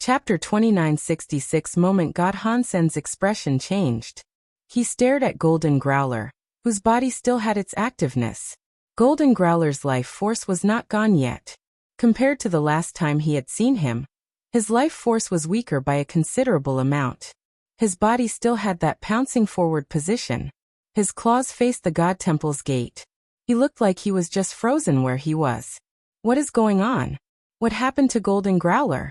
Chapter 2966 Moment God. Hansen's expression changed. He stared at Golden Growler, whose body still had its activeness. Golden Growler's life force was not gone yet. Compared to the last time he had seen him, his life force was weaker by a considerable amount. His body still had that pouncing forward position. His claws faced the God Temple's gate. He looked like he was just frozen where he was. What is going on? What happened to Golden Growler?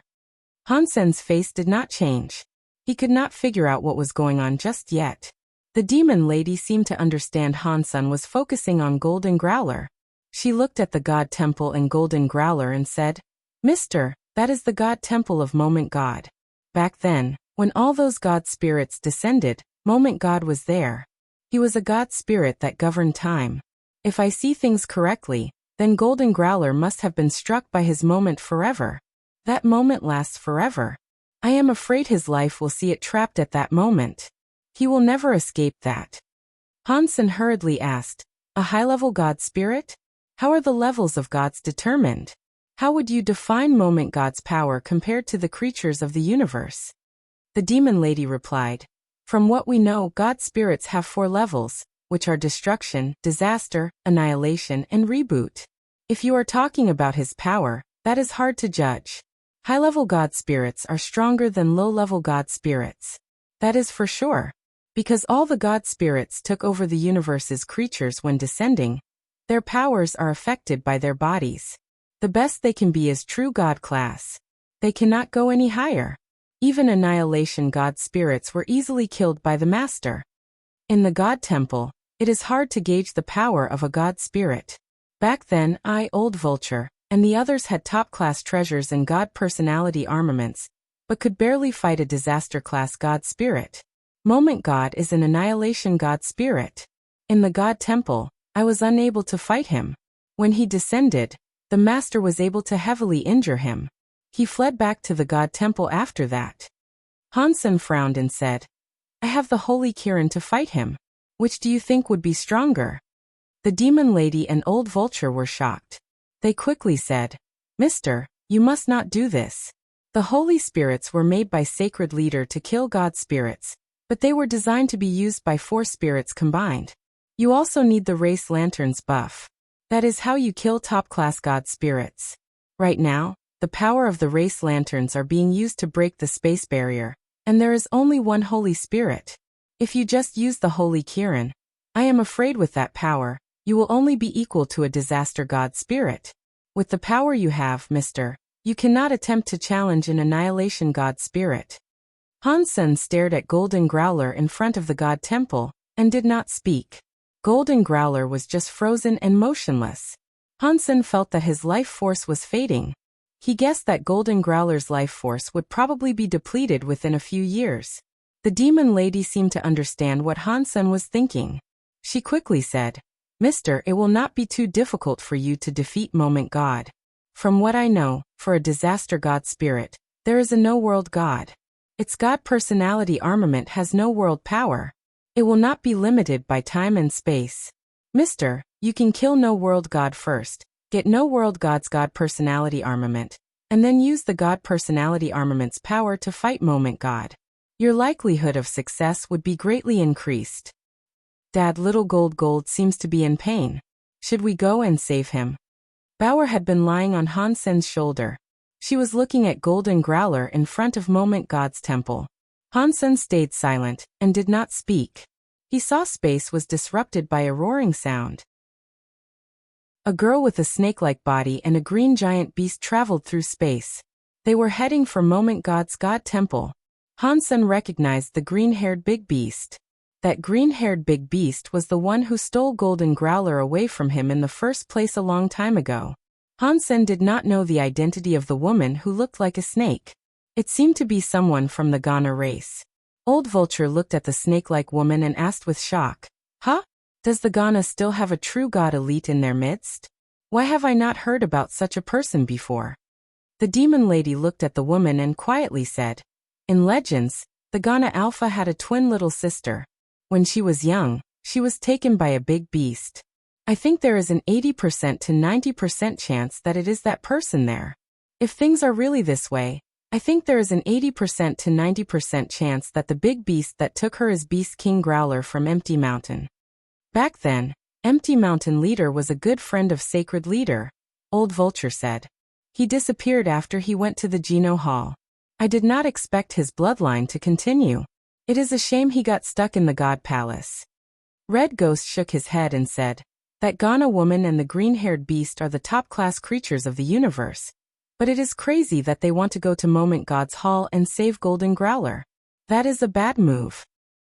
Hansen's face did not change. He could not figure out what was going on just yet. The demon lady seemed to understand Hansen was focusing on Golden Growler. She looked at the God Temple and Golden Growler and said, "Mister, that is the God Temple of Moment God. Back then, when all those God spirits descended, Moment God was there. He was a God spirit that governed time. If I see things correctly, then Golden Growler must have been struck by his moment forever. That moment lasts forever. I am afraid his life will see it trapped at that moment. He will never escape that." Hansen hurriedly asked, "A high-level God spirit? How are the levels of gods determined? How would you define Moment God's power compared to the creatures of the universe?" The demon lady replied, "From what we know, God spirits have 4 levels, which are destruction, disaster, annihilation, and reboot. If you are talking about his power, that is hard to judge. High-level God spirits are stronger than low-level God spirits. That is for sure. Because all the God spirits took over the universe's creatures when descending, their powers are affected by their bodies. The best they can be is true God class. They cannot go any higher. Even annihilation God spirits were easily killed by the Master. In the God Temple, it is hard to gauge the power of a God spirit. Back then, Old Vulture, and the others had top-class treasures and God personality armaments, but could barely fight a disaster-class God spirit. Moment God is an annihilation God spirit. In the God Temple, I was unable to fight him. When he descended, the Master was able to heavily injure him. He fled back to the God Temple after that." Hansen frowned and said, "I have the Holy Kirin to fight him. Which do you think would be stronger?" The demon lady and Old Vulture were shocked. They quickly said, "Mister, you must not do this. The Holy Spirits were made by Sacred Leader to kill God spirits, but they were designed to be used by 4 spirits combined. You also need the Race Lanterns buff. That is how you kill top-class God spirits. Right now, the power of the Race Lanterns are being used to break the space barrier, and there is only one Holy Spirit. If you just use the Holy Kirin, I am afraid with that power, you will only be equal to a disaster God spirit. With the power you have, mister, you cannot attempt to challenge an annihilation God spirit." Hansen stared at Golden Growler in front of the God Temple, and did not speak. Golden Growler was just frozen and motionless. Hansen felt that his life force was fading. He guessed that Golden Growler's life force would probably be depleted within a few years. The demon lady seemed to understand what Hansen was thinking. She quickly said, "Mister, it will not be too difficult for you to defeat Moment God. From what I know, for a disaster God spirit, there is a no-world God. Its God personality armament has no world power. It will not be limited by time and space. Mister, you can kill no-world God first, get no-world God's God personality armament, and then use the God personality armament's power to fight Moment God. Your likelihood of success would be greatly increased." "Dad, little Gold seems to be in pain. Should we go and save him?" Bauer had been lying on Hansen's shoulder. She was looking at Golden Growler in front of Moment God's temple. Hansen stayed silent, and did not speak. He saw space was disrupted by a roaring sound. A girl with a snake-like body and a green giant beast traveled through space. They were heading for Moment God's God Temple. Hansen recognized the green-haired big beast. That green-haired big beast was the one who stole Golden Growler away from him in the first place a long time ago. Hansen did not know the identity of the woman who looked like a snake. It seemed to be someone from the Ghana race. Old Vulture looked at the snake-like woman and asked with shock, "Huh? Does the Ghana still have a true god elite in their midst? Why have I not heard about such a person before?" The demon lady looked at the woman and quietly said, "In legends, the Ghana Alpha had a twin little sister. When she was young, she was taken by a big beast. I think there is an 80% to 90% chance that it is that person there. If things are really this way, I think there is an 80% to 90% chance that the big beast that took her is Beast King Growler from Empty Mountain. Back then, Empty Mountain Leader was a good friend of Sacred Leader, Old Vulture said. He disappeared after he went to the Geno Hall. I did not expect his bloodline to continue. It is a shame he got stuck in the God Palace. Red Ghost shook his head and said, that Ghana woman and the green-haired beast are the top-class creatures of the universe. But it is crazy that they want to go to Moment God's Hall and save Golden Growler. That is a bad move.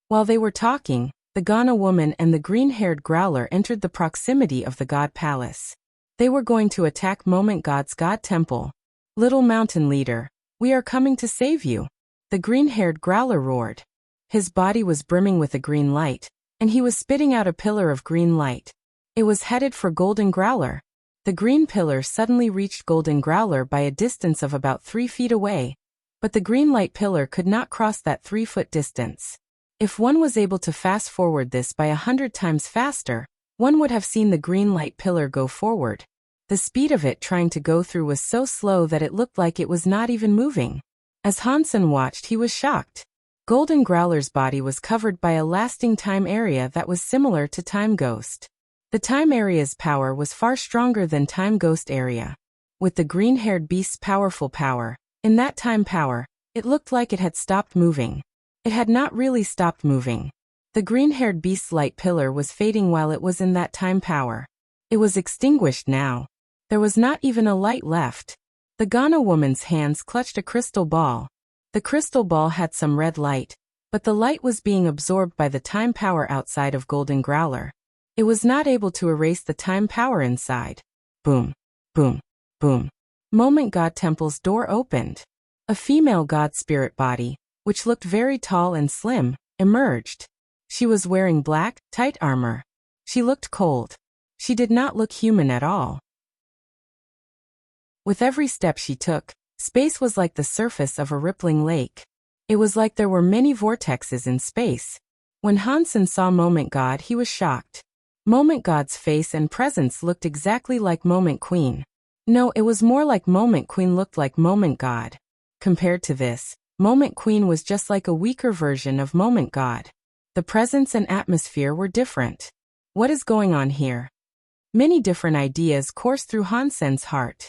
While they were talking, the Ghana woman and the green-haired Growler entered the proximity of the God Palace. They were going to attack Moment God's God Temple. Little Mountain Leader, we are coming to save you. The green-haired Growler roared. His body was brimming with a green light, and he was spitting out a pillar of green light. It was headed for Golden Growler. The green pillar suddenly reached Golden Growler by a distance of about 3 feet away, but the green light pillar could not cross that 3-foot distance. If one was able to fast forward this by 100 times faster, one would have seen the green light pillar go forward. The speed of it trying to go through was so slow that it looked like it was not even moving. As Hansen watched, he was shocked. Golden Growler's body was covered by a lasting time area that was similar to Time Ghost. The time area's power was far stronger than Time Ghost area. With the green-haired beast's powerful power, in that time power, it looked like it had stopped moving. It had not really stopped moving. The green-haired beast's light pillar was fading while it was in that time power. It was extinguished now. There was not even a light left. The Ghana woman's hands clutched a crystal ball. The crystal ball had some red light, but the light was being absorbed by the time power outside of Golden Growler. It was not able to erase the time power inside. Boom, boom, boom. Moment God Temple's door opened. A female god spirit body, which looked very tall and slim, emerged. She was wearing black, tight armor. She looked cold. She did not look human at all. With every step she took, space was like the surface of a rippling lake. It was like there were many vortexes in space. When Hansen saw Moment God, he was shocked. Moment God's face and presence looked exactly like Moment Queen. No, it was more like Moment Queen looked like Moment God. Compared to this, Moment Queen was just like a weaker version of Moment God. The presence and atmosphere were different. What is going on here? Many different ideas coursed through Hansen's heart.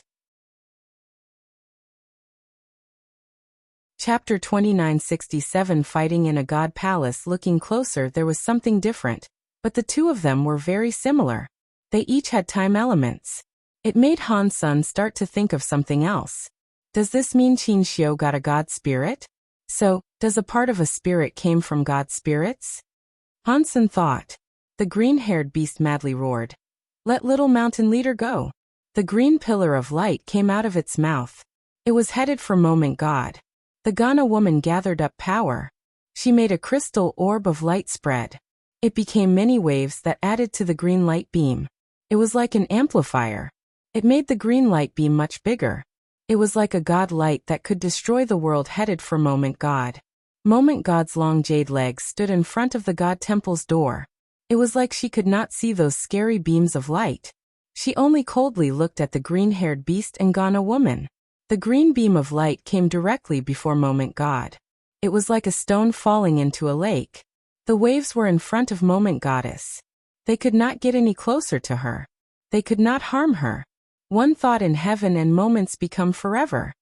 Chapter 2967 Fighting in a God Palace. Looking closer, there was something different, but the two of them were very similar. They each had time elements. It made Hansen start to think of something else. Does this mean Qin Xiu got a god spirit? So, does a part of a spirit came from god spirits? Hansen thought. The green-haired beast madly roared. Let Little Mountain Leader go. The green pillar of light came out of its mouth. It was headed for Moment God. The Ghana woman gathered up power. She made a crystal orb of light spread. It became many waves that added to the green light beam. It was like an amplifier. It made the green light beam much bigger. It was like a god light that could destroy the world, headed for Moment God. Moment God's long jade legs stood in front of the God Temple's door. It was like she could not see those scary beams of light. She only coldly looked at the green-haired beast and Ghana woman. The green beam of light came directly before Moment God. It was like a stone falling into a lake. The waves were in front of Moment Goddess. They could not get any closer to her. They could not harm her. One thought in heaven and moments become forever.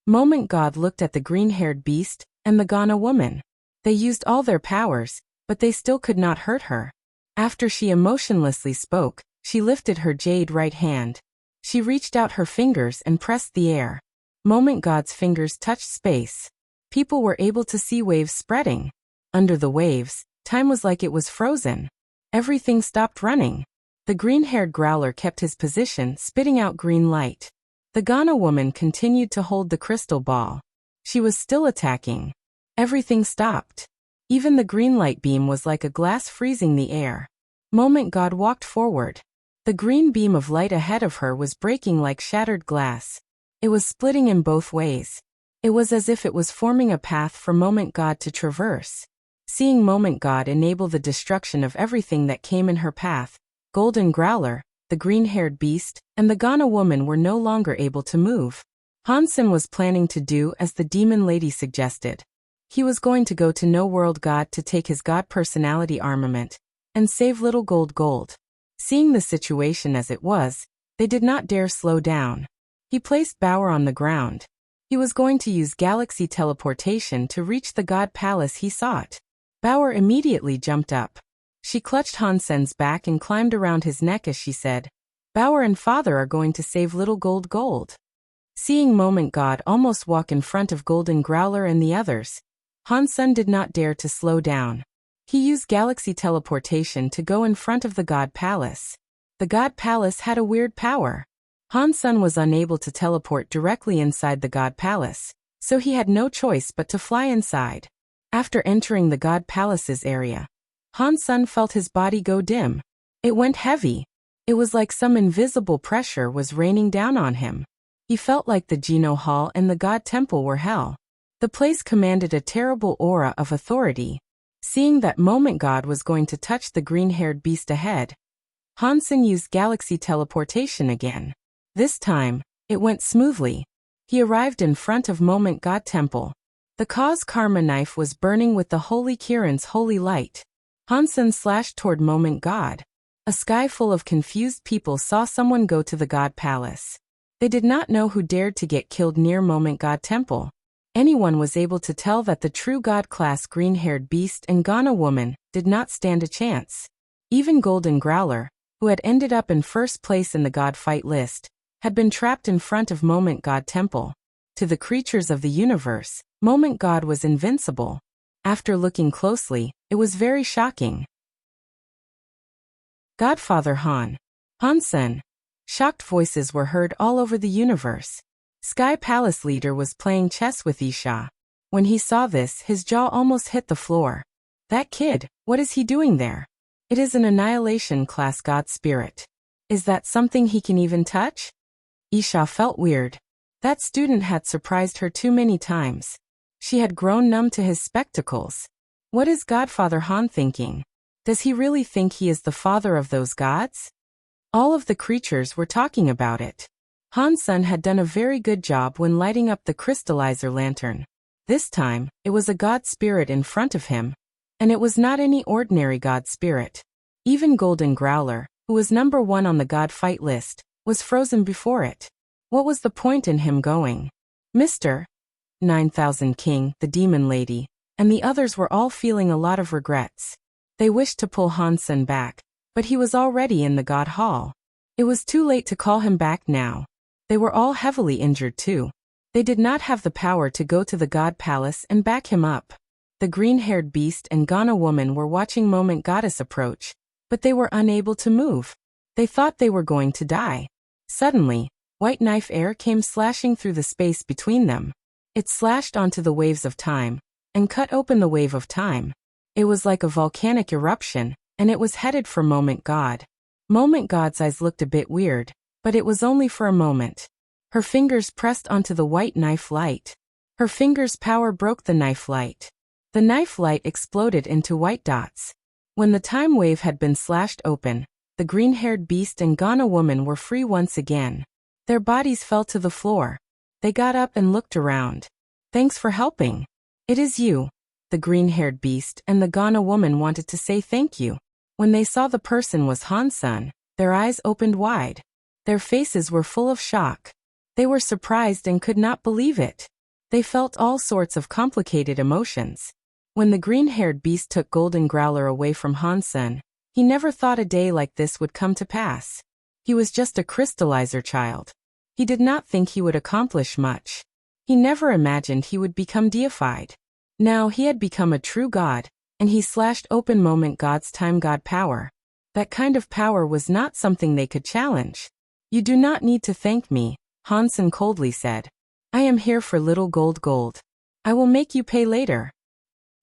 Moment God looked at the green-haired beast and the Ghana woman. They used all their powers, but they still could not hurt her. After she emotionlessly spoke, she lifted her jade right hand. She reached out her fingers and pressed the air. Moment God's fingers touched space. People were able to see waves spreading. Under the waves, time was like it was frozen. Everything stopped running. The green-haired Growler kept his position, spitting out green light. The Ghana woman continued to hold the crystal ball. She was still attacking. Everything stopped. Even the green light beam was like a glass freezing the air. Moment God walked forward. The green beam of light ahead of her was breaking like shattered glass. It was splitting in both ways. It was as if it was forming a path for Moment God to traverse. Seeing Moment God enable the destruction of everything that came in her path, Golden Growler, the green-haired beast, and the Ghana woman were no longer able to move. Hansen was planning to do as the demon lady suggested. He was going to go to No World God to take his god personality armament and save little gold. Seeing the situation as it was, they did not dare slow down. He placed Bauer on the ground. He was going to use galaxy teleportation to reach the god palace he sought. Bauer immediately jumped up. She clutched Hansen's back and climbed around his neck as she said, "Bauer and father are going to save little gold." Seeing Moment God almost walk in front of Golden Growler and the others, Hansen did not dare to slow down. He used galaxy teleportation to go in front of the god palace. The god palace had a weird power. Hansen was unable to teleport directly inside the god palace, so he had no choice but to fly inside. After entering the god palace's area, Hansen felt his body go dim. It went heavy. It was like some invisible pressure was raining down on him. He felt like the Geno Hall and the god temple were hell. The place commanded a terrible aura of authority. Seeing that Moment God was going to touch the green-haired beast ahead, Hansen used galaxy teleportation again. This time, it went smoothly. He arrived in front of Moment God Temple. The Cause Karma knife was burning with the Holy Kirin's holy light. Hansen slashed toward Moment God. A sky full of confused people saw someone go to the God Palace. They did not know who dared to get killed near Moment God Temple. Anyone was able to tell that the true God-class green-haired beast and Ghana woman did not stand a chance. Even Golden Growler, who had ended up in first place in the God fight list, had been trapped in front of Moment God Temple. To the creatures of the universe, Moment God was invincible. After looking closely, it was very shocking. Godfather Hansen. Shocked voices were heard all over the universe. Sky Palace leader was playing chess with Isha. When he saw this, his jaw almost hit the floor. That kid, what is he doing there? It is an annihilation class god spirit. Is that something he can even touch? Isha felt weird. That student had surprised her too many times. She had grown numb to his spectacles. What is Godfather Han thinking? Does he really think he is the father of those gods? All of the creatures were talking about it. Hansen had done a very good job when lighting up the crystallizer lantern. This time, it was a god spirit in front of him. And it was not any ordinary god spirit. Even Golden Growler, who was number 1 on the god fight list, was frozen before it. What was the point in him going? Mr. 9000 King, the demon lady, and the others were all feeling a lot of regrets. They wished to pull Hansen back, but he was already in the god hall. It was too late to call him back now. They were all heavily injured too. They did not have the power to go to the god palace and back him up. The green-haired beast and Ghana woman were watching Moment Goddess approach, but they were unable to move. They thought they were going to die. Suddenly, white knife air came slashing through the space between them. It slashed onto the waves of time, and cut open the wave of time. It was like a volcanic eruption, and it was headed for Moment God. Moment God's eyes looked a bit weird, but it was only for a moment. Her fingers pressed onto the white knife light. Her fingers' power broke the knife light. The knife light exploded into white dots. When the time wave had been slashed open, the green-haired beast and Ghana woman were free once again. Their bodies fell to the floor. They got up and looked around. Thanks for helping. It is you. The green-haired beast and the Ghana woman wanted to say thank you. When they saw the person was Hansen, their eyes opened wide. Their faces were full of shock. They were surprised and could not believe it. They felt all sorts of complicated emotions. When the green-haired beast took Golden Growler away from Hansen, he never thought a day like this would come to pass. He was just a crystallizer child. He did not think he would accomplish much. He never imagined he would become deified. Now he had become a true god, and he slashed open Moment God's time god power. That kind of power was not something they could challenge. You do not need to thank me, Hansen coldly said. I am here for little gold. I will make you pay later.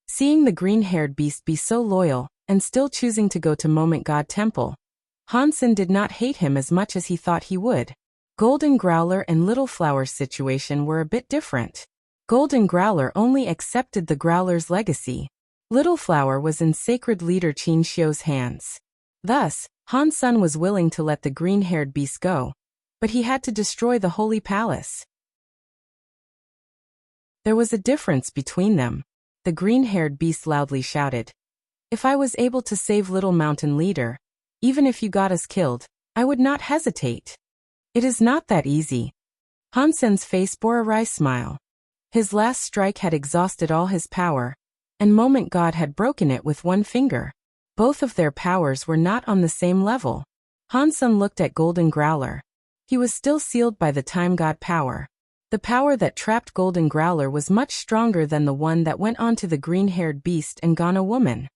Seeing the green-haired beast be so loyal, and still choosing to go to Moment God Temple, Hansen did not hate him as much as he thought he would. Golden Growler and Little Flower's situation were a bit different. Golden Growler only accepted the Growler's legacy. Little Flower was in sacred leader Qin Xiu's hands. Thus, Hansen was willing to let the green-haired beast go, but he had to destroy the holy palace. There was a difference between them. The green-haired beast loudly shouted, "If I was able to save little mountain leader, even if you got us killed, I would not hesitate." "It is not that easy." Hansen's face bore a wry smile. His last strike had exhausted all his power, and Moment God had broken it with one finger. Both of their powers were not on the same level. Hansen looked at Golden Growler. He was still sealed by the Time God power. The power that trapped Golden Growler was much stronger than the one that went on to the green-haired beast and Ghana woman.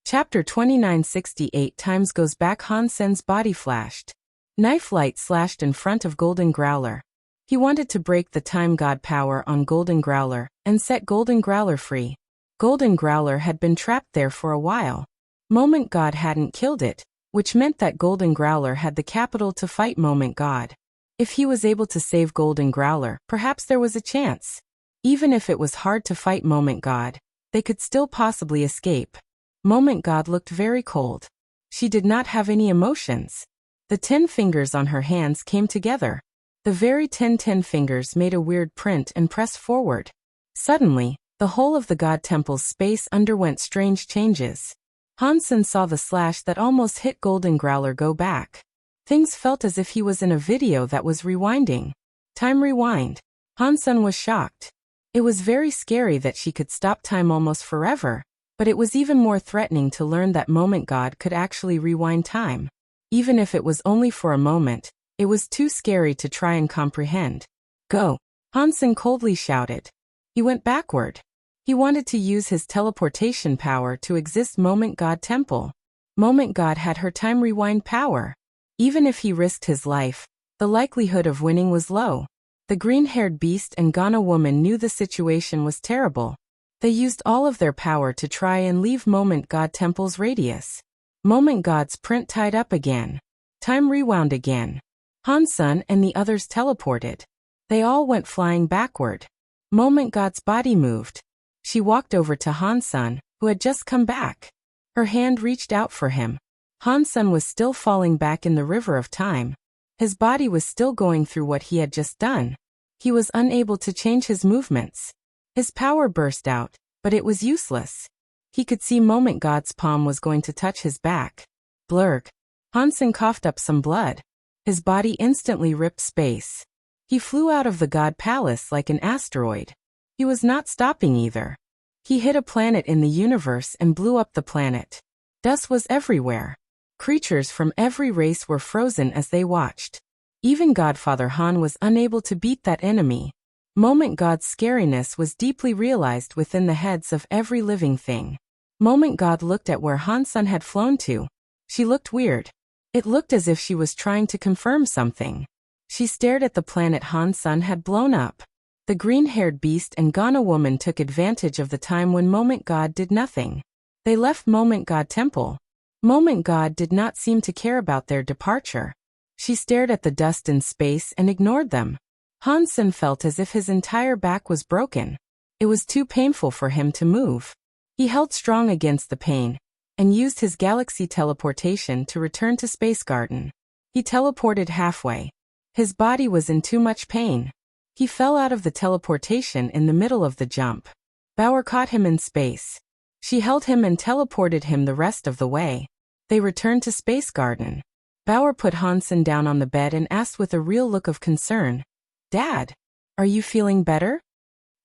Chapter 2968 Times goes back. Hansen's body flashed. Knife light slashed in front of Golden Growler. He wanted to break the Time God power on Golden Growler and set Golden Growler free. Golden Growler had been trapped there for a while. Moment God hadn't killed it, which meant that Golden Growler had the capital to fight Moment God. If he was able to save Golden Growler, perhaps there was a chance. Even if it was hard to fight Moment God, they could still possibly escape. Moment God looked very cold. She did not have any emotions. The 10 fingers on her hands came together. The very 10 fingers made a weird print and pressed forward. Suddenly, the whole of the God Temple's space underwent strange changes. Hansen saw the slash that almost hit Golden Growler go back. Things felt as if he was in a video that was rewinding. Time rewind. Hansen was shocked. It was very scary that she could stop time almost forever, but it was even more threatening to learn that Moment God could actually rewind time. Even if it was only for a moment, it was too scary to try and comprehend. "Go!" Hansen coldly shouted. He went backward. He wanted to use his teleportation power to exist Moment God Temple. Moment God had her time rewind power. Even if he risked his life, the likelihood of winning was low. The green-haired beast and Ghana woman knew the situation was terrible. They used all of their power to try and leave Moment God Temple's radius. Moment God's print tied up again. Time rewound again. Hansen and the others teleported. They all went flying backward. Moment God's body moved. She walked over to Hansen, who had just come back. Her hand reached out for him. Hansen was still falling back in the river of time. His body was still going through what he had just done. He was unable to change his movements. His power burst out, but it was useless. He could see Moment God's palm was going to touch his back. Blurg. Hansen coughed up some blood. His body instantly ripped space. He flew out of the God Palace like an asteroid. He was not stopping either. He hit a planet in the universe and blew up the planet. Dust was everywhere. Creatures from every race were frozen as they watched. Even Godfather Han was unable to beat that enemy. Moment God's scariness was deeply realized within the heads of every living thing. Moment God looked at where Hansen had flown to. She looked weird. It looked as if she was trying to confirm something. She stared at the planet Hansen had blown up. The green-haired beast and Ghana woman took advantage of the time when Moment God did nothing. They left Moment God Temple. Moment God did not seem to care about their departure. She stared at the dust in space and ignored them. Hansen felt as if his entire back was broken. It was too painful for him to move. He held strong against the pain and used his galaxy teleportation to return to Space Garden. He teleported halfway. His body was in too much pain. He fell out of the teleportation in the middle of the jump. Bauer caught him in space. She held him and teleported him the rest of the way. They returned to Space Garden. Bauer put Hansen down on the bed and asked with a real look of concern, "Dad, are you feeling better?"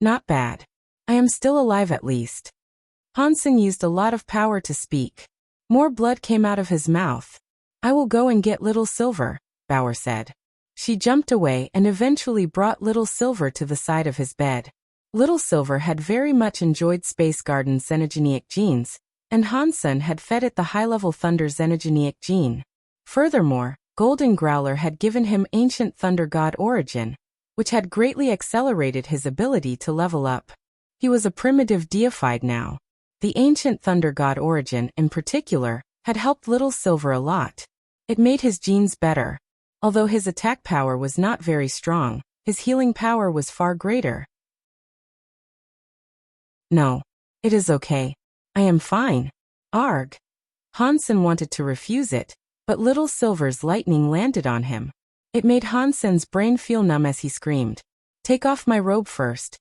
"Not bad. I am still alive at least." Hansen used a lot of power to speak. More blood came out of his mouth. "I will go and get Little Silver," Bauer said. She jumped away and eventually brought Little Silver to the side of his bed. Little Silver had very much enjoyed Space Garden's xenogenic genes, and Hansen had fed it the high-level Thunder xenogenic gene. Furthermore, Golden Growler had given him Ancient Thunder God Origin, which had greatly accelerated his ability to level up. He was a primitive deified now. The Ancient Thunder God Origin, in particular, had helped Little Silver a lot. It made his genes better. Although his attack power was not very strong, his healing power was far greater. "No. It is okay. I am fine." Arg. Hansen wanted to refuse it, but Little Silver's lightning landed on him. It made Hansen's brain feel numb as he screamed, "Take off my robe first,"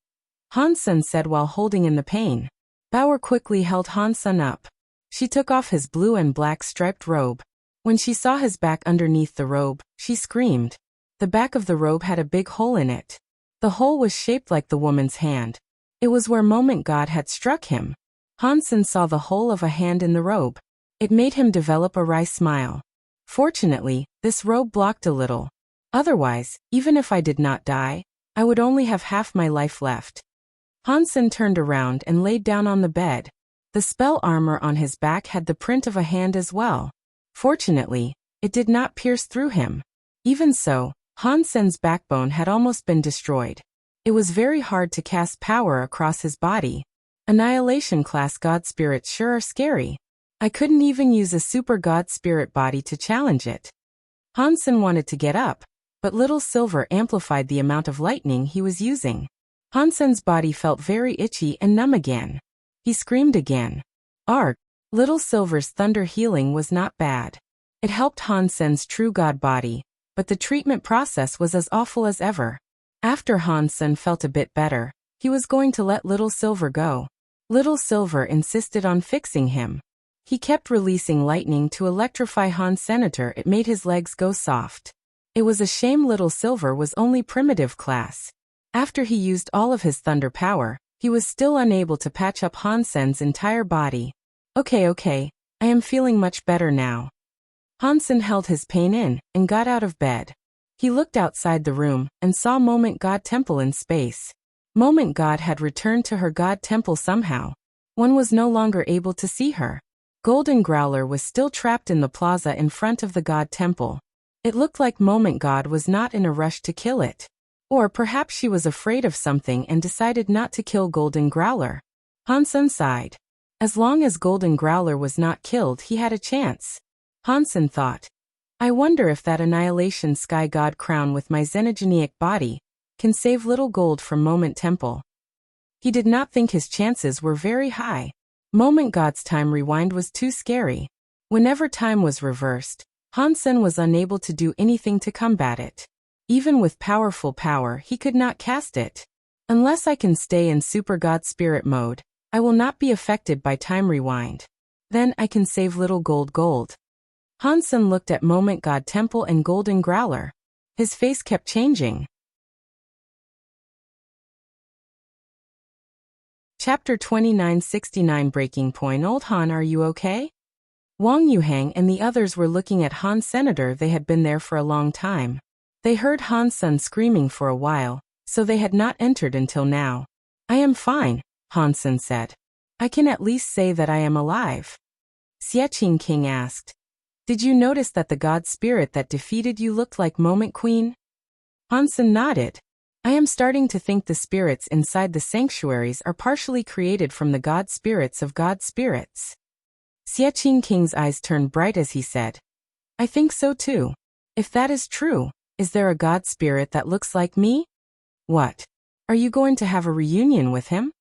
Hansen said while holding in the pain. Bauer quickly held Hansen up. She took off his blue and black striped robe. When she saw his back underneath the robe, she screamed. The back of the robe had a big hole in it. The hole was shaped like the woman's hand. It was where Moment God had struck him. Hansen saw the hole of a hand in the robe. It made him develop a wry smile. Fortunately, this robe blocked a little. Otherwise, even if I did not die, I would only have half my life left. Hansen turned around and laid down on the bed. The spell armor on his back had the print of a hand as well. Fortunately, it did not pierce through him. Even so, Hansen's backbone had almost been destroyed. It was very hard to cast power across his body. Annihilation class god spirits sure are scary. I couldn't even use a super god spirit body to challenge it. Hansen wanted to get up, but Little Silver amplified the amount of lightning he was using. Hansen's body felt very itchy and numb again. He screamed again. Arg! Little Silver's thunder healing was not bad. It helped Hansen's true god body, but the treatment process was as awful as ever. After Hansen felt a bit better, he was going to let Little Silver go. Little Silver insisted on fixing him. He kept releasing lightning to electrify Hansen. It made his legs go soft. It was a shame Little Silver was only primitive class. After he used all of his thunder power, he was still unable to patch up Hansen's entire body. Okay, I am feeling much better now. Hansen held his pain in and got out of bed. He looked outside the room and saw Moment God Temple in space. Moment God had returned to her God Temple somehow. One was no longer able to see her. Golden Growler was still trapped in the plaza in front of the God Temple. It looked like Moment God was not in a rush to kill it. Or perhaps she was afraid of something and decided not to kill Golden Growler. Hansen sighed. As long as Golden Growler was not killed, he had a chance. Hansen thought, I wonder if that Annihilation Sky God crown with my xenogenic body can save Little Gold from Moment Temple. He did not think his chances were very high. Moment God's time rewind was too scary. Whenever time was reversed, Hansen was unable to do anything to combat it. Even with powerful power, he could not cast it. Unless I can stay in Super God Spirit mode, I will not be affected by time rewind. Then I can save Little Gold. Hansen looked at Moment God Temple and Golden Growler. His face kept changing. Chapter 2969 Breaking Point. Old Han, are you okay? Wang Yuhang and the others were looking at Han's senator. They had been there for a long time. They heard Hansen screaming for a while, so they had not entered until now. I am fine, Hansen said. I can at least say that I am alive. Xiaqing King asked. Did you notice that the god spirit that defeated you looked like Moment Queen? Hansen nodded. I am starting to think the spirits inside the sanctuaries are partially created from the god spirits of god spirits. Xiaqing King's eyes turned bright as he said, I think so too. If that is true, is there a god spirit that looks like me? What? Are you going to have a reunion with him?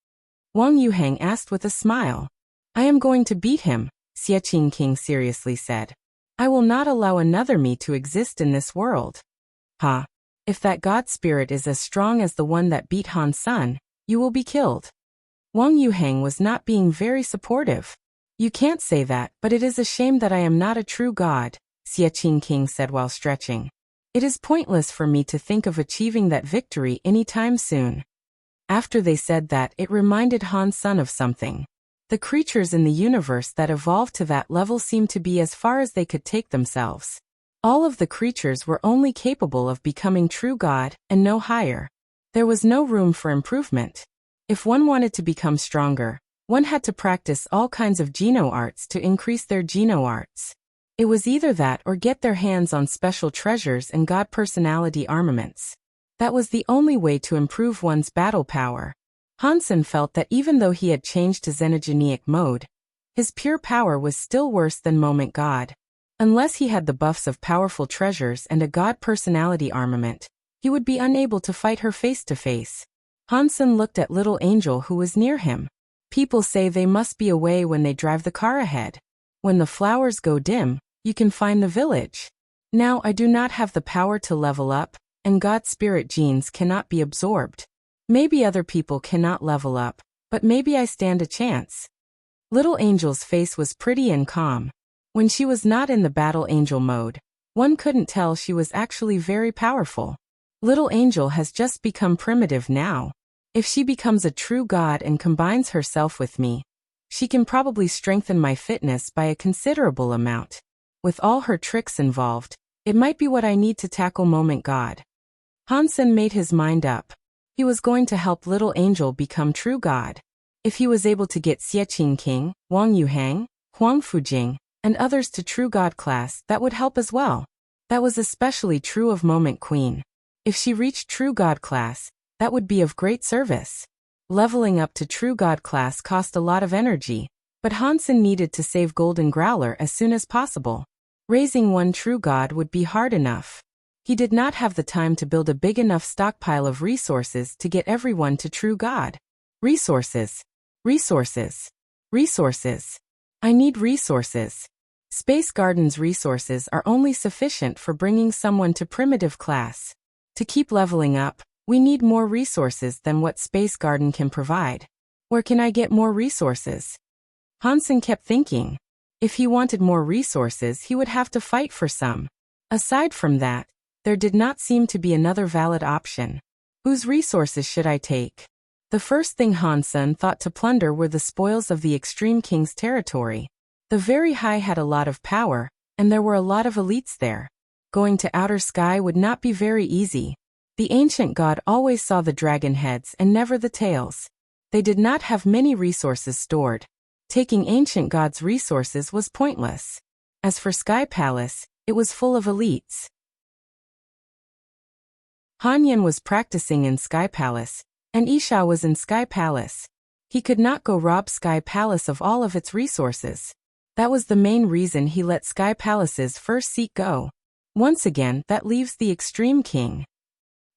Wang Yuhang asked with a smile. I am going to beat him, Xiaqing King seriously said. I will not allow another me to exist in this world. Ha! If that god spirit is as strong as the one that beat Hansen, you will be killed. Wang Yuhang was not being very supportive. You can't say that, but it is a shame that I am not a true god, Xiaqing King said while stretching. It is pointless for me to think of achieving that victory anytime soon. After they said that, it reminded Hansen of something. The creatures in the universe that evolved to that level seemed to be as far as they could take themselves. All of the creatures were only capable of becoming true god, and no higher. There was no room for improvement. If one wanted to become stronger, one had to practice all kinds of geno arts to increase their geno arts. It was either that or get their hands on special treasures and god personality armaments. That was the only way to improve one's battle power. Hansen felt that even though he had changed to xenogenic mode, his pure power was still worse than Moment God. Unless he had the buffs of powerful treasures and a god personality armament, he would be unable to fight her face to face. Hansen looked at Little Angel who was near him. People say they must be away when they drive the car ahead. When the flowers go dim, you can find the village. Now I do not have the power to level up, and God's spirit genes cannot be absorbed. Maybe other people cannot level up, but maybe I stand a chance. Little Angel's face was pretty and calm. When she was not in the battle angel mode, one couldn't tell she was actually very powerful. Little Angel has just become primitive now. If she becomes a true god and combines herself with me, she can probably strengthen my fitness by a considerable amount. With all her tricks involved, it might be what I need to tackle Moment God. Hansen made his mind up. He was going to help Little Angel become true god. If he was able to get Xieqing King, Wang Yuhang, Huang Fujing, and others to true god class, that would help as well. That was especially true of Moment Queen. If she reached true god class, that would be of great service. Leveling up to true god class cost a lot of energy, but Hansen needed to save Golden Growler as soon as possible. Raising one true god would be hard enough. He did not have the time to build a big enough stockpile of resources to get everyone to true god. Resources. Resources. Resources. I need resources. Space Garden's resources are only sufficient for bringing someone to primitive class. To keep leveling up, we need more resources than what Space Garden can provide. Where can I get more resources? Hansen kept thinking. If he wanted more resources, he would have to fight for some. Aside from that, there did not seem to be another valid option. Whose resources should I take? The first thing Hansen thought to plunder were the spoils of the Extreme King's territory. The Very High had a lot of power, and there were a lot of elites there. Going to Outer Sky would not be very easy. The ancient god always saw the dragon heads and never the tails. They did not have many resources stored. Taking ancient god's resources was pointless. As for Sky Palace, it was full of elites. Hanyan was practicing in Sky Palace, and Isha was in Sky Palace. He could not go rob Sky Palace of all of its resources. That was the main reason he let Sky Palace's first seat go. Once again, that leaves the Extreme King.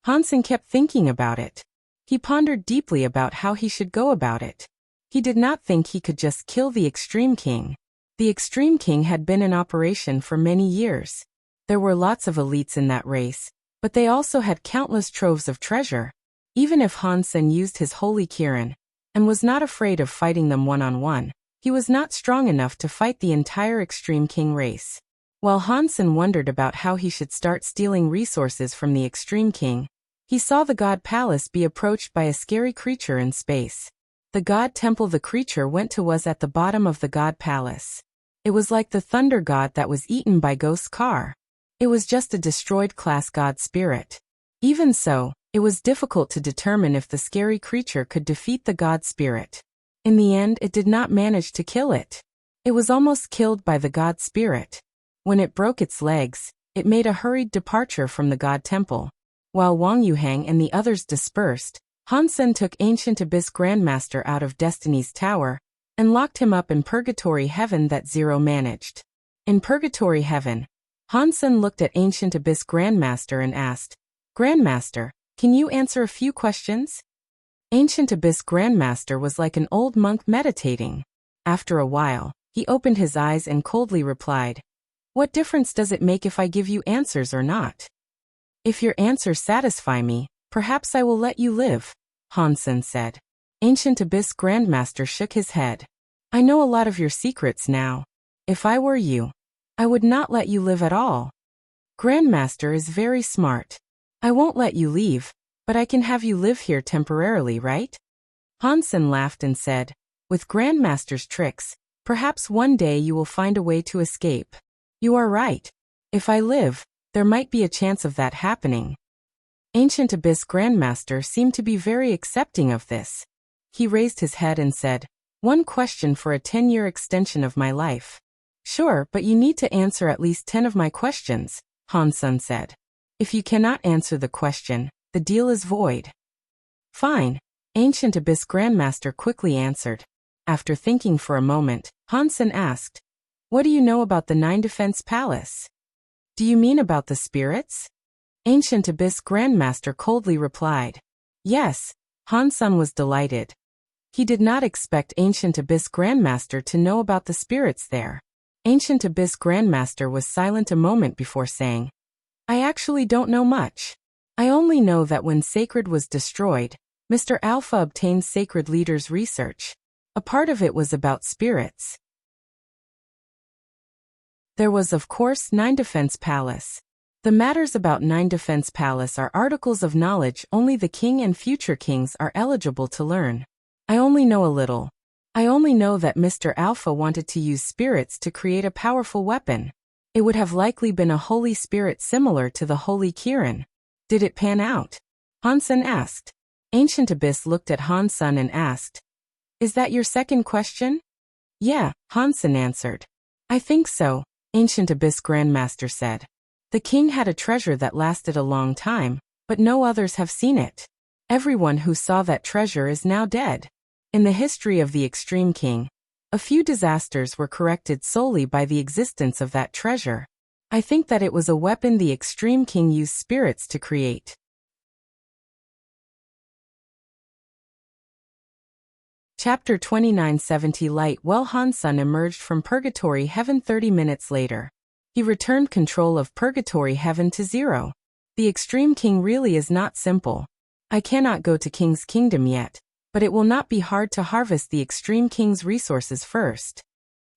Hansen kept thinking about it. He pondered deeply about how he should go about it. He did not think he could just kill the Extreme King. The Extreme King had been in operation for many years. There were lots of elites in that race, but they also had countless troves of treasure. Even if Hansen used his Holy Kirin, and was not afraid of fighting them one-on-one, he was not strong enough to fight the entire Extreme King race. While Hansen wondered about how he should start stealing resources from the Extreme King, he saw the God Palace be approached by a scary creature in space. The God Temple the creature went to was at the bottom of the God Palace. It was like the Thunder God that was eaten by Ghost's car. It was just a destroyed class God spirit. Even so, it was difficult to determine if the scary creature could defeat the God spirit. In the end, it did not manage to kill it. It was almost killed by the God spirit. When it broke its legs, it made a hurried departure from the God Temple. While Wang Yuhang and the others dispersed, Hansen took Ancient Abyss Grandmaster out of Destiny's Tower and locked him up in Purgatory Heaven that Zero managed. In Purgatory Heaven, Hansen looked at Ancient Abyss Grandmaster and asked, "Grandmaster, can you answer a few questions?" Ancient Abyss Grandmaster was like an old monk meditating. After a while, he opened his eyes and coldly replied, "What difference does it make if I give you answers or not? If your answers satisfy me, perhaps I will let you live," Hansen said. Ancient Abyss Grandmaster shook his head. "I know a lot of your secrets now. If I were you, I would not let you live at all. Grandmaster is very smart. I won't let you leave, but I can have you live here temporarily, right?" Hansen laughed and said, "With Grandmaster's tricks, perhaps one day you will find a way to escape." "You are right. If I live, there might be a chance of that happening." Ancient Abyss Grandmaster seemed to be very accepting of this. He raised his head and said, "One question for a 10-year extension of my life." "Sure, but you need to answer at least 10 of my questions," Hansen said. "If you cannot answer the question, the deal is void." "Fine," Ancient Abyss Grandmaster quickly answered. After thinking for a moment, Hansen asked, "What do you know about the 9 Defense Palace?" "Do you mean about the spirits?" Ancient Abyss Grandmaster coldly replied. "Yes." Hansen was delighted. He did not expect Ancient Abyss Grandmaster to know about the spirits there. Ancient Abyss Grandmaster was silent a moment before saying, I actually don't know much. I only know that when Sacred was destroyed, Mr. Alpha obtained Sacred Leader's research. A part of it was about spirits. There was, of course, Nine Defense Palace. The matters about Nine Defense Palace are articles of knowledge only the king and future kings are eligible to learn. I only know a little. I only know that Mr. Alpha wanted to use spirits to create a powerful weapon. It would have likely been a holy spirit similar to the Holy Kirin. Did it pan out? Hansen asked. Ancient Abyss looked at Hansen and asked, Is that your second question? Yeah, Hansen answered. I think so, Ancient Abyss Grandmaster said. The king had a treasure that lasted a long time, but no others have seen it. Everyone who saw that treasure is now dead. In the history of the Extreme King, a few disasters were corrected solely by the existence of that treasure. I think that it was a weapon the Extreme King used spirits to create. Chapter 2970 Light Well Hansen emerged from Purgatory Heaven 30 minutes later. He returned control of Purgatory Heaven to 0. The Extreme King really is not simple. I cannot go to King's Kingdom yet, but it will not be hard to harvest the Extreme King's resources first.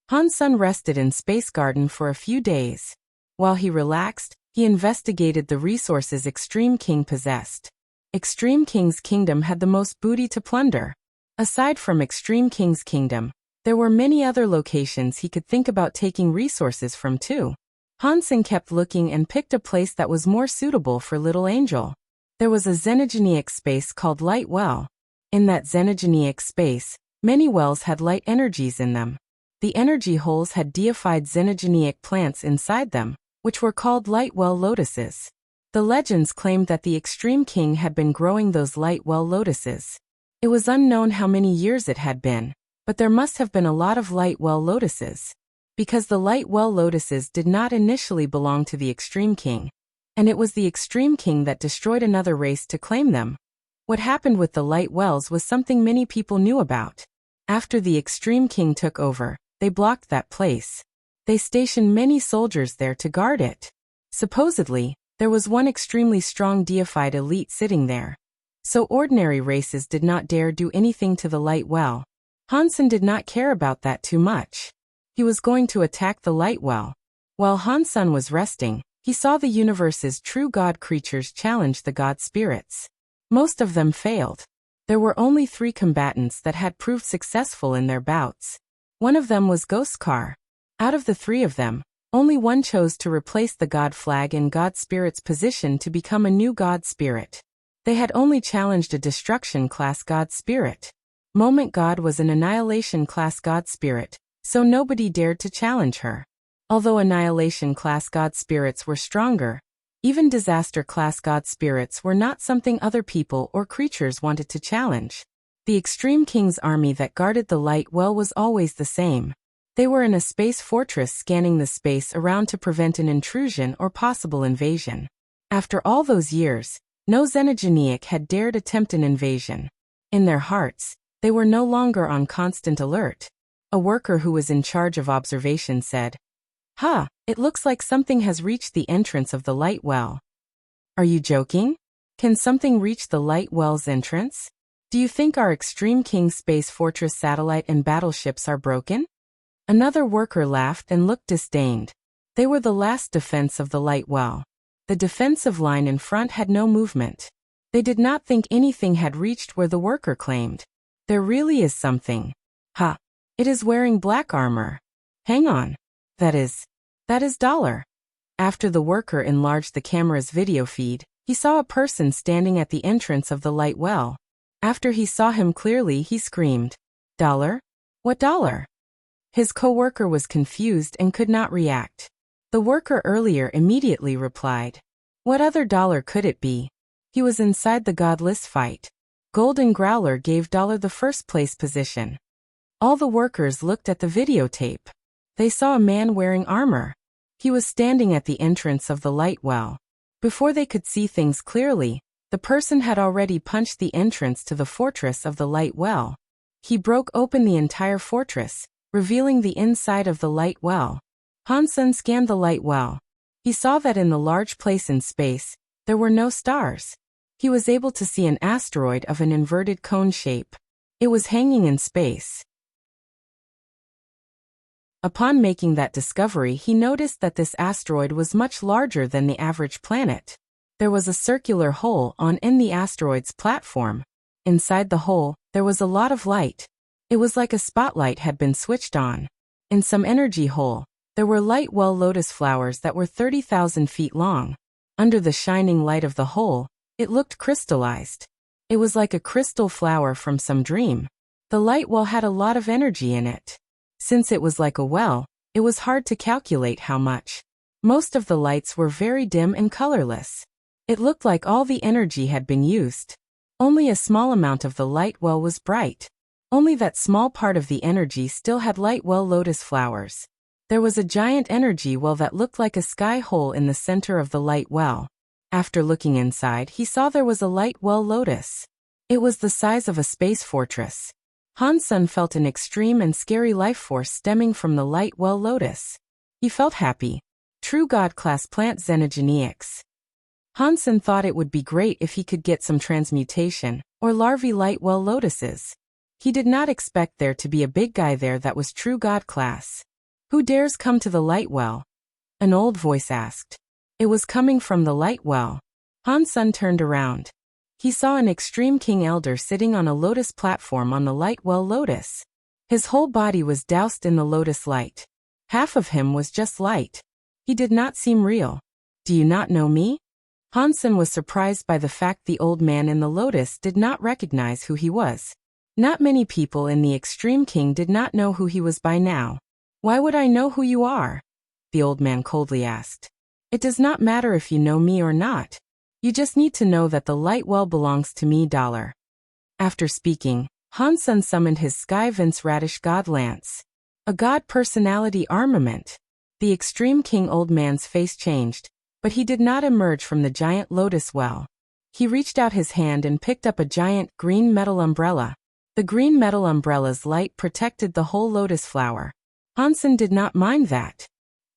Hansen rested in Space Garden for a few days. While he relaxed, he investigated the resources Extreme King possessed. Extreme King's kingdom had the most booty to plunder. Aside from Extreme King's kingdom, there were many other locations he could think about taking resources from too. Hansen kept looking and picked a place that was more suitable for Little Angel. There was a xenogenic space called Light Well. In that xenogenic space, many wells had light energies in them. The energy holes had deified xenogenic plants inside them, which were called light well lotuses. The legends claimed that the Extreme King had been growing those light well lotuses. It was unknown how many years it had been, but there must have been a lot of light well lotuses. Because the light well lotuses did not initially belong to the Extreme King, and it was the Extreme King that destroyed another race to claim them. What happened with the light wells was something many people knew about. After the Extreme King took over, they blocked that place. They stationed many soldiers there to guard it. Supposedly, there was one extremely strong deified elite sitting there. So ordinary races did not dare do anything to the light well. Hansen did not care about that too much. He was going to attack the light well. While Hansen was resting, he saw the universe's true god creatures challenge the god spirits. Most of them failed. There were only 3 combatants that had proved successful in their bouts. One of them was Ghostkar. Out of the 3 of them, only one chose to replace the god flag in god spirit's position to become a new god spirit. They had only challenged a destruction class god spirit. Moment God was an annihilation class god spirit, so nobody dared to challenge her. Although annihilation class god spirits were stronger, even disaster class god spirits were not something other people or creatures wanted to challenge. The Extreme King's army that guarded the light well was always the same. They were in a space fortress scanning the space around to prevent an intrusion or possible invasion. After all those years, no xenogeniac had dared attempt an invasion. In their hearts, they were no longer on constant alert. A worker who was in charge of observation said, It looks like something has reached the entrance of the light well. Are you joking? Can something reach the light well's entrance? Do you think our Extreme King Space Fortress satellite and battleships are broken? Another worker laughed and looked disdained. They were the last defense of the light well. The defensive line in front had no movement. They did not think anything had reached where the worker claimed. There really is something. It is wearing black armor. Hang on. That is Dollar. After the worker enlarged the camera's video feed, he saw a person standing at the entrance of the light well. After he saw him clearly, he screamed, Dollar? What Dollar? His co-worker was confused and could not react. The worker earlier immediately replied, What other Dollar could it be? He was inside the godless fight. Golden Growler gave Dollar the first place position. All the workers looked at the videotape. They saw a man wearing armor. He was standing at the entrance of the light well. Before they could see things clearly, the person had already punched the entrance to the fortress of the light well. He broke open the entire fortress, revealing the inside of the light well. Hansen scanned the light well. He saw that in the large place in space, there were no stars. He was able to see an asteroid of an inverted cone shape. It was hanging in space. Upon making that discovery, he noticed that this asteroid was much larger than the average planet. There was a circular hole in the asteroid's platform. Inside the hole, there was a lot of light. It was like a spotlight had been switched on. In some energy hole, there were light well lotus flowers that were 30,000 feet long. Under the shining light of the hole, it looked crystallized. It was like a crystal flower from some dream. The light well had a lot of energy in it. Since it was like a well, it was hard to calculate how much. Most of the lights were very dim and colorless. It looked like all the energy had been used. Only a small amount of the light well was bright. Only that small part of the energy still had light well lotus flowers. There was a giant energy well that looked like a sky hole in the center of the light well. After looking inside, he saw there was a light well lotus. It was the size of a space fortress. Hansen felt an extreme and scary life force stemming from the light well lotus. He felt happy. True God-class plant xenogeneics. Hansen thought it would be great if he could get some transmutation, or larvae light well lotuses. He did not expect there to be a big guy there that was true God-class. Who dares come to the light well? An old voice asked. It was coming from the light well. Hansen turned around. He saw an extreme king elder sitting on a lotus platform on the light well lotus. His whole body was doused in the lotus light. Half of him was just light. He did not seem real. Do you not know me? Hansen was surprised by the fact the old man in the lotus did not recognize who he was. Not many people in the extreme king did not know who he was by now. Why would I know who you are? The old man coldly asked. It does not matter if you know me or not. You just need to know that the light well belongs to me. After speaking, Hansen summoned his Sky Vince Radish God Lance. A god personality armament. The extreme king old man's face changed, but he did not emerge from the giant lotus well. He reached out his hand and picked up a giant green metal umbrella. The green metal umbrella's light protected the whole lotus flower. Hansen did not mind that.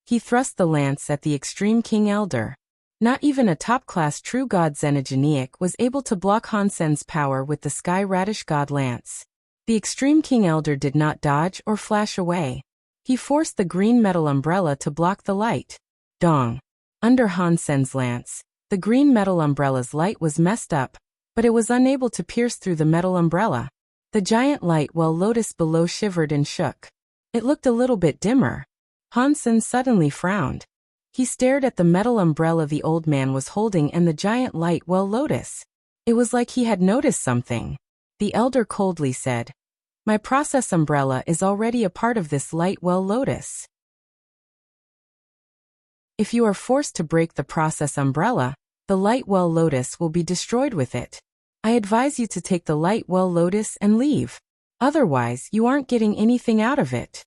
He thrust the lance at the extreme king elder. Not even a top-class true god xenogeneic was able to block Hansen's power with the Sky Radish God Lance. The extreme king elder did not dodge or flash away. He forced the green metal umbrella to block the light. Dong. Under Hansen's lance, the green metal umbrella's light was messed up, but it was unable to pierce through the metal umbrella. The giant light well lotus below shivered and shook. It looked a little bit dimmer. Hansen suddenly frowned. He stared at the metal umbrella the old man was holding and the giant light well lotus. It was like he had noticed something. The elder coldly said, "My process umbrella is already a part of this light well lotus. If you are forced to break the process umbrella, the light well lotus will be destroyed with it. I advise you to take the light well lotus and leave. Otherwise, you aren't getting anything out of it."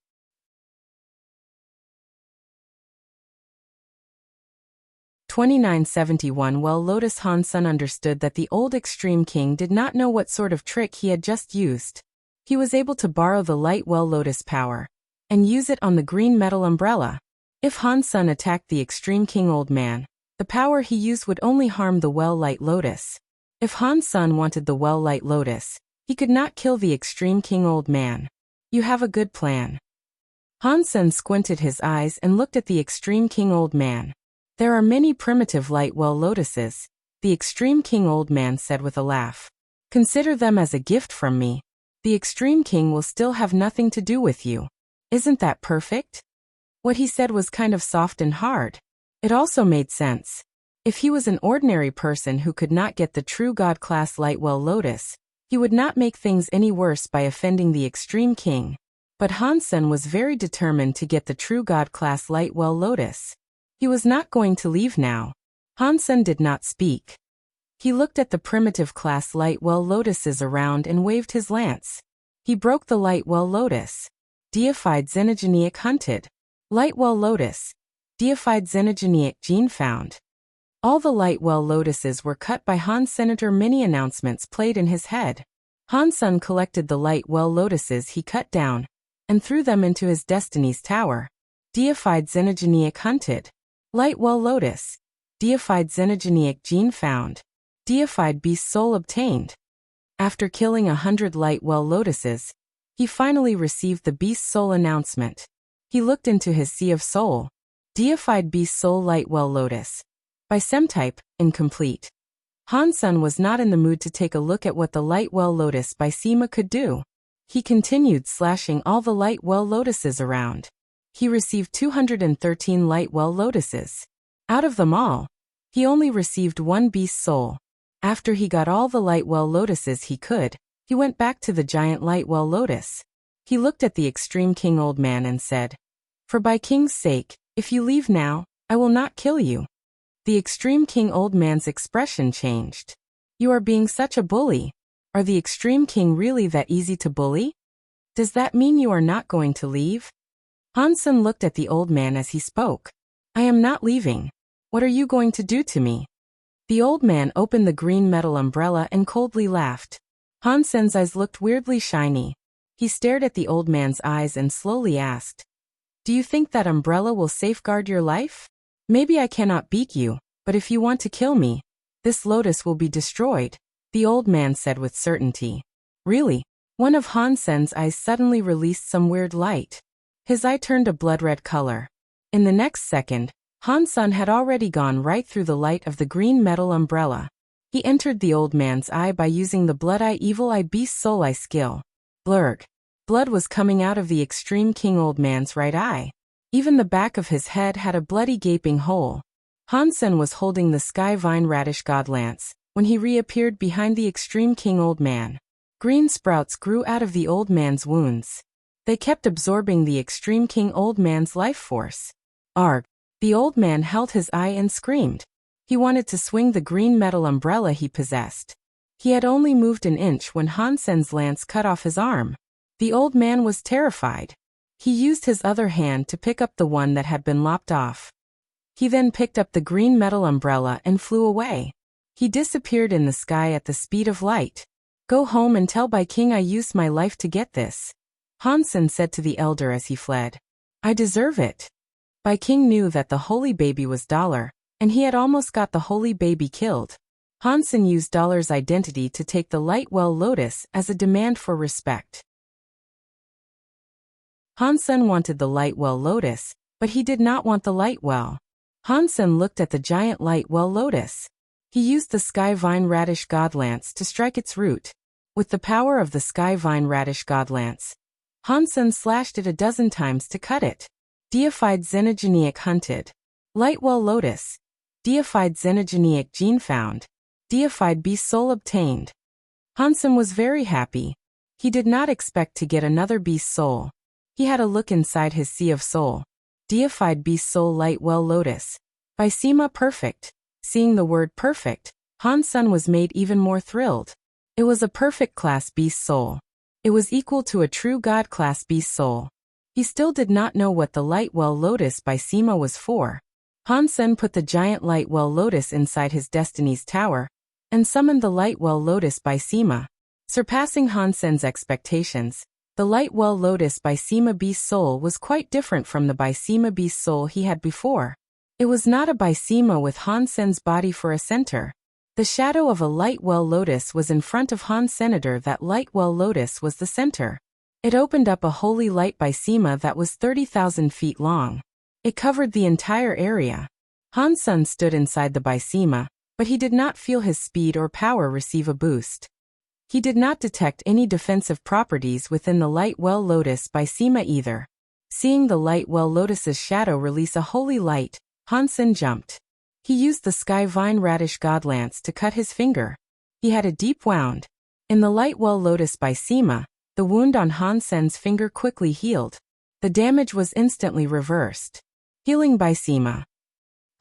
2971 Well Lotus Hansen understood that the old extreme king did not know what sort of trick he had just used. He was able to borrow the light well lotus power and use it on the green metal umbrella. If Hansen attacked the extreme king old man, the power he used would only harm the well light lotus. If Hansen wanted the well light lotus, he could not kill the extreme king old man. You have a good plan. Hansen squinted his eyes and looked at the extreme king old man. There are many primitive light well lotuses, the extreme king old man said with a laugh. Consider them as a gift from me. The extreme king will still have nothing to do with you. Isn't that perfect? What he said was kind of soft and hard. It also made sense. If he was an ordinary person who could not get the true God-class light well lotus, he would not make things any worse by offending the extreme king. But Hansen was very determined to get the true God-class light well lotus. He was not going to leave now. Hansen did not speak. He looked at the primitive class light well lotuses around and waved his lance. He broke the light well lotus. Deified xenogeneic hunted. Light well lotus. Deified xenogeneic gene found. All the light well lotuses were cut by Hansen. Many announcements played in his head. Hansen collected the light well lotuses he cut down and threw them into his destiny's tower. Deified xenogenic hunted. Light well lotus. Deified xenogenic gene found. Deified beast soul obtained. After killing 100 light well lotuses, he finally received the beast soul announcement. He looked into his sea of soul. Deified beast soul light well lotus. By type, incomplete. Han Sen was not in the mood to take a look at what the light well lotus by Sima could do. He continued slashing all the light well lotuses around. He received 213 light well lotuses. Out of them all, he only received one beast soul. After he got all the light well lotuses he could, he went back to the giant light well lotus. He looked at the extreme king old man and said, "For by king's sake, if you leave now, I will not kill you." The extreme king old man's expression changed. "You are being such a bully. Are the extreme king really that easy to bully? Does that mean you are not going to leave?" Han Sen looked at the old man as he spoke. "I am not leaving. What are you going to do to me?" The old man opened the green metal umbrella and coldly laughed. Han Sen's eyes looked weirdly shiny. He stared at the old man's eyes and slowly asked, "Do you think that umbrella will safeguard your life? Maybe I cannot beat you, but if you want to kill me, this lotus will be destroyed," the old man said with certainty. "Really?" One of Han Sen's eyes suddenly released some weird light. His eye turned a blood-red color. In the next second, Han Sen had already gone right through the light of the green metal umbrella. He entered the old man's eye by using the Blood Eye Evil Eye Beast Soul Eye skill. Blurg. Blood was coming out of the extreme king old man's right eye. Even the back of his head had a bloody gaping hole. Han Sen was holding the Sky Vine Radish God Lance when he reappeared behind the extreme king old man. Green sprouts grew out of the old man's wounds. They kept absorbing the extreme king old man's life force. Arg! The old man held his eye and screamed. He wanted to swing the green metal umbrella he possessed. He had only moved an inch when Han Sen's lance cut off his arm. The old man was terrified. He used his other hand to pick up the one that had been lopped off. He then picked up the green metal umbrella and flew away. He disappeared in the sky at the speed of light. "Go home and tell Bai King I used my life to get this," Han Sen said to the elder as he fled. "I deserve it." Bai King knew that the holy baby was Dollar, and he had almost got the holy baby killed. Han Sen used Dollar's identity to take the light well lotus as a demand for respect. Han Sen wanted the light well lotus, but he did not want the light well. Han Sen looked at the giant light well lotus. He used the Sky Vine Radish God Lance to strike its root. With the power of the Sky Vine Radish God Lance, Han Sen slashed it a dozen times to cut it. Deified xenogenic hunted. Light well lotus. Deified xenogenic gene found. Deified beast soul obtained. Han Sen was very happy. He did not expect to get another beast soul. He had a look inside his sea of soul. Deified beast soul light well lotus. By Sima perfect. Seeing the word perfect, Han Sen was made even more thrilled. It was a perfect class beast soul. It was equal to a true god class beast soul. He still did not know what the light well lotus by Sima was for. Han Sen put the giant light well lotus inside his destiny's tower, and summoned the light well lotus by Sima. Surpassing Han Sen's expectations, the light well lotus by Sima beast soul was quite different from the by Sima beast soul he had before. It was not a by Sima with Han Sen's body for a center. The shadow of a light well lotus was in front of Han Senator. That light well lotus was the center. It opened up a holy light by Sima that was 30,000 feet long. It covered the entire area. Han Sen stood inside the by Sima, but he did not feel his speed or power receive a boost. He did not detect any defensive properties within the light well lotus by Sima either. Seeing the light well lotus's shadow release a holy light, Han Sen jumped. He used the Sky Vine Radish God Lance to cut his finger. He had a deep wound. In the light well lotus by Sima, the wound on Han Sen's finger quickly healed. The damage was instantly reversed. Healing by Sima.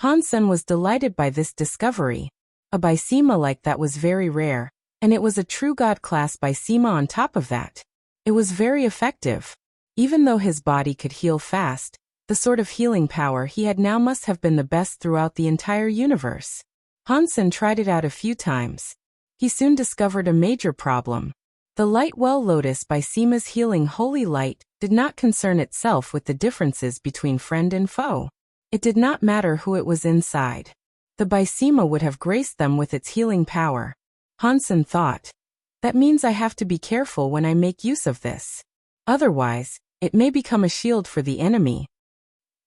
Han Sen was delighted by this discovery. A by Sima like that was very rare, and it was a true god class by Sima on top of that. It was very effective. Even though his body could heal fast, the sort of healing power he had now must have been the best throughout the entire universe. Han Sen tried it out a few times. He soon discovered a major problem. The light well lotus by Sima's healing holy light did not concern itself with the differences between friend and foe. It did not matter who it was inside. The Bysema would have graced them with its healing power. Hansen thought, that means I have to be careful when I make use of this. Otherwise, it may become a shield for the enemy.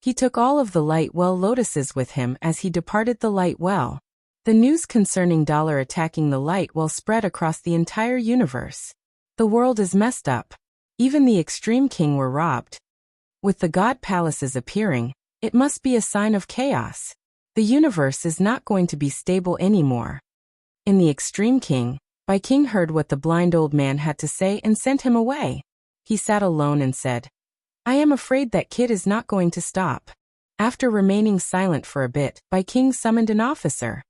He took all of the light well lotuses with him as he departed the light well. The news concerning Dollar attacking the light well spread across the entire universe. The world is messed up. Even the extreme king were robbed. With the god palaces appearing, it must be a sign of chaos. The universe is not going to be stable anymore. In the extreme king, King heard what the blind old man had to say and sent him away. He sat alone and said, I am afraid that kid is not going to stop. After remaining silent for a bit, King summoned an officer.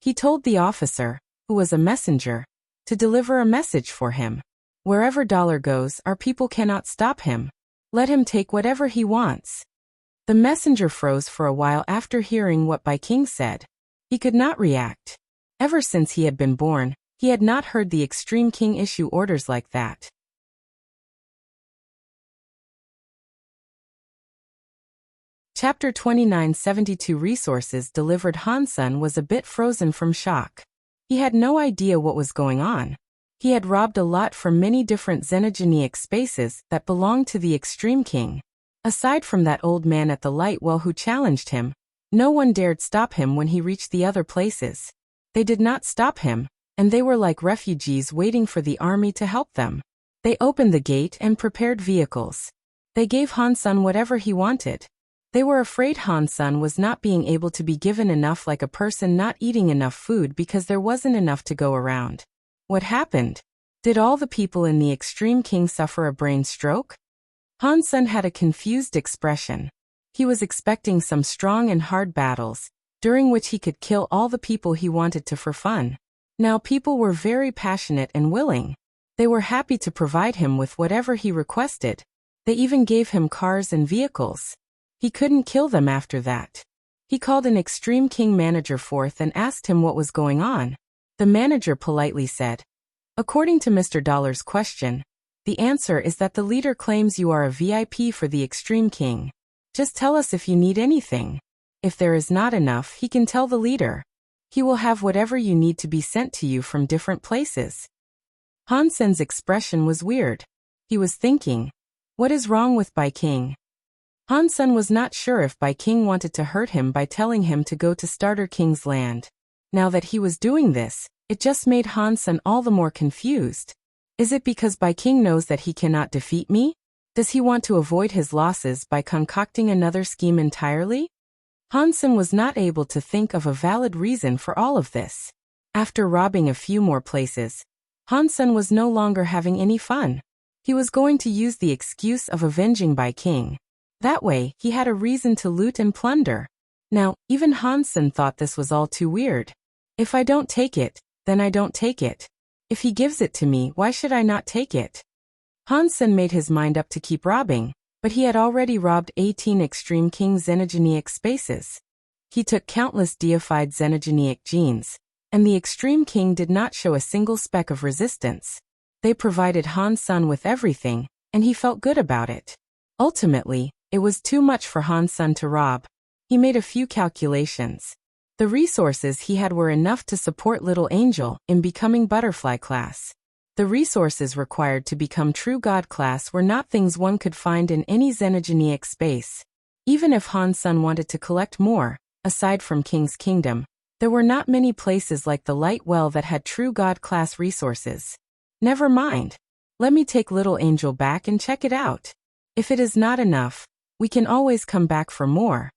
He told the officer, who was a messenger, to deliver a message for him. Wherever Dollar goes, our people cannot stop him. Let him take whatever he wants. The messenger froze for a while after hearing what King said. He could not react. Ever since he had been born, he had not heard the extreme king issue orders like that. Chapter 2972 Resources delivered. Hansen was a bit frozen from shock. He had no idea what was going on. He had robbed a lot from many different xenogenic spaces that belonged to the extreme king. Aside from that old man at the light well who challenged him, no one dared stop him when he reached the other places. They did not stop him, and they were like refugees waiting for the army to help them. They opened the gate and prepared vehicles. They gave Hansen whatever he wanted. They were afraid Hansen was not being able to be given enough, like a person not eating enough food because there wasn't enough to go around. What happened? Did all the people in the extreme king suffer a brain stroke? Hansen had a confused expression. He was expecting some strong and hard battles, during which he could kill all the people he wanted to for fun. Now people were very passionate and willing. They were happy to provide him with whatever he requested. They even gave him cars and vehicles. He couldn't kill them after that. He called an extreme king manager forth and asked him what was going on. The manager politely said, according to Mr. Dollar's question, the answer is that the leader claims you are a VIP for the extreme king. Just tell us if you need anything. If there is not enough, he can tell the leader. He will have whatever you need to be sent to you from different places. Hansen's expression was weird. He was thinking, what is wrong with King? Hansen was not sure if King wanted to hurt him by telling him to go to Starter King's land. Now that he was doing this, it just made Hansen all the more confused. Is it because King knows that he cannot defeat me? Does he want to avoid his losses by concocting another scheme entirely? Hansen was not able to think of a valid reason for all of this. After robbing a few more places, Hansen was no longer having any fun. He was going to use the excuse of avenging King. That way, he had a reason to loot and plunder. Now, even Hansen thought this was all too weird. If I don't take it, then I don't take it. If he gives it to me, why should I not take it? Hansen made his mind up to keep robbing, but he had already robbed 18 extreme king xenogenic spaces. He took countless deified xenogenic genes, and the extreme king did not show a single speck of resistance. They provided Hansen with everything, and he felt good about it. Ultimately, it was too much for Hansen to rob. He made a few calculations. The resources he had were enough to support Little Angel in becoming Butterfly class. The resources required to become True God class were not things one could find in any xenogenic space. Even if Hansen wanted to collect more, aside from King's Kingdom, there were not many places like the Light Well that had True God class resources. Never mind. Let me take Little Angel back and check it out. If it is not enough, we can always come back for more.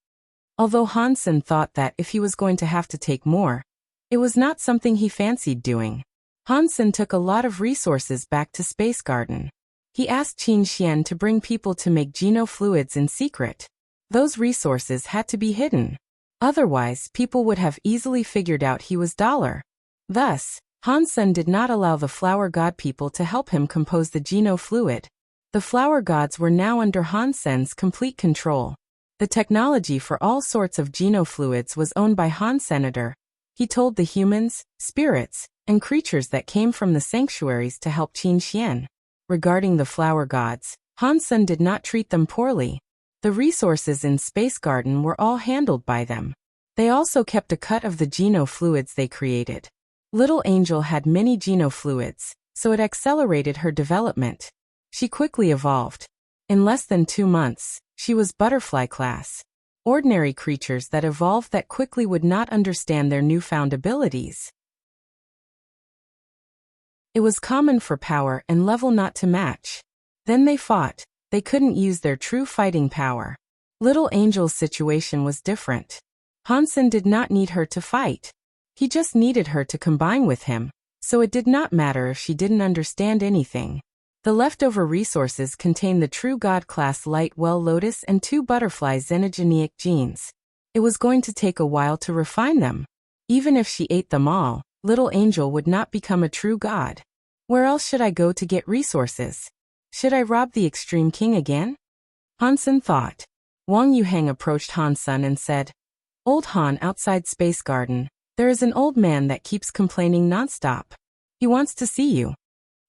Although Hansen thought that if he was going to have to take more, it was not something he fancied doing. Hansen took a lot of resources back to Space Garden. He asked Qin Xian to bring people to make genofluids in secret. Those resources had to be hidden. Otherwise, people would have easily figured out he was Dollar. Thus, Hansen did not allow the flower god people to help him compose the genofluid. The flower gods were now under Hansen's complete control. The technology for all sorts of genofluids was owned by Hansenator. He told the humans, spirits, and creatures that came from the sanctuaries to help Qin Xian. Regarding the flower gods, Han Sen did not treat them poorly. The resources in Space Garden were all handled by them. They also kept a cut of the genofluids they created. Little Angel had many genofluids, so it accelerated her development. She quickly evolved. In less than 2 months, she was butterfly class. Ordinary creatures that evolved that quickly would not understand their newfound abilities. It was common for power and level not to match. Then they fought. They couldn't use their true fighting power. Little Angel's situation was different. Han Sen did not need her to fight. He just needed her to combine with him, so it did not matter if she didn't understand anything. The leftover resources contained the true God class Light Well Lotus and 2 butterfly xenogenic genes. It was going to take a while to refine them. Even if she ate them all, Little Angel would not become a true god. Where else should I go to get resources? Should I rob the Extreme King again? Han Sen thought. Wang Yuhang approached Han Sen and said, Old Han, outside Space Garden, there is an old man that keeps complaining nonstop. He wants to see you.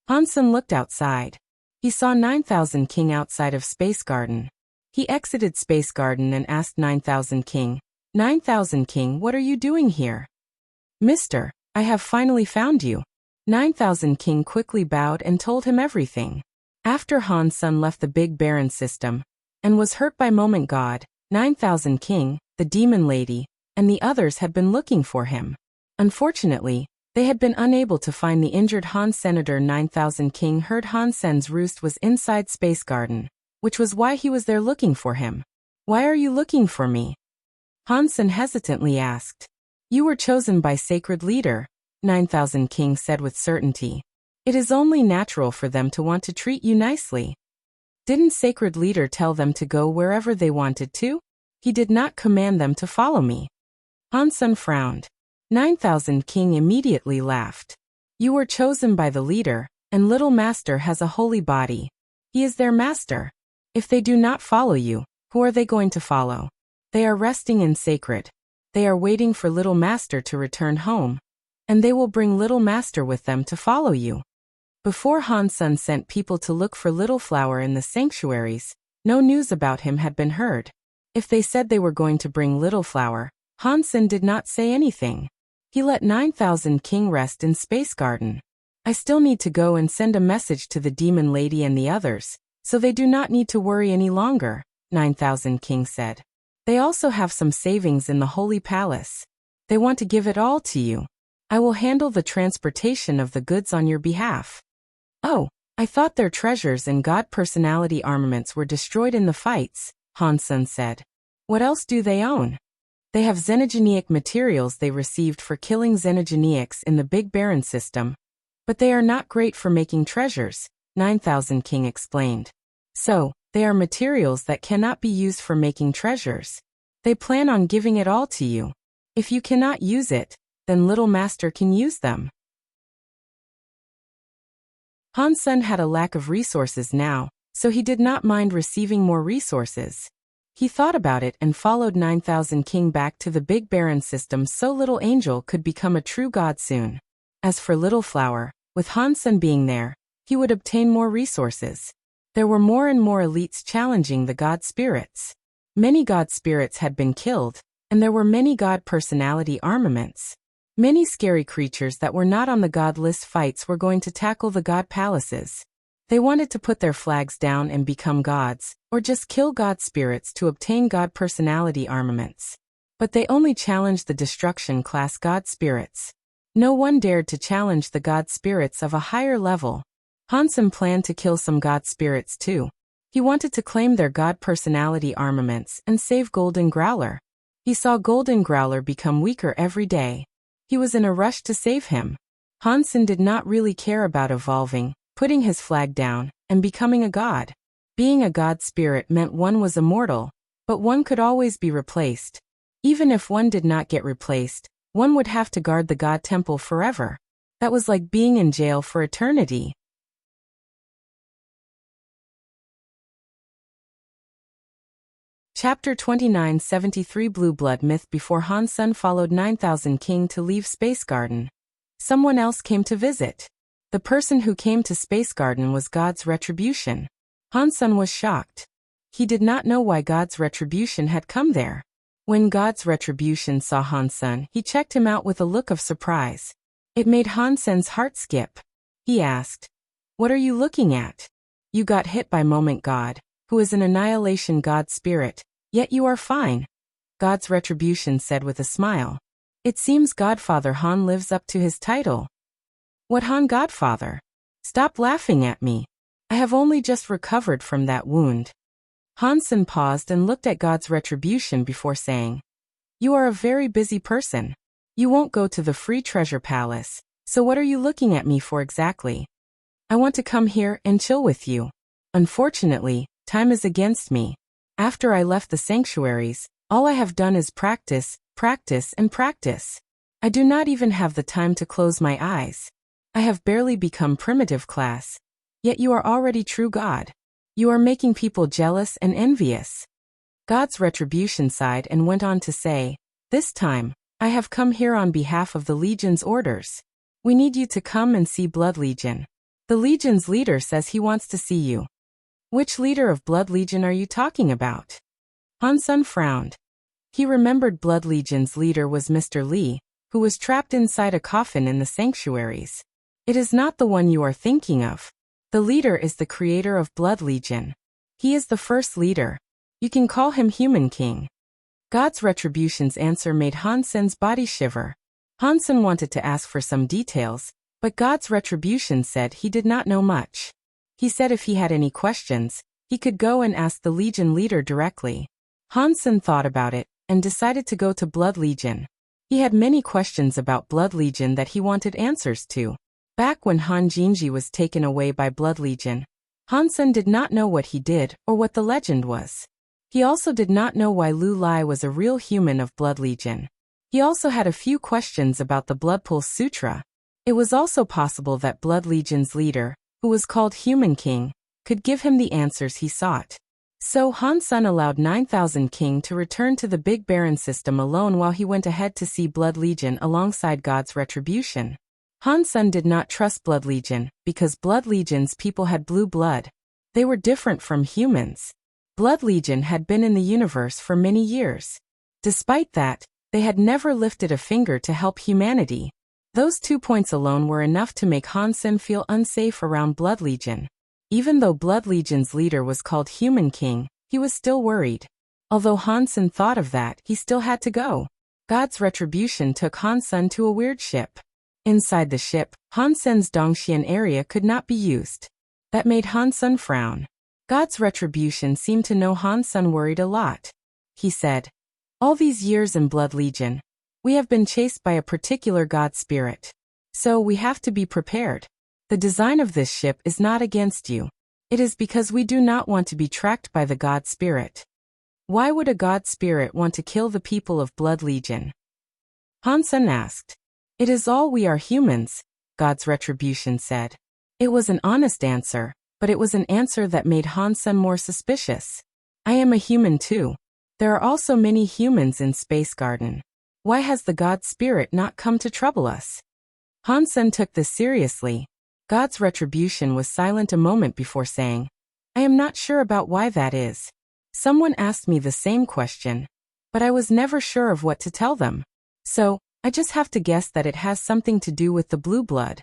Han Sen looked outside. He saw 9000 King outside of Space Garden. He exited Space Garden and asked 9000 King, 9000 King, what are you doing here? Mister, I have finally found you. 9000 King quickly bowed and told him everything. After Han Sen left the Big Baron system and was hurt by Moment God, 9000 King, the Demon Lady, and the others had been looking for him. Unfortunately, they had been unable to find the injured Han Senator. 9000 King heard Han Sen's roost was inside Space Garden, which was why he was there looking for him. Why are you looking for me? Han Sen hesitantly asked. You were chosen by Sacred Leader, 9000 King said with certainty. It is only natural for them to want to treat you nicely. Didn't Sacred Leader tell them to go wherever they wanted to? He did not command them to follow me. Han Sen frowned. 9000 King immediately laughed. You were chosen by the leader, and Little Master has a holy body. He is their master. If they do not follow you, who are they going to follow? They are resting in sacred. They are waiting for Little Master to return home, and they will bring Little Master with them to follow you. Before Han Sen sent people to look for Little Flower in the sanctuaries, no news about him had been heard. If they said they were going to bring Little Flower, Han Sen did not say anything. He let 9000 King rest in Space Garden. I still need to go and send a message to the Demon Lady and the others, so they do not need to worry any longer, 9000 King said. They also have some savings in the Holy Palace. They want to give it all to you. I will handle the transportation of the goods on your behalf. Oh, I thought their treasures and God personality armaments were destroyed in the fights, Han Sen said. What else do they own? They have xenogenic materials they received for killing xenogenics in the Big Baron system. But they are not great for making treasures, 9000 King explained. So, they are materials that cannot be used for making treasures. They plan on giving it all to you. If you cannot use it, then Little Master can use them. Han Sen had a lack of resources now, so he did not mind receiving more resources. He thought about it and followed 9000 King back to the Big Baron system so Little Angel could become a true god soon. As for Little Flower, with Han Sen being there, he would obtain more resources. There were more and more elites challenging the god spirits. Many god spirits had been killed, and there were many god personality armaments. Many scary creatures that were not on the god list fights were going to tackle the god palaces. They wanted to put their flags down and become gods, or just kill god spirits to obtain god personality armaments. But they only challenged the destruction class god spirits. No one dared to challenge the god spirits of a higher level. Han Sen planned to kill some god spirits too. He wanted to claim their god personality armaments and save Golden Growler. He saw Golden Growler become weaker every day. He was in a rush to save him. Han Sen did not really care about evolving, putting his flag down, and becoming a god. Being a god spirit meant one was immortal, but one could always be replaced. Even if one did not get replaced, one would have to guard the god temple forever. That was like being in jail for eternity. Chapter 29 73 Blue Blood Myth. Before Han Sen followed 9000 King to leave Space Garden, Someone else came to visit. The person who came to Space Garden was God's retribution. Hansen was shocked. He did not know why God's retribution had come there. When God's retribution saw Hansen, he checked him out with a look of surprise. It made Hansen's heart skip. He asked, "What are you looking at? You got hit by Moment God, who is an annihilation God spirit, yet you are fine." God's retribution said with a smile. "It seems Godfather Han lives up to his title." "What Han Godfather? Stop laughing at me. I have only just recovered from that wound." Hansen paused and looked at God's retribution before saying, "You are a very busy person. You won't go to the Free Treasure Palace, so what are you looking at me for exactly?" "I want to come here and chill with you. Unfortunately, time is against me. After I left the sanctuaries, all I have done is practice, practice, and practice. I do not even have the time to close my eyes. I have barely become primitive class. Yet you are already true God. You are making people jealous and envious." God's retribution sighed and went on to say, "This time, I have come here on behalf of the Legion's orders. We need you to come and see Blood Legion. The Legion's leader says he wants to see you." "Which leader of Blood Legion are you talking about?" Hansen frowned. He remembered Blood Legion's leader was Mr. Lee, who was trapped inside a coffin in the sanctuaries. "It is not the one you are thinking of. The leader is the creator of Blood Legion. He is the first leader. You can call him Human King." God's retribution's answer made Hansen's body shiver. Hansen wanted to ask for some details, but God's retribution said he did not know much. He said if he had any questions, he could go and ask the Legion leader directly. Hansen thought about it and decided to go to Blood Legion. He had many questions about Blood Legion that he wanted answers to. Back when Han Jinji was taken away by Blood Legion, Hansen did not know what he did or what the legend was. He also did not know why Lu Lai was a real human of Blood Legion. He also had a few questions about the Blood Pulse Sutra. It was also possible that Blood Legion's leader, who was called Human King, could give him the answers he sought. So Hansen allowed 9,000 King to return to the Big Baron system alone while he went ahead to see Blood Legion alongside God's retribution. Hansen did not trust Blood Legion because Blood Legion's people had blue blood. They were different from humans. Blood Legion had been in the universe for many years. Despite that, they had never lifted a finger to help humanity. Those 2 points alone were enough to make Hansen feel unsafe around Blood Legion. Even though Blood Legion's leader was called Human King, he was still worried. Although Hansen thought of that, he still had to go. God's retribution took Hansen to a weird ship. Inside the ship, Hansen's Dongxian area could not be used. That made Hansen frown. God's retribution seemed to know Hansen worried a lot. He said, "All these years in Blood Legion, we have been chased by a particular god spirit. So we have to be prepared. The design of this ship is not against you. It is because we do not want to be tracked by the god spirit." "Why would a god spirit want to kill the people of Blood Legion?" Hansen asked. "It is all we are humans," God's retribution said. It was an honest answer, but it was an answer that made Hansen more suspicious. "I am a human too. There are also many humans in Space Garden. Why has the God Spirit not come to trouble us?" Hansen took this seriously. God's retribution was silent a moment before saying, "I am not sure about why that is. Someone asked me the same question, but I was never sure of what to tell them. So, I just have to guess that it has something to do with the blue blood."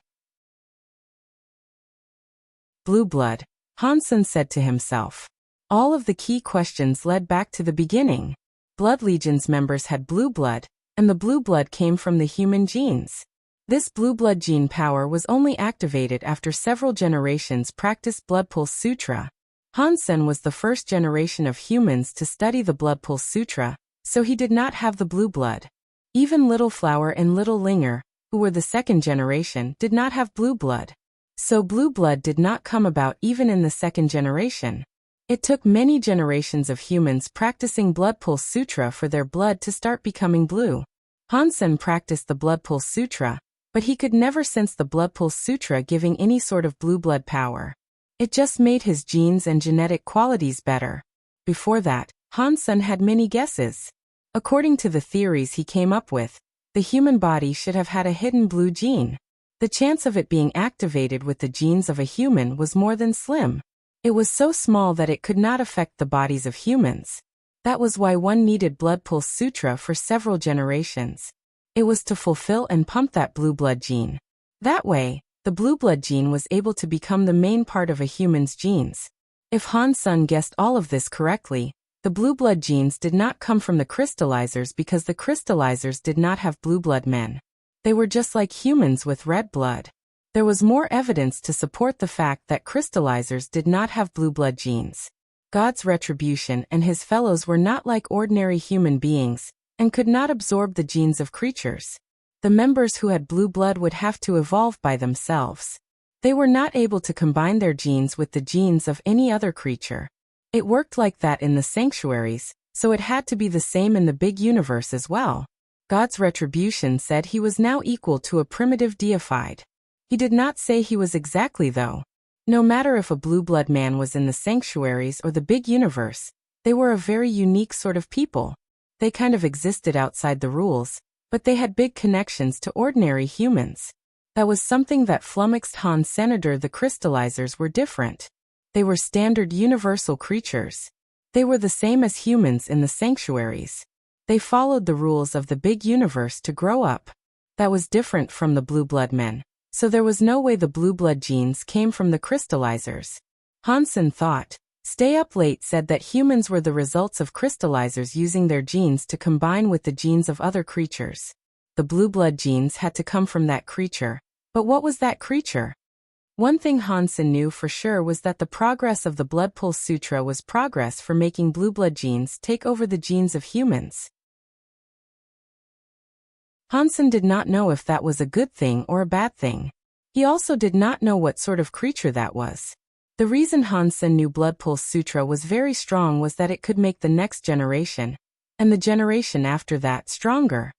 Blue blood, Hansen said to himself. All of the key questions led back to the beginning. Blood Legion's members had blue blood, and the blue blood came from the human genes. This blue blood gene power was only activated after several generations practiced Blood Pulse Sutra. Hansen was the first generation of humans to study the Blood Pulse Sutra, so he did not have the blue blood. Even Little Flower and Little Linger, who were the second generation, did not have blue blood. So blue blood did not come about even in the second generation. It took many generations of humans practicing Blood Pulse Sutra for their blood to start becoming blue. Hansen practiced the Blood Pulse Sutra, but he could never sense the Blood Pulse Sutra giving any sort of blue blood power. It just made his genes and genetic qualities better. Before that, Hansen had many guesses. According to the theories he came up with, the human body should have had a hidden blue gene. The chance of it being activated with the genes of a human was more than slim. It was so small that it could not affect the bodies of humans. That was why one needed blood pulse sutra for several generations. It was to fulfill and pump that blue blood gene. That way, the blue blood gene was able to become the main part of a human's genes. If Han Sen guessed all of this correctly, the blue blood genes did not come from the crystallizers because the crystallizers did not have blue blood men. They were just like humans with red blood. There was more evidence to support the fact that crystallizers did not have blue blood genes. God's retribution and his fellows were not like ordinary human beings, and could not absorb the genes of creatures. The members who had blue blood would have to evolve by themselves. They were not able to combine their genes with the genes of any other creature. It worked like that in the sanctuaries, so it had to be the same in the big universe as well. God's retribution said he was now equal to a primitive deified. He did not say he was exactly though. No matter if a blue blood man was in the sanctuaries or the big universe, they were a very unique sort of people. They kind of existed outside the rules, but they had big connections to ordinary humans. That was something that flummoxed Han Senator. The crystallizers were different. They were standard universal creatures. They were the same as humans in the sanctuaries. They followed the rules of the big universe to grow up. That was different from the blue blood men. So there was no way the blue blood genes came from the crystallizers. Han Sen thought. Stay Up Late said that humans were the results of crystallizers using their genes to combine with the genes of other creatures. The blue blood genes had to come from that creature. But what was that creature? One thing Han Sen knew for sure was that the progress of the Blood Pulse Sutra was progress for making blue blood genes take over the genes of humans. Han Sen did not know if that was a good thing or a bad thing. He also did not know what sort of creature that was. The reason Han Sen knew Blood Pulse Sutra was very strong was that it could make the next generation, and the generation after that, stronger.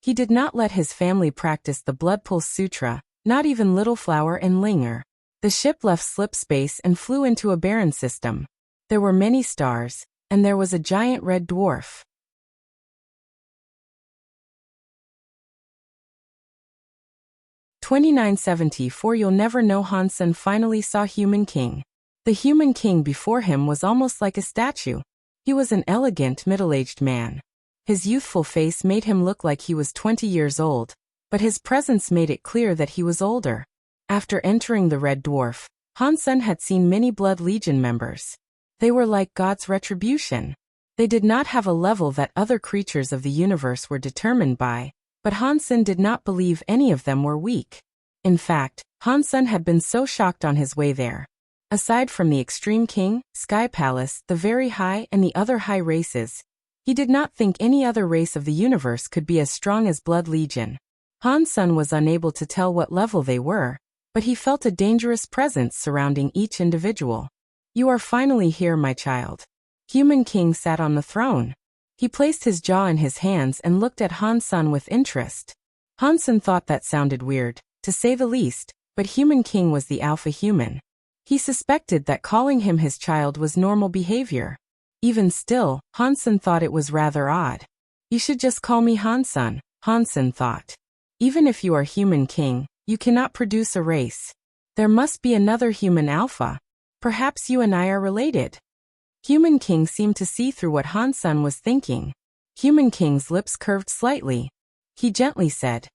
He did not let his family practice the Blood Pulse Sutra, not even Little Flower and Linger. The ship left slip space and flew into a barren system. There were many stars, and there was a giant red dwarf. 2974. You'll never know. Han Sen finally saw Human King. The Human King before him was almost like a statue. He was an elegant, middle-aged man. His youthful face made him look like he was 20 years old, but his presence made it clear that he was older. After entering the Red Dwarf, Han Sen had seen many Blood Legion members. They were like God's retribution. They did not have a level that other creatures of the universe were determined by, but Han Sen did not believe any of them were weak. In fact, Han Sen had been so shocked on his way there. Aside from the Extreme King, Sky Palace, the Very High, and the other high races, he did not think any other race of the universe could be as strong as Blood Legion. Han Sen was unable to tell what level they were, but he felt a dangerous presence surrounding each individual. You are finally here, my child. Human King sat on the throne. He placed his jaw in his hands and looked at Han Sen with interest. Han Sen thought that sounded weird, to say the least, but Human King was the alpha human. He suspected that calling him his child was normal behavior. Even still, Han Sen thought it was rather odd. You should just call me Han Sen, Han Sen thought. Even if you are Human King, you cannot produce a race. There must be another human alpha. Perhaps you and I are related. Human King seemed to see through what Han Sen was thinking. Human King's lips curved slightly. He gently said,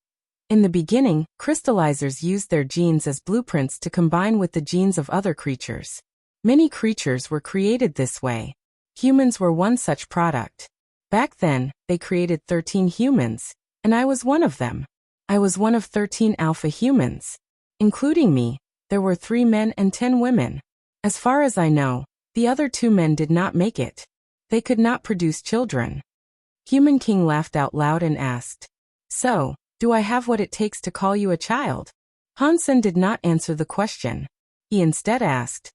in the beginning, crystallizers used their genes as blueprints to combine with the genes of other creatures. Many creatures were created this way. Humans were one such product. Back then, they created 13 humans, and I was one of them. I was one of 13 alpha humans. Including me, there were 3 men and 10 women. As far as I know, the other 2 men did not make it. They could not produce children. Human King laughed out loud and asked, so, do I have what it takes to call you a child? Han Sen did not answer the question. He instead asked,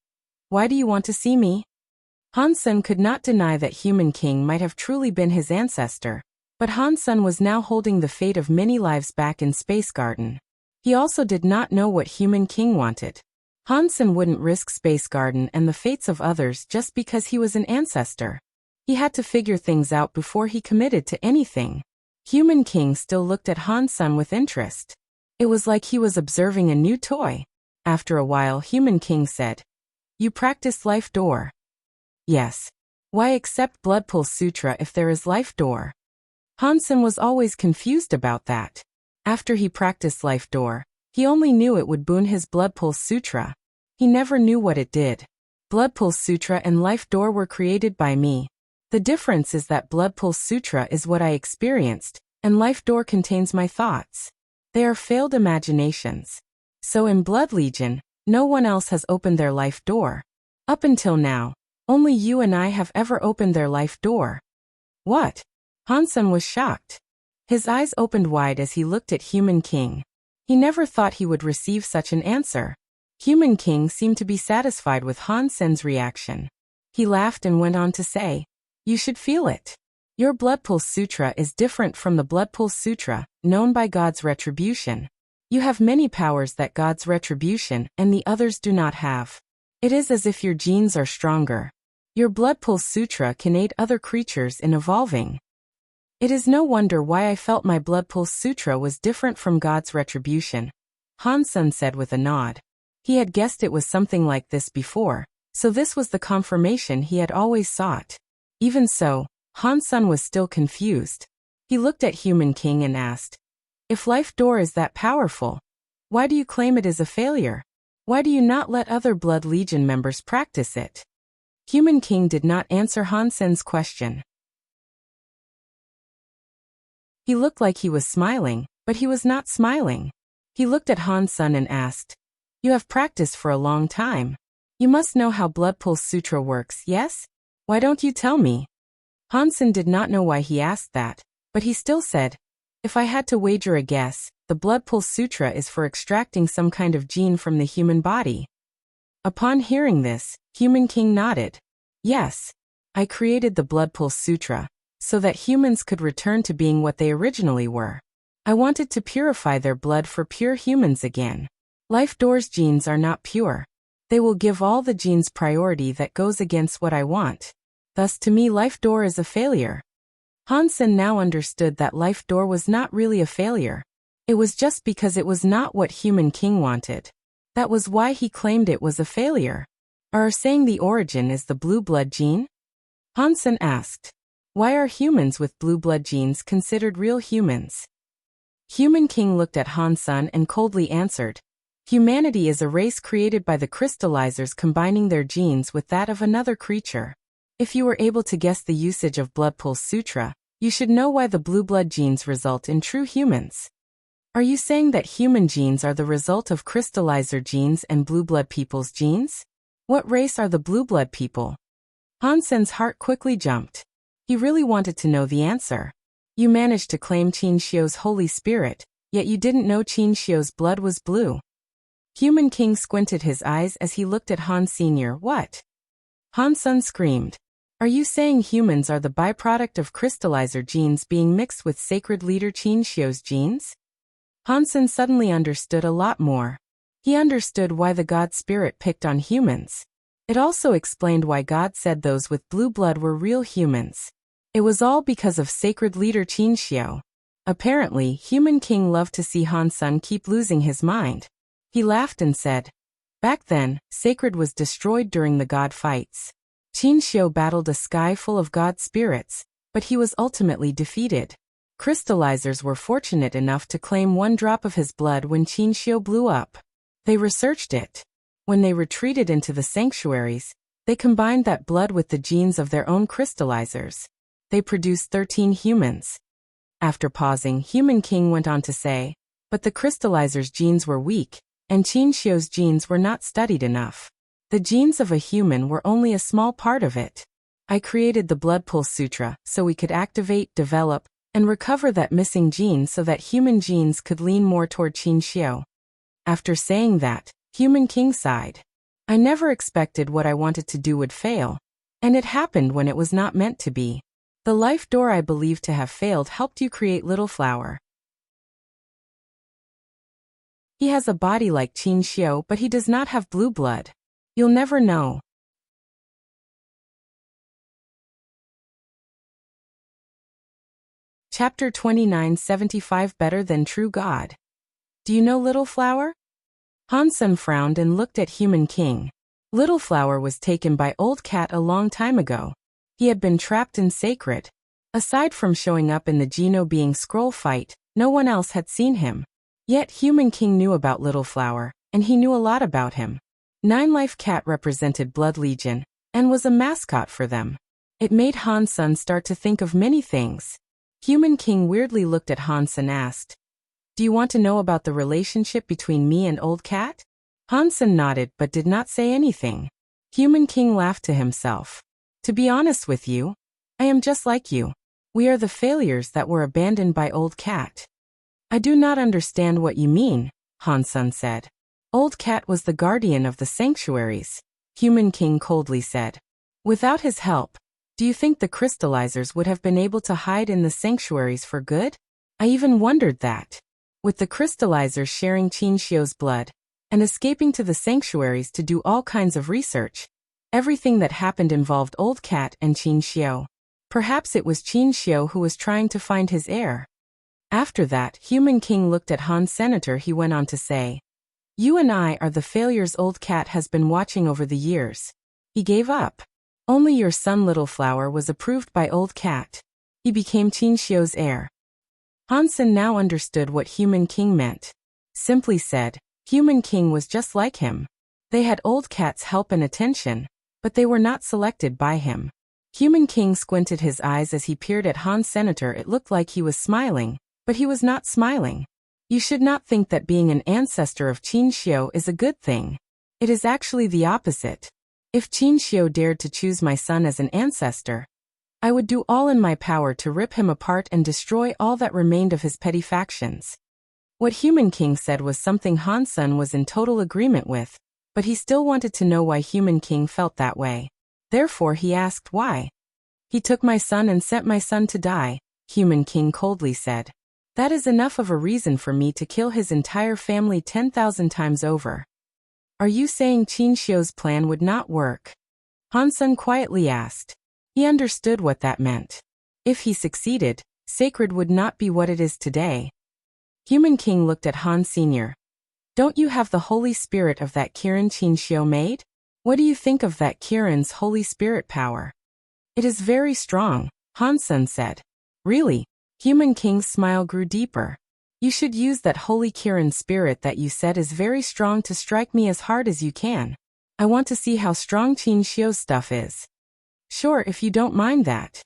why do you want to see me? Han Sen could not deny that Human King might have truly been his ancestor, but Han Sen was now holding the fate of many lives back in Space Garden. He also did not know what Human King wanted. Han Sen wouldn't risk Space Garden and the fates of others just because he was an ancestor. He had to figure things out before he committed to anything. Human King still looked at Han Sen with interest. It was like he was observing a new toy. After a while, Human King said, "You practice life door?" "Yes." "Why accept Blood Pulse Sutra if there is life door?" Hansen was always confused about that. After he practiced life door, he only knew it would boon his Blood Pulse Sutra. He never knew what it did. Blood Pulse Sutra and life door were created by me. The difference is that Blood Pulse Sutra is what I experienced, and life door contains my thoughts. They are failed imaginations. So in Blood Legion, no one else has opened their life door. Up until now, only you and I have ever opened their life door. What? Hansen was shocked. His eyes opened wide as he looked at Human King. He never thought he would receive such an answer. Human King seemed to be satisfied with Hansen's reaction. He laughed and went on to say, "You should feel it. Your Blood Pulse Sutra is different from the Blood Pulse Sutra, known by God's retribution. You have many powers that God's retribution and the others do not have. It is as if your genes are stronger. Your Blood Pulse Sutra can aid other creatures in evolving. It is no wonder why I felt my Blood Pulse Sutra was different from God's retribution," Hansen said with a nod. He had guessed it was something like this before, so this was the confirmation he had always sought. Even so, Hansen was still confused. He looked at Human King and asked, "If life door is that powerful, why do you claim it is a failure? Why do you not let other Blood Legion members practice it?" Human King did not answer Hansen's question. He looked like he was smiling, but he was not smiling. He looked at Hansen and asked, "You have practiced for a long time. You must know how Blood Pulse Sutra works, yes? Why don't you tell me?" Hansen did not know why he asked that, but he still said, "If I had to wager a guess, the Blood Pulse Sutra is for extracting some kind of gene from the human body." Upon hearing this, Human King nodded. "Yes. I created the Blood Pulse Sutra so that humans could return to being what they originally were. I wanted to purify their blood for pure humans again. Life Door's genes are not pure. They will give all the genes priority that goes against what I want. Thus to me Life Door is a failure." Hansen now understood that Life Door was not really a failure. It was just because it was not what Human King wanted. That was why he claimed it was a failure. "Are saying the origin is the blue blood gene?" Hansen asked. "Why are humans with blue blood genes considered real humans?" Human King looked at Hansen and coldly answered, "Humanity is a race created by the crystallizers combining their genes with that of another creature. If you were able to guess the usage of Blood Pulse Sutra, you should know why the blue blood genes result in true humans. Are you saying that human genes are the result of crystallizer genes and blue blood people's genes? What race are the blue blood people?" Hansen's heart quickly jumped. He really wanted to know the answer. "You managed to claim Qin Xiu's Holy Spirit, yet you didn't know Qin Xiu's blood was blue." Human King squinted his eyes as he looked at Han Sr. "What?" Hansen screamed. "Are you saying humans are the byproduct of crystallizer genes being mixed with sacred leader Qin Xiu's genes?" Hansen suddenly understood a lot more. He understood why the God Spirit picked on humans. It also explained why God said those with blue blood were real humans. It was all because of sacred leader Qin Xiu. Apparently, Human King loved to see Hansen keep losing his mind. He laughed and said, "Back then, sacred was destroyed during the God fights. Qin Xiu battled a sky full of God spirits, but he was ultimately defeated. Crystallizers were fortunate enough to claim one drop of his blood when Qin Xiu blew up. They researched it. When they retreated into the sanctuaries, they combined that blood with the genes of their own crystallizers. They produced 13 humans." After pausing, Human King went on to say, "But the crystallizers' genes were weak, and Qin Xiu's genes were not studied enough. The genes of a human were only a small part of it. I created the Blood Pulse Sutra so we could activate, develop, and recover that missing gene so that human genes could lean more toward Qin Xiu." After saying that, Human King sighed. "I never expected what I wanted to do would fail, and it happened when it was not meant to be. The life door I believed to have failed helped you create Little Flower. He has a body like Qin Xiu, but he does not have blue blood. You'll never know." Chapter 29 75 Better Than True God. Do you know Little Flower? Han Sen frowned and looked at Human King. Little Flower was taken by Old Cat a long time ago. He had been trapped in Sacred. Aside from showing up in the Geno being scroll fight, no one else had seen him. Yet Human King knew about Little Flower, and he knew a lot about him. Nine Life Cat represented Blood Legion, and was a mascot for them. It made Han Sen start to think of many things. Human King weirdly looked at Han Sen and asked, "Do you want to know about the relationship between me and Old Cat?" Han Sen nodded but did not say anything. Human King laughed to himself. "To be honest with you, I am just like you. We are the failures that were abandoned by Old Cat." "I do not understand what you mean," Han Sen said. "Old Cat was the guardian of the sanctuaries," Human King coldly said. "Without his help, do you think the crystallizers would have been able to hide in the sanctuaries for good? I even wondered that. With the crystallizers sharing Qin Xiu's blood, and escaping to the sanctuaries to do all kinds of research, everything that happened involved Old Cat and Qin Xiu. Perhaps it was Qin Xiu who was trying to find his heir." After that, Human King looked at Han Senator. He went on to say, "You and I are the failures Old Cat has been watching over the years. He gave up. Only your son Little Flower was approved by Old Cat. He became Qin Xiu's heir." Han Sen now understood what Human King meant. Simply said, Human King was just like him. They had Old Cat's help and attention, but they were not selected by him. Human King squinted his eyes as he peered at Han Senator. It looked like he was smiling, but he was not smiling. You should not think that being an ancestor of Qin Xiu is a good thing. It is actually the opposite. If Qin Xiu dared to choose my son as an ancestor, I would do all in my power to rip him apart and destroy all that remained of his petty factions. What Human King said was something Han Sen was in total agreement with, but he still wanted to know why Human King felt that way. Therefore he asked why. "He took my son and sent my son to die," Human King coldly said. "That is enough of a reason for me to kill his entire family 10,000 times over." "Are you saying Qin Xiu's plan would not work?" Han Sen quietly asked. He understood what that meant. If he succeeded, Sacred would not be what it is today. Human King looked at Han Sr. "Don't you have the Holy Spirit of that Kirin Qin Xiu made? What do you think of that Kirin's Holy Spirit power?" "It is very strong," Han Sen said. "Really?" Human King's smile grew deeper. "You should use that Holy Kirin spirit that you said is very strong to strike me as hard as you can. I want to see how strong Qin Xiu's stuff is." "Sure, if you don't mind that."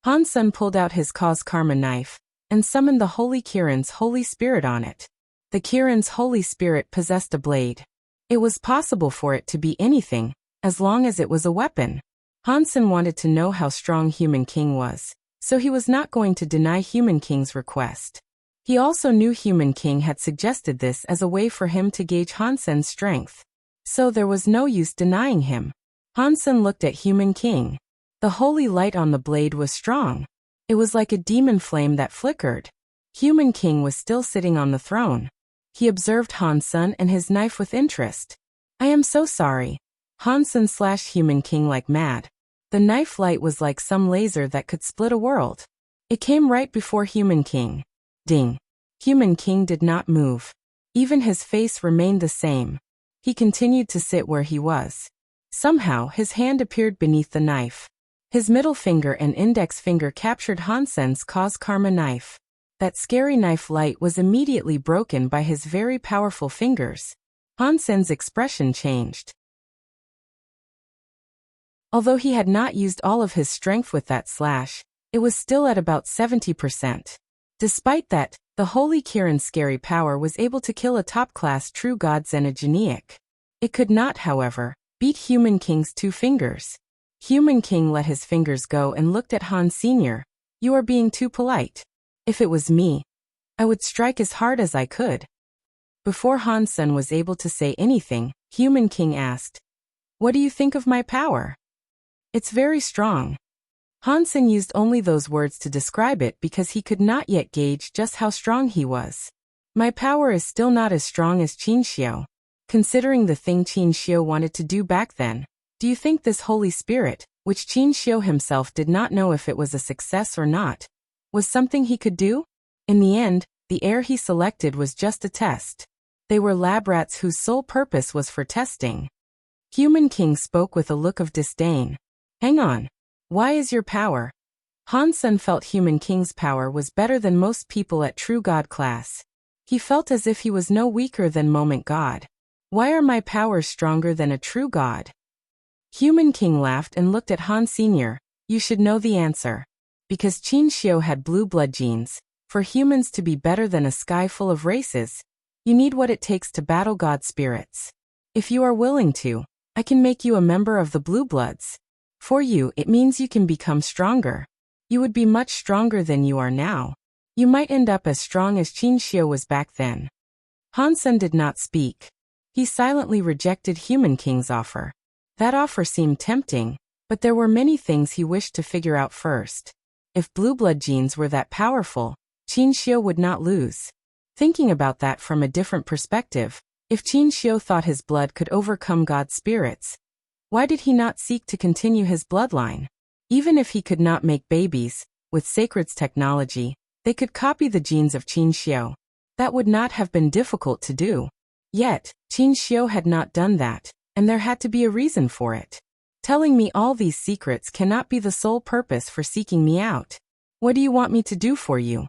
Han Sen pulled out his cause karma knife and summoned the Holy Kirin's Holy Spirit on it. The Kirin's Holy Spirit possessed a blade. It was possible for it to be anything, as long as it was a weapon. Han Sen wanted to know how strong Human King was, so he was not going to deny Human King's request. He also knew Human King had suggested this as a way for him to gauge Han Sen's strength. So there was no use denying him. Han Sen looked at Human King. The holy light on the blade was strong. It was like a demon flame that flickered. Human King was still sitting on the throne. He observed Han Sen and his knife with interest. "I am so sorry." Han Sen slashed Human King like mad. The knife light was like some laser that could split a world. It came right before Human King. Ding. Human King did not move. Even his face remained the same. He continued to sit where he was. Somehow his hand appeared beneath the knife. His middle finger and index finger captured Han Sen's cause karma knife. That scary knife light was immediately broken by his very powerful fingers. Han Sen's expression changed. Although he had not used all of his strength with that slash, it was still at about 70%. Despite that, the Holy Kirin's scary power was able to kill a top-class true god Xenogeniac. It could not, however, beat Human King's 2 fingers. Human King let his fingers go and looked at Han Sr. "You are being too polite. If it was me, I would strike as hard as I could." Before Han Sen was able to say anything, Human King asked, "What do you think of my power?" "It's very strong." Han Sen used only those words to describe it because he could not yet gauge just how strong he was. "My power is still not as strong as Qin Xiu. Considering the thing Qin Xiu wanted to do back then, do you think this Holy Spirit, which Qin Xiu himself did not know if it was a success or not, was something he could do? In the end, the air he selected was just a test. They were lab rats whose sole purpose was for testing. Human King spoke with a look of disdain. Hang on. Why is your power? Han Sen felt Human King's power was better than most people at True God class. He felt as if he was no weaker than Moment God. Why are my powers stronger than a true God? Human King laughed and looked at Han Sr. You should know the answer. Because Qin Xiu had blue blood genes, for humans to be better than a sky full of races, you need what it takes to battle God spirits. If you are willing to, I can make you a member of the Blue Bloods. For you, it means you can become stronger. You would be much stronger than you are now. You might end up as strong as Qin Xiu was back then. Han Sen did not speak. He silently rejected Human King's offer. That offer seemed tempting, but there were many things he wished to figure out first. If blue blood genes were that powerful, Qin Xiu would not lose. Thinking about that from a different perspective, if Qin Xiu thought his blood could overcome God's spirits, why did he not seek to continue his bloodline? Even if he could not make babies, with Sacred's technology, they could copy the genes of Qin Xiu. That would not have been difficult to do. Yet, Qin Xiu had not done that, and there had to be a reason for it. Telling me all these secrets cannot be the sole purpose for seeking me out. What do you want me to do for you?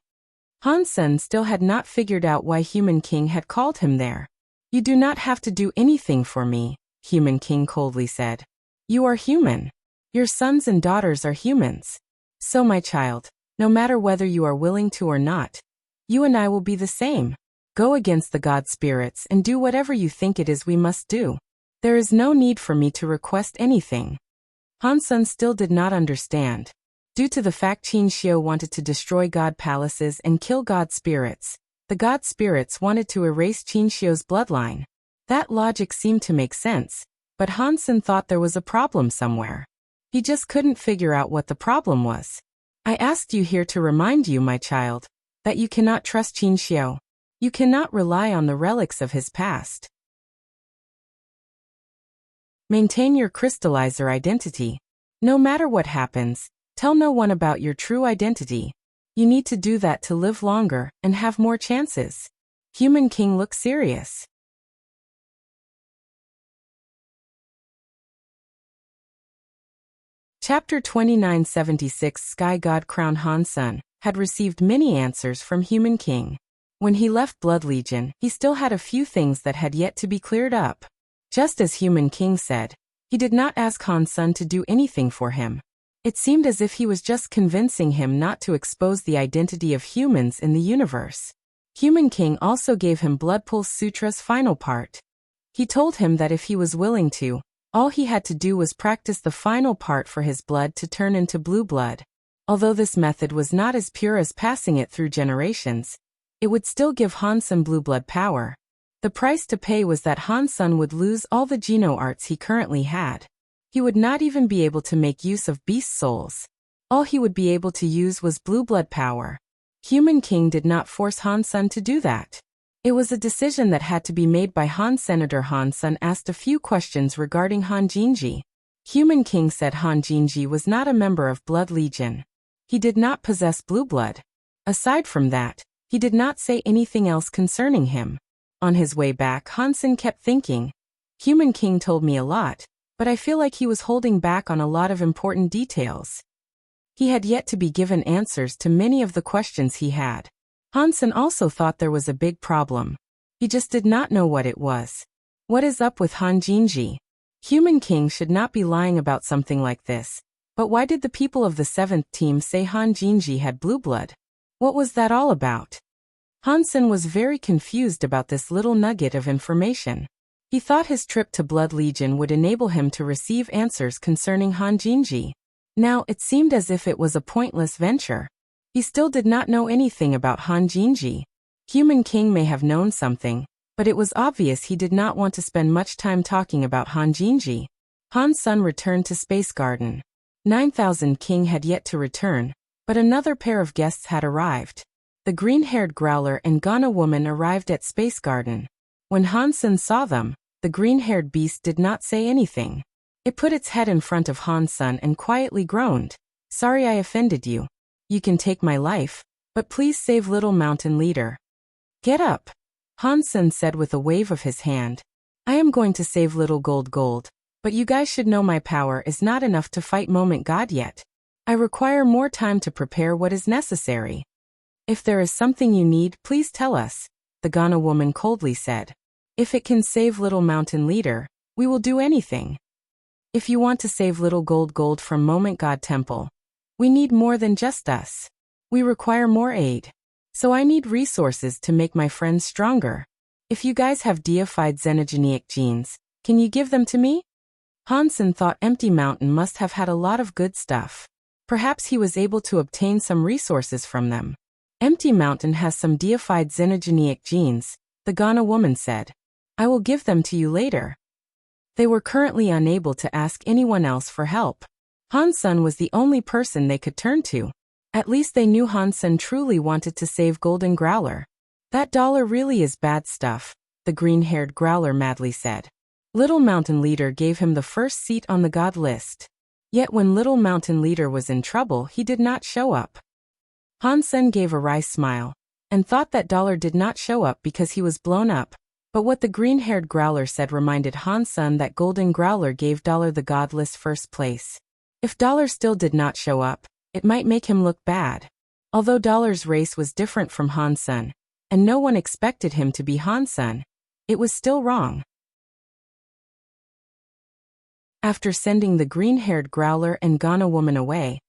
Han Sen still had not figured out why Human King had called him there. You do not have to do anything for me, Human King coldly said. You are human. Your sons and daughters are humans. So my child, no matter whether you are willing to or not, you and I will be the same. Go against the God spirits and do whatever you think it is we must do. There is no need for me to request anything. Han Sen still did not understand. Due to the fact Qin Xiu wanted to destroy God palaces and kill God spirits, the God spirits wanted to erase Qin Xiu's bloodline. That logic seemed to make sense, but Han Sen thought there was a problem somewhere. He just couldn't figure out what the problem was. I asked you here to remind you, my child, that you cannot trust Qin Xiu. You cannot rely on the relics of his past. Maintain your crystallizer identity. No matter what happens, tell no one about your true identity. You need to do that to live longer and have more chances. Human King looked serious. Chapter 2976 Sky God Crown Han Sen had received many answers from Human King. When he left Blood Legion, he still had a few things that had yet to be cleared up. Just as Human King said, he did not ask Han Sen to do anything for him. It seemed as if he was just convincing him not to expose the identity of humans in the universe. Human King also gave him Blood Pulse Sutra's final part. He told him that if he was willing to, all he had to do was practice the final part for his blood to turn into blue blood. Although this method was not as pure as passing it through generations, it would still give Han Sen blue blood power. The price to pay was that Han Sen would lose all the Geno arts he currently had. He would not even be able to make use of beast souls. All he would be able to use was blue blood power. Human King did not force Han Sen to do that. It was a decision that had to be made by Han. Senator Han Sen asked a few questions regarding Han Jinji. Human King said Han Jinji was not a member of Blood Legion. He did not possess blue blood. Aside from that, he did not say anything else concerning him. On his way back, Han Sen kept thinking, Human King told me a lot, but I feel like he was holding back on a lot of important details. He had yet to be given answers to many of the questions he had. Han Sen also thought there was a big problem. He just did not know what it was. What is up with Han Jinji? Human King should not be lying about something like this. But why did the people of the 7th team say Han Jinji had blue blood? What was that all about? Han Sen was very confused about this little nugget of information. He thought his trip to Blood Legion would enable him to receive answers concerning Han Jinji. Now it seemed as if it was a pointless venture. He still did not know anything about Han Jinji. Human King may have known something, but it was obvious he did not want to spend much time talking about Han Jinji. Han Sen returned to Space Garden. 9000 King had yet to return, but another pair of guests had arrived. The green-haired Growler and Ghana woman arrived at Space Garden. When Han Sen saw them, the green-haired beast did not say anything. It put its head in front of Han Sen and quietly groaned. Sorry I offended you. You can take my life, but please save Little Mountain Leader. Get up, Hansen said with a wave of his hand. I am going to save little gold, but you guys should know my power is not enough to fight Moment God yet. I require more time to prepare what is necessary. If there is something you need, please tell us, the Ghana woman coldly said. If it can save Little Mountain Leader, we will do anything. If you want to save Little Gold from Moment God Temple, we need more than just us. We require more aid. So I need resources to make my friends stronger. If you guys have deified xenogeneic genes, can you give them to me? Hansen thought Empty Mountain must have had a lot of good stuff. Perhaps he was able to obtain some resources from them. Empty Mountain has some deified xenogeneic genes, the Ghana woman said. I will give them to you later. They were currently unable to ask anyone else for help. Hansen was the only person they could turn to. At least they knew Hansen truly wanted to save Golden Growler. That dollar really is bad stuff, the green-haired Growler madly said. Little Mountain Leader gave him the first seat on the God list. Yet when Little Mountain Leader was in trouble, he did not show up. Hansen gave a wry smile, and thought that dollar did not show up because he was blown up. But what the green-haired Growler said reminded Hansen that Golden Growler gave dollar the God list first place. If dollar still did not show up, it might make him look bad. Although dollar's race was different from Hansen, and no one expected him to be Hansen, it was still wrong. After sending the green-haired Growler and Ghana woman away,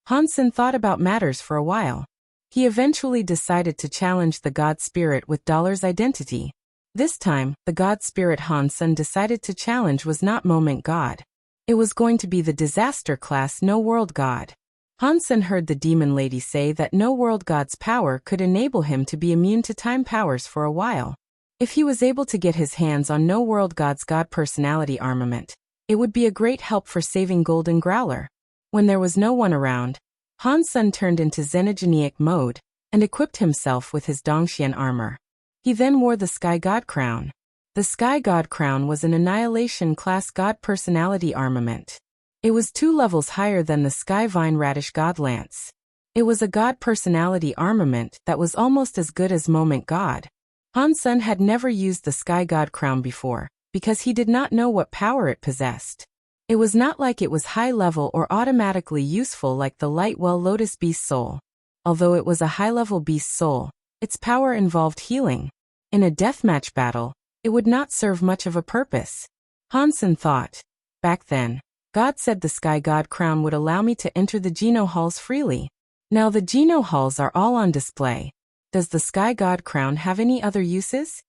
Hansen thought about matters for a while. He eventually decided to challenge the God Spirit with dollar's identity. This time, the God Spirit Hansen decided to challenge was not Moment God. It was going to be the disaster class No World God. Hansen heard the demon lady say that No World God's power could enable him to be immune to time powers for a while. If he was able to get his hands on No World God's God personality armament, it would be a great help for saving Golden Growler. When there was no one around, Hansen turned into xenogeneic mode and equipped himself with his Dongxian armor. He then wore the Sky God Crown. The Sky God Crown was an Annihilation class God personality armament. It was 2 levels higher than the Sky Vine Radish God Lance. It was a God personality armament that was almost as good as Moment God. Hansen had never used the Sky God Crown before, because he did not know what power it possessed. It was not like it was high level or automatically useful like the Lightwell Lotus Beast Soul. Although it was a high-level beast soul, its power involved healing. In a deathmatch battle, it would not serve much of a purpose. Hansen thought. Back then, God said the Sky God Crown would allow me to enter the Geno Halls freely. Now the Geno Halls are all on display. Does the Sky God Crown have any other uses?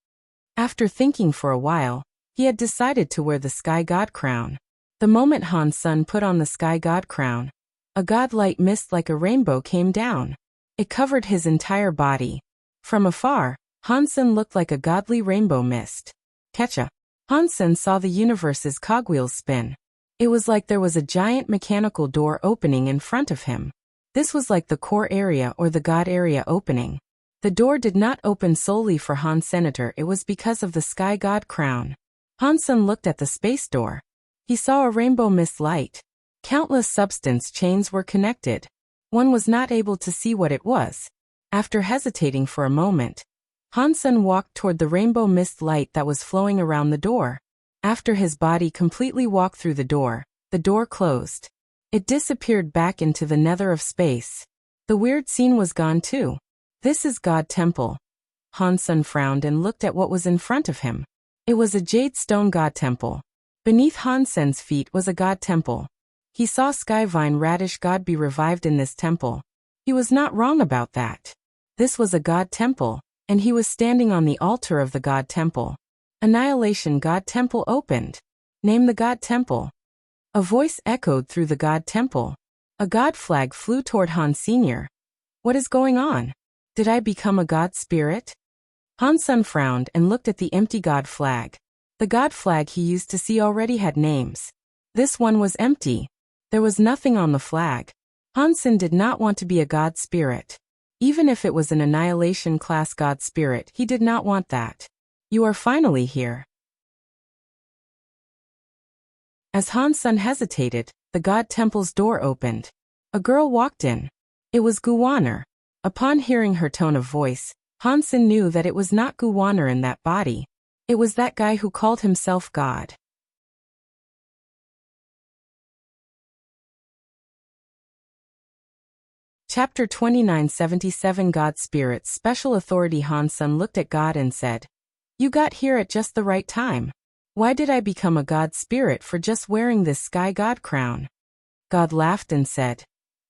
After thinking for a while, he had decided to wear the Sky God Crown. The moment Hansen put on the Sky God Crown, a godlight mist like a rainbow came down. It covered his entire body. From afar, Hansen looked like a godly rainbow mist. Ketcha. Hansen saw the universe's cogwheels spin. It was like there was a giant mechanical door opening in front of him. This was like the core area or the God area opening. The door did not open solely for Hansen, it was because of the Sky God Crown. Hansen looked at the space door. He saw a rainbow mist light. Countless substance chains were connected. One was not able to see what it was. After hesitating for a moment, Hansen walked toward the rainbow mist light that was flowing around the door. After his body completely walked through the door closed. It disappeared back into the nether of space. The weird scene was gone too. This is God Temple. Hansen frowned and looked at what was in front of him. It was a jade stone God Temple. Beneath Hansen's feet was a God Temple. He saw Skyvine Radish God be revived in this temple. He was not wrong about that. This was a God Temple, and he was standing on the altar of the God Temple. Annihilation God Temple opened. Name the God Temple. A voice echoed through the God Temple. A God flag flew toward Han Sr. What is going on? Did I become a God spirit? Hansen frowned and looked at the empty God flag. The God flag he used to see already had names. This one was empty. There was nothing on the flag. Hansen did not want to be a God spirit. Even if it was an Annihilation class God spirit, he did not want that. You are finally here. As Hansen hesitated, the God Temple's door opened. A girl walked in. It was Guwaner. Upon hearing her tone of voice, Hansen knew that it was not Guwaner in that body. It was that guy who called himself God. Chapter 2977 God Spirits Special Authority Hansen looked at God and said, "You got here at just the right time. Why did I become a God Spirit for just wearing this Sky God crown?" God laughed and said,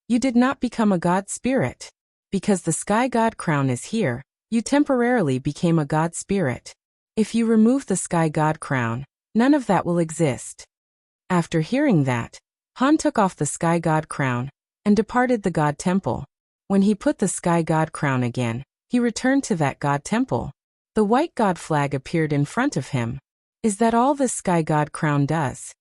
"You did not become a God Spirit. Because the Sky God crown is here, you temporarily became a God Spirit. If you remove the Sky God crown, none of that will exist." After hearing that, Han took off the Sky God crown and departed the God Temple. When he put the Sky God crown again, he returned to that God Temple. The white God flag appeared in front of him. Is that all the Sky God crown does?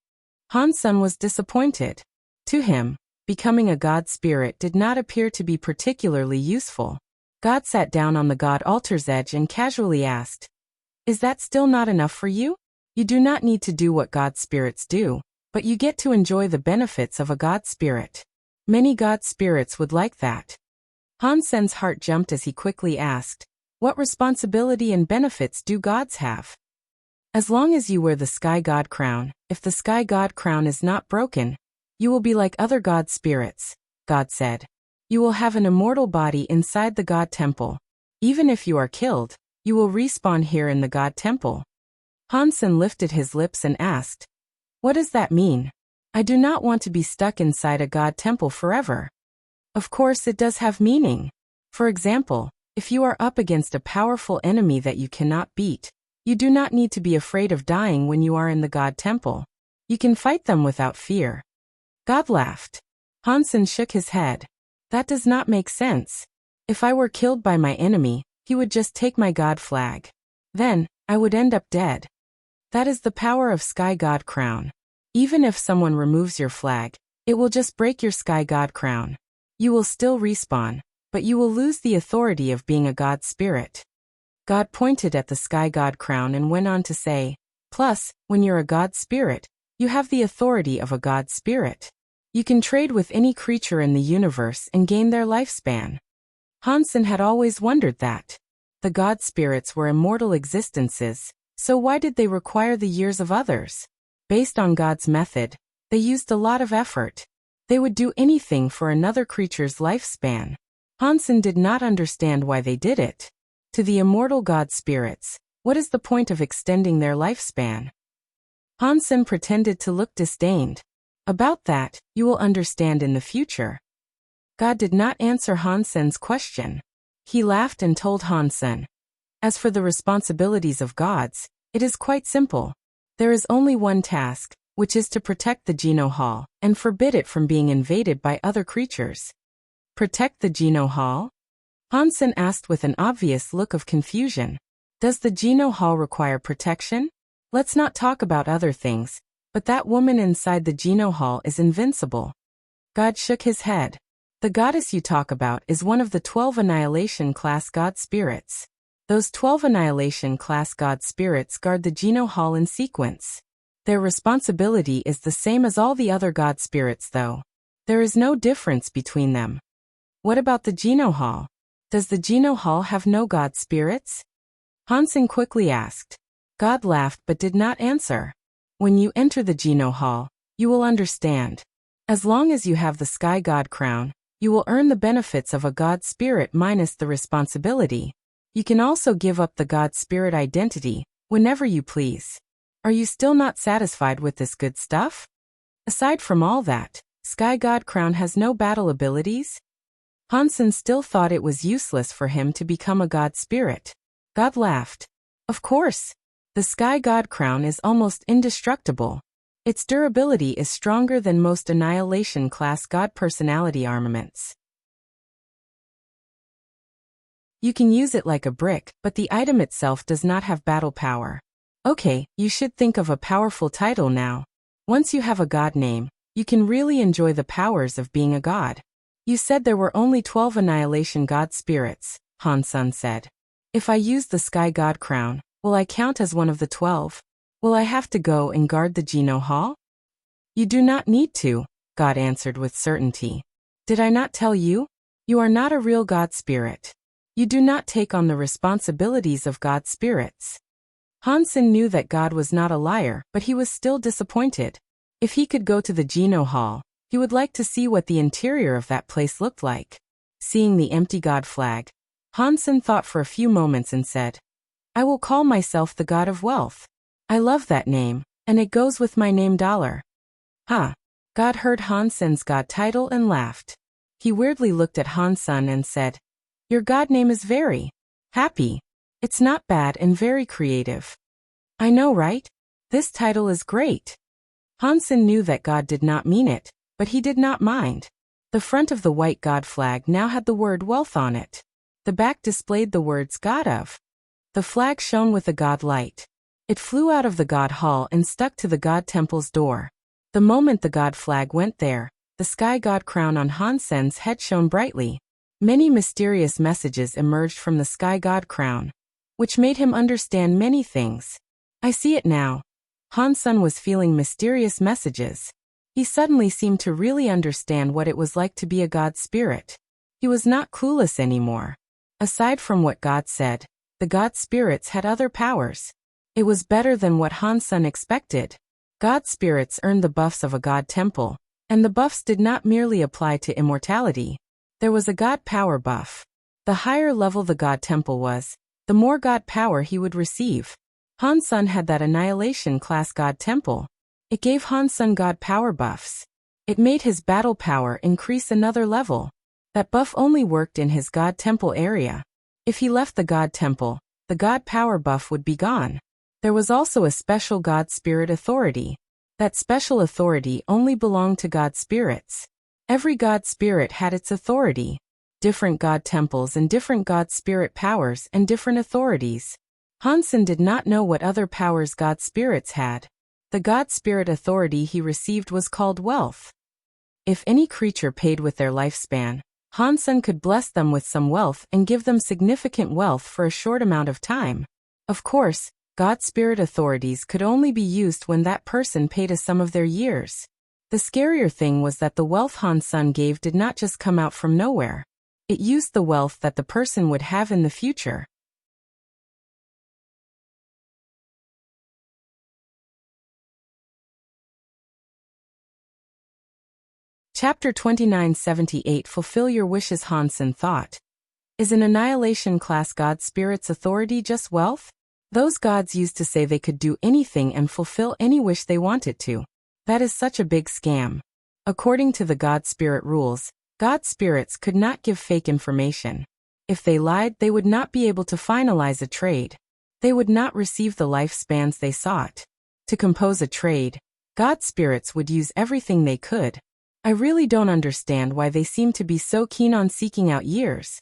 Hansen was disappointed. To him, becoming a God Spirit did not appear to be particularly useful. God sat down on the God altar's edge and casually asked, "Is that still not enough for you? You do not need to do what God Spirits do, but you get to enjoy the benefits of a God Spirit. Many God Spirits would like that." Hansen's heart jumped as he quickly asked, "What responsibility and benefits do gods have?" "As long as you wear the Sky God crown, if the Sky God crown is not broken, you will be like other God Spirits," God said. "You will have an immortal body inside the God Temple. Even if you are killed, you will respawn here in the God Temple." Hansen lifted his lips and asked, "What does that mean? I do not want to be stuck inside a God Temple forever." Of course it does have meaning. For example, if you are up against a powerful enemy that you cannot beat, you do not need to be afraid of dying when you are in the God Temple. You can fight them without fear. God laughed. Hansen shook his head. "That does not make sense. If I were killed by my enemy, he would just take my God flag. Then, I would end up dead. That is the power of Sky God crown. Even if someone removes your flag, it will just break your Sky God crown. You will still respawn, but you will lose the authority of being a God Spirit." God pointed at the Sky God crown and went on to say, "Plus, when you're a God Spirit, you have the authority of a God Spirit. You can trade with any creature in the universe and gain their lifespan." Hansen had always wondered that. The God Spirits were immortal existences, so why did they require the years of others? Based on God's method, they used a lot of effort. They would do anything for another creature's lifespan. Hansen did not understand why they did it. To the immortal God Spirits, what is the point of extending their lifespan? Hansen pretended to look disdained. "About that, you will understand in the future." God did not answer Hansen's question. He laughed and told Hansen, "As for the responsibilities of gods, it is quite simple. There is only one task, which is to protect the Geno Hall, and forbid it from being invaded by other creatures." "Protect the Geno Hall?" Hansen asked with an obvious look of confusion. "Does the Geno Hall require protection? Let's not talk about other things, but that woman inside the Geno Hall is invincible." God shook his head. "The goddess you talk about is one of the 12 Annihilation class God Spirits. Those 12 Annihilation class God Spirits guard the Geno Hall in sequence. Their responsibility is the same as all the other God Spirits though. There is no difference between them." "What about the Geno Hall? Does the Geno Hall have no God Spirits?" Hansen quickly asked. God laughed but did not answer. "When you enter the Geno Hall, you will understand. As long as you have the Sky God crown, you will earn the benefits of a God Spirit minus the responsibility. You can also give up the God Spirit identity, whenever you please. Are you still not satisfied with this good stuff? Aside from all that, Sky God crown has no battle abilities?" Hansen still thought it was useless for him to become a God Spirit. God laughed. "Of course. The Sky God crown is almost indestructible. Its durability is stronger than most Annihilation class God personality armaments. You can use it like a brick, but the item itself does not have battle power. Okay, you should think of a powerful title now. Once you have a god name, you can really enjoy the powers of being a god." "You said there were only 12 Annihilation God Spirits," Hansen said. "If I use the Sky God crown, will I count as one of the 12? Will I have to go and guard the Geno Hall?" "You do not need to," God answered with certainty. "Did I not tell you? You are not a real God Spirit. You do not take on the responsibilities of God's spirits. Hansen knew that God was not a liar, but he was still disappointed. If he could go to the Geno Hall, he would like to see what the interior of that place looked like. Seeing the empty God flag, Hansen thought for a few moments and said, I will call myself the God of Wealth. I love that name, and it goes with my name $. Ha! God heard Hansen's God title and laughed. He weirdly looked at Hansen and said, Your God name is very happy. It's not bad and very creative. I know, right? This title is great. Hansen knew that God did not mean it, but he did not mind. The front of the white God flag now had the word wealth on it. The back displayed the words God of. The flag shone with a God light. It flew out of the God Hall and stuck to the God Temple's door. The moment the God flag went there, the sky God crown on Hansen's head shone brightly. Many mysterious messages emerged from the sky God crown, which made him understand many things. I see it now. Hansen was feeling mysterious messages. He suddenly seemed to really understand what it was like to be a God spirit. He was not clueless anymore. Aside from what God said, the God spirits had other powers. It was better than what Hansen expected. God spirits earned the buffs of a God temple, and the buffs did not merely apply to immortality. There was a God power buff. The higher level the God temple was, the more God power he would receive. Hansen had that annihilation class God temple. It gave Hansen God power buffs. It made his battle power increase another level. That buff only worked in his God temple area. If he left the God temple, the God power buff would be gone. There was also a special God spirit authority. That special authority only belonged to God spirits. Every God spirit had its authority. Different God temples and different God spirit powers and different authorities. Hansen did not know what other powers God spirits had. The God spirit authority he received was called wealth. If any creature paid with their lifespan, Hansen could bless them with some wealth and give them significant wealth for a short amount of time. Of course, God spirit authorities could only be used when that person paid a sum of their years. The scarier thing was that the wealth Hansen gave did not just come out from nowhere. It used the wealth that the person would have in the future. Chapter 2978 Fulfill Your Wishes. Hansen thought. Is an annihilation class God spirit's authority just wealth? Those gods used to say they could do anything and fulfill any wish they wanted to. That is such a big scam. According to the God spirit rules, God spirits could not give fake information. If they lied, they would not be able to finalize a trade. They would not receive the lifespans they sought. To compose a trade, God spirits would use everything they could. I really don't understand why they seem to be so keen on seeking out years.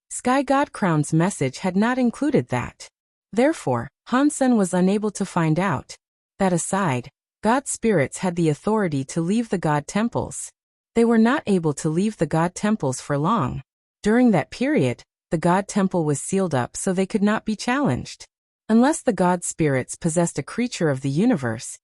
Sky God Crown's message had not included that. Therefore, Hansen was unable to find out. That aside, God spirits had the authority to leave the God temples. They were not able to leave the God temples for long. During that period, the God temple was sealed up so they could not be challenged. Unless the God spirits possessed a creature of the universe,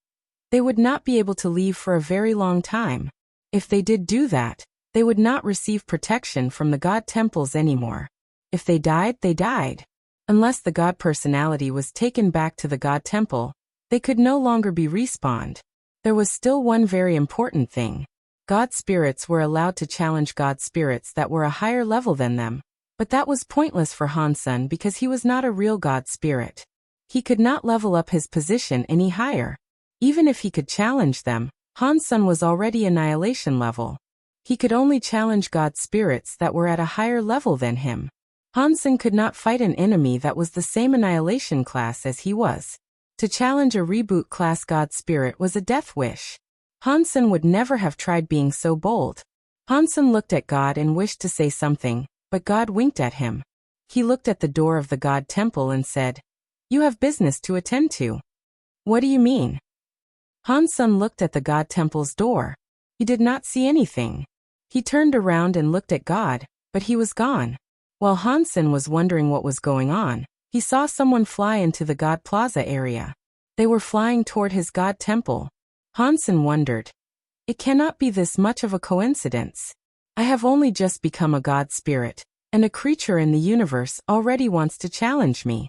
they would not be able to leave for a very long time. If they did do that, they would not receive protection from the God temples anymore. If they died, they died. Unless the God personality was taken back to the God temple, they could no longer be respawned. There was still one very important thing. God spirits were allowed to challenge God spirits that were a higher level than them. But that was pointless for Hansen because he was not a real God spirit. He could not level up his position any higher. Even if he could challenge them, Hansen was already annihilation level. He could only challenge God spirits that were at a higher level than him. Hansen could not fight an enemy that was the same annihilation class as he was. To challenge a reboot class God spirit was a death wish. Hansen would never have tried being so bold. Hansen looked at God and wished to say something, but God winked at him. He looked at the door of the God temple and said, "You have business to attend to." "What do you mean?" Hansen looked at the God temple's door. He did not see anything. He turned around and looked at God, but he was gone. While Hansen was wondering what was going on, he saw someone fly into the God Plaza area. They were flying toward his God temple. Hansen wondered, "It cannot be this much of a coincidence. I have only just become a God spirit, and a creature in the universe already wants to challenge me.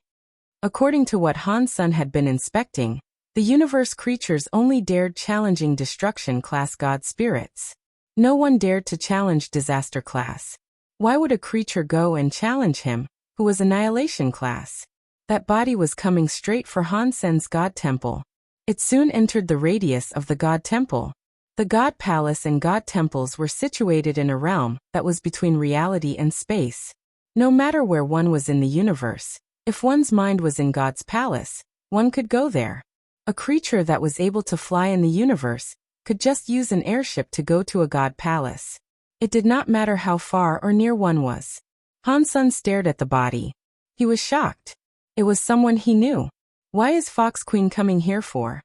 According to what Han Sen had been inspecting, the universe creatures only dared challenging destruction class god spirits. No one dared to challenge disaster class. Why would a creature go and challenge him, who was annihilation class? That body was coming straight for Han Sen's god temple. It soon entered the radius of the god temple. The god palace and god temples were situated in a realm that was between reality and space. No matter where one was in the universe, if one's mind was in God's palace, one could go there. A creature that was able to fly in the universe could just use an airship to go to a god palace. It did not matter how far or near one was. Han Sen stared at the body. He was shocked. It was someone he knew. Why is Fox Queen coming here for?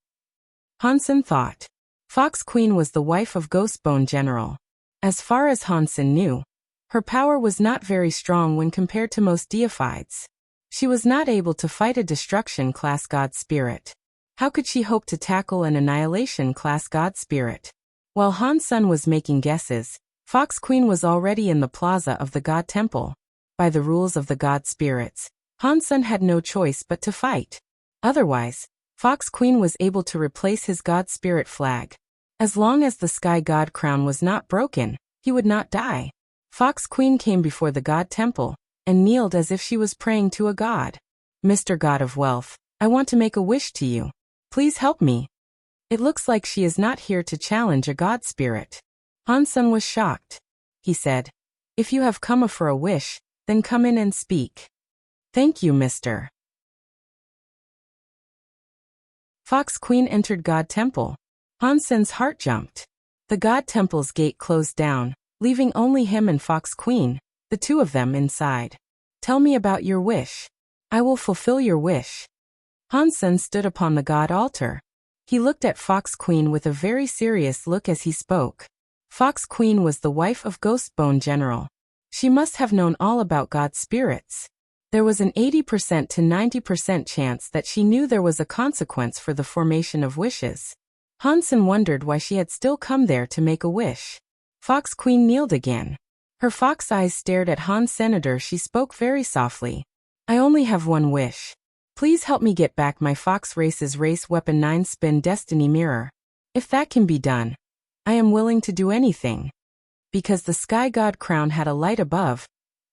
Han Sen thought. Fox Queen was the wife of Ghostbone General. As far as Han Sen knew, her power was not very strong when compared to most deifieds. She was not able to fight a destruction class god spirit. How could she hope to tackle an annihilation class god spirit? While Han Sen was making guesses, Fox Queen was already in the plaza of the god temple. By the rules of the god spirits, Han Sen had no choice but to fight. Otherwise, Fox Queen was able to replace his god spirit flag. As long as the sky god crown was not broken, he would not die. Fox Queen came before the god temple and kneeled as if she was praying to a god. Mr. God of Wealth, I want to make a wish to you. Please help me. It looks like she is not here to challenge a god spirit. Han Sen was shocked. He said, If you have come for a wish, then come in and speak. Thank you, Mr. Fox Queen entered God Temple. Han Sen's heart jumped. The God Temple's gate closed down, leaving only him and Fox Queen, the two of them inside. Tell me about your wish. I will fulfill your wish. Han Sen stood upon the God altar. He looked at Fox Queen with a very serious look as he spoke. Fox Queen was the wife of Ghostbone General. She must have known all about God spirits. There was an 80% to 90% chance that she knew there was a consequence for the formation of wishes. Han Sen wondered why she had still come there to make a wish. Fox Queen kneeled again. Her fox eyes stared at Han Senator. She spoke very softly. I only have one wish. Please help me get back my Fox Race's race weapon 9-spin destiny mirror. If that can be done, I am willing to do anything. Because the sky god crown had a light above,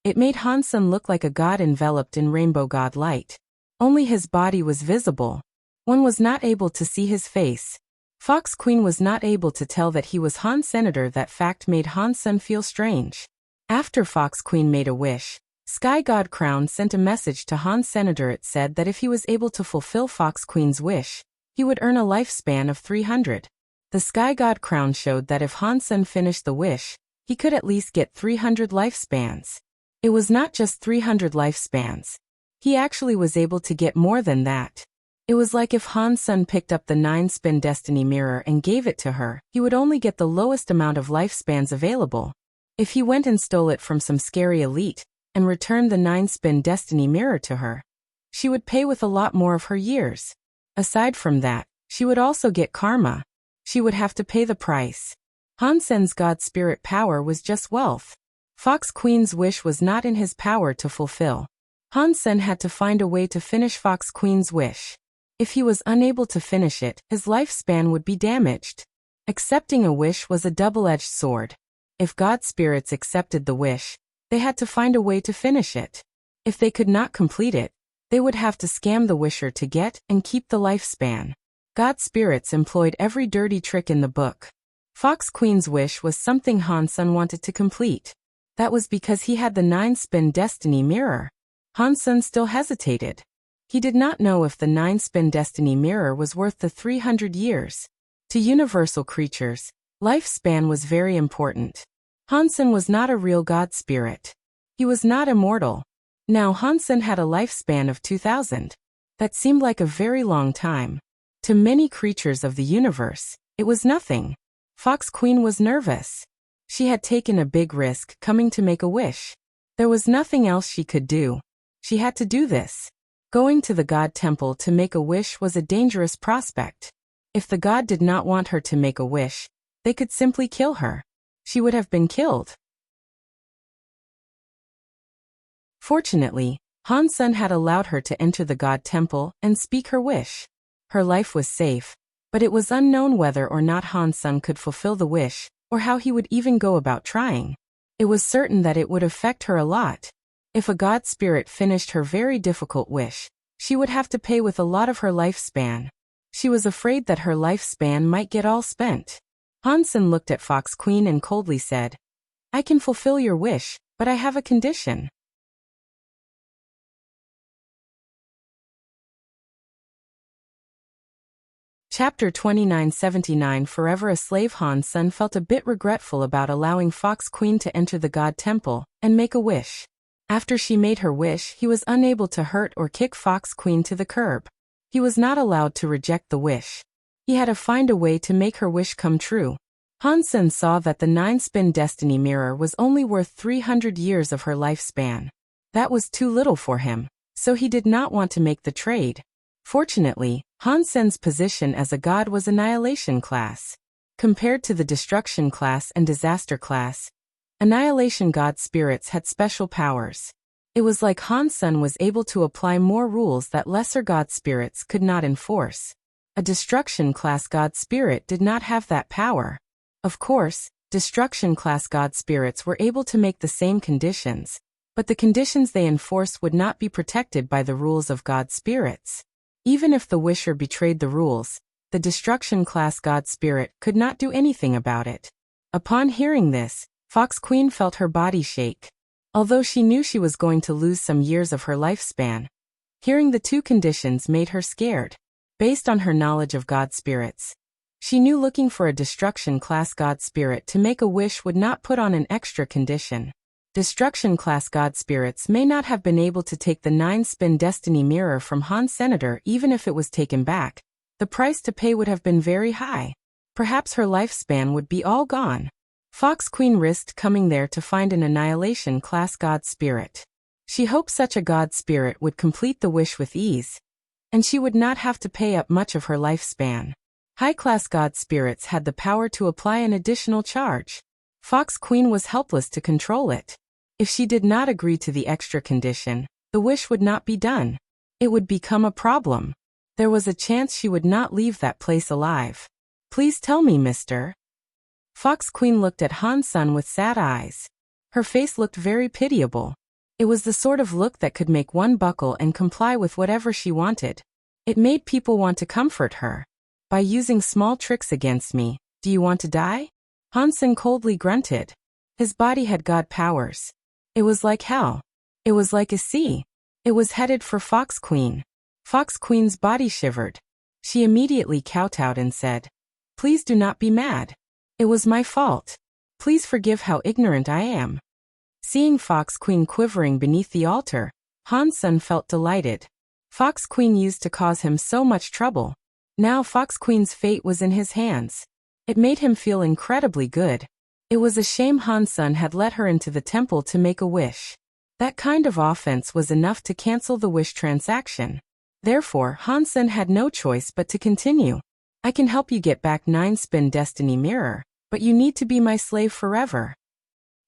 it made Han Sen look like a god enveloped in rainbow god light. Only his body was visible. One was not able to see his face. Fox Queen was not able to tell that he was Han Senator. That fact made Han Sen feel strange. After Fox Queen made a wish, Sky God Crown sent a message to Han Senator. It said that if he was able to fulfill Fox Queen's wish, he would earn a lifespan of 300. The Sky God Crown showed that if Han Sen finished the wish, he could at least get 300 lifespans. It was not just 300 lifespans. He actually was able to get more than that. It was like if Han Sen picked up the 9-spin destiny mirror and gave it to her, he would only get the lowest amount of lifespans available. If he went and stole it from some scary elite and returned the 9-spin destiny mirror to her, she would pay with a lot more of her years. Aside from that, she would also get karma. She would have to pay the price. Han Sen's god spirit power was just wealth. Fox Queen's wish was not in his power to fulfill. Han Sen had to find a way to finish Fox Queen's wish. If he was unable to finish it, his lifespan would be damaged. Accepting a wish was a double-edged sword. If god spirits accepted the wish, they had to find a way to finish it. If they could not complete it, they would have to scam the wisher to get and keep the lifespan. God spirits employed every dirty trick in the book. Fox Queen's wish was something Han Sen wanted to complete. That was because he had the 9-spin destiny mirror. Han Sen still hesitated. He did not know if the 9-spin destiny mirror was worth the 300 years. To universal creatures, lifespan was very important. Han Sen was not a real god spirit. He was not immortal. Now Han Sen had a lifespan of 2000. That seemed like a very long time. To many creatures of the universe, it was nothing. Fox Queen was nervous. She had taken a big risk coming to make a wish. There was nothing else she could do. She had to do this. Going to the god temple to make a wish was a dangerous prospect. If the god did not want her to make a wish, they could simply kill her. She would have been killed. Fortunately, Han Sen had allowed her to enter the god temple and speak her wish. Her life was safe, but it was unknown whether or not Han Sen could fulfill the wish, or how he would even go about trying. It was certain that it would affect her a lot. If a god spirit finished her very difficult wish, she would have to pay with a lot of her lifespan. She was afraid that her lifespan might get all spent. Han Sen looked at Fox Queen and coldly said, "I can fulfill your wish, but I have a condition." Chapter 2979. Forever a slave. Han Sen felt a bit regretful about allowing Fox Queen to enter the god temple and make a wish. After she made her wish, he was unable to hurt or kick Fox Queen to the curb. He was not allowed to reject the wish. He had to find a way to make her wish come true. Han Sen saw that the 9-spin destiny mirror was only worth 300 years of her lifespan. That was too little for him, so he did not want to make the trade. Fortunately, Han Sen's position as a god was Annihilation class. Compared to the Destruction class and Disaster class, Annihilation god spirits had special powers. It was like Han Sen was able to apply more rules that lesser god spirits could not enforce. A Destruction class god spirit did not have that power. Of course, Destruction class god spirits were able to make the same conditions, but the conditions they enforced would not be protected by the rules of god spirits. Even if the wisher betrayed the rules, the Destruction class god spirit could not do anything about it. Upon hearing this, Fox Queen felt her body shake. Although she knew she was going to lose some years of her lifespan, hearing the two conditions made her scared. Based on her knowledge of god spirits, she knew looking for a Destruction class god spirit to make a wish would not put on an extra condition. Destruction class god spirits may not have been able to take the 9-spin destiny mirror from Han Senator. Even if it was taken back, the price to pay would have been very high. Perhaps her lifespan would be all gone. Fox Queen risked coming there to find an Annihilation class god spirit. She hoped such a god spirit would complete the wish with ease, and she would not have to pay up much of her lifespan. High-class god spirits had the power to apply an additional charge. Fox Queen was helpless to control it. If she did not agree to the extra condition, the wish would not be done. It would become a problem. There was a chance she would not leave that place alive. "Please tell me, mister." Fox Queen looked at Han Sen with sad eyes. Her face looked very pitiable. It was the sort of look that could make one buckle and comply with whatever she wanted. It made people want to comfort her. "By using small tricks against me, do you want to die?" Han Sen coldly grunted. His body had god powers. It was like hell. It was like a sea. It was headed for Fox Queen. Fox Queen's body shivered. She immediately kowtowed and said, "Please do not be mad. It was my fault. Please forgive how ignorant I am." Seeing Fox Queen quivering beneath the altar, Han Sen felt delighted. Fox Queen used to cause him so much trouble. Now Fox Queen's fate was in his hands. It made him feel incredibly good. It was a shame Han Sen had let her into the temple to make a wish. That kind of offense was enough to cancel the wish transaction. Therefore, Han Sen had no choice but to continue. "I can help you get back 9-spin destiny mirror, but you need to be my slave forever."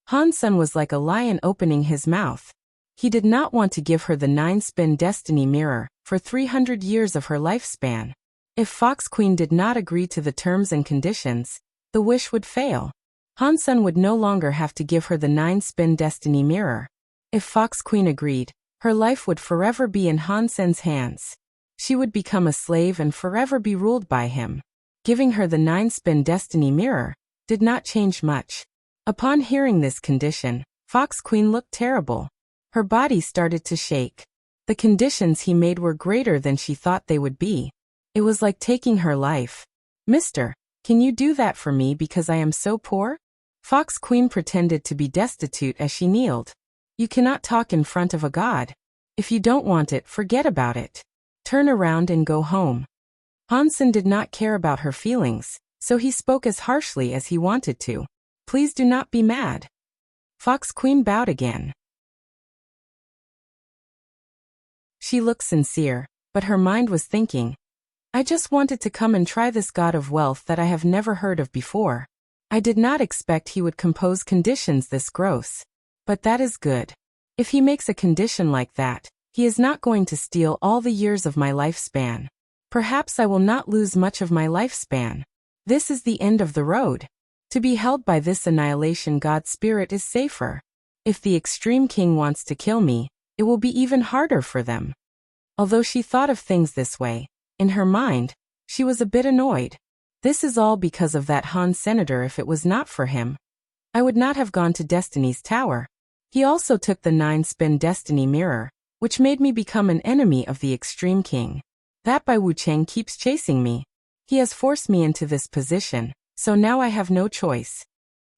Han Sen was like a lion opening his mouth. He did not want to give her the 9-spin destiny mirror for 300 years of her lifespan. If Fox Queen did not agree to the terms and conditions, the wish would fail. Han Sen would no longer have to give her the 9-spin destiny mirror. If Fox Queen agreed, her life would forever be in Han Sen's hands. She would become a slave and forever be ruled by him. Giving her the 9-spin destiny mirror did not change much. Upon hearing this condition, Fox Queen looked terrible. Her body started to shake. The conditions he made were greater than she thought they would be. It was like taking her life. "Mister, can you do that for me because I am so poor?" Fox Queen pretended to be destitute as she kneeled. "You cannot talk in front of a god. If you don't want it, forget about it. Turn around and go home." Han Sen did not care about her feelings, so he spoke as harshly as he wanted to. "Please do not be mad." Fox Queen bowed again. She looked sincere, but her mind was thinking, "I just wanted to come and try this god of wealth that I have never heard of before. I did not expect he would compose conditions this gross. But that is good. If he makes a condition like that, he is not going to steal all the years of my lifespan. Perhaps I will not lose much of my lifespan. This is the end of the road. To be held by this annihilation god spirit is safer. If the extreme king wants to kill me, it will be even harder for them. Although she thought of things this way, in her mind, she was a bit annoyed. This is all because of that Han senator. If it was not for him, I would not have gone to Destiny's Tower. He also took the 9-spin destiny mirror, which made me become an enemy of the extreme king. That Bai Wucheng keeps chasing me. He has forced me into this position, so now I have no choice.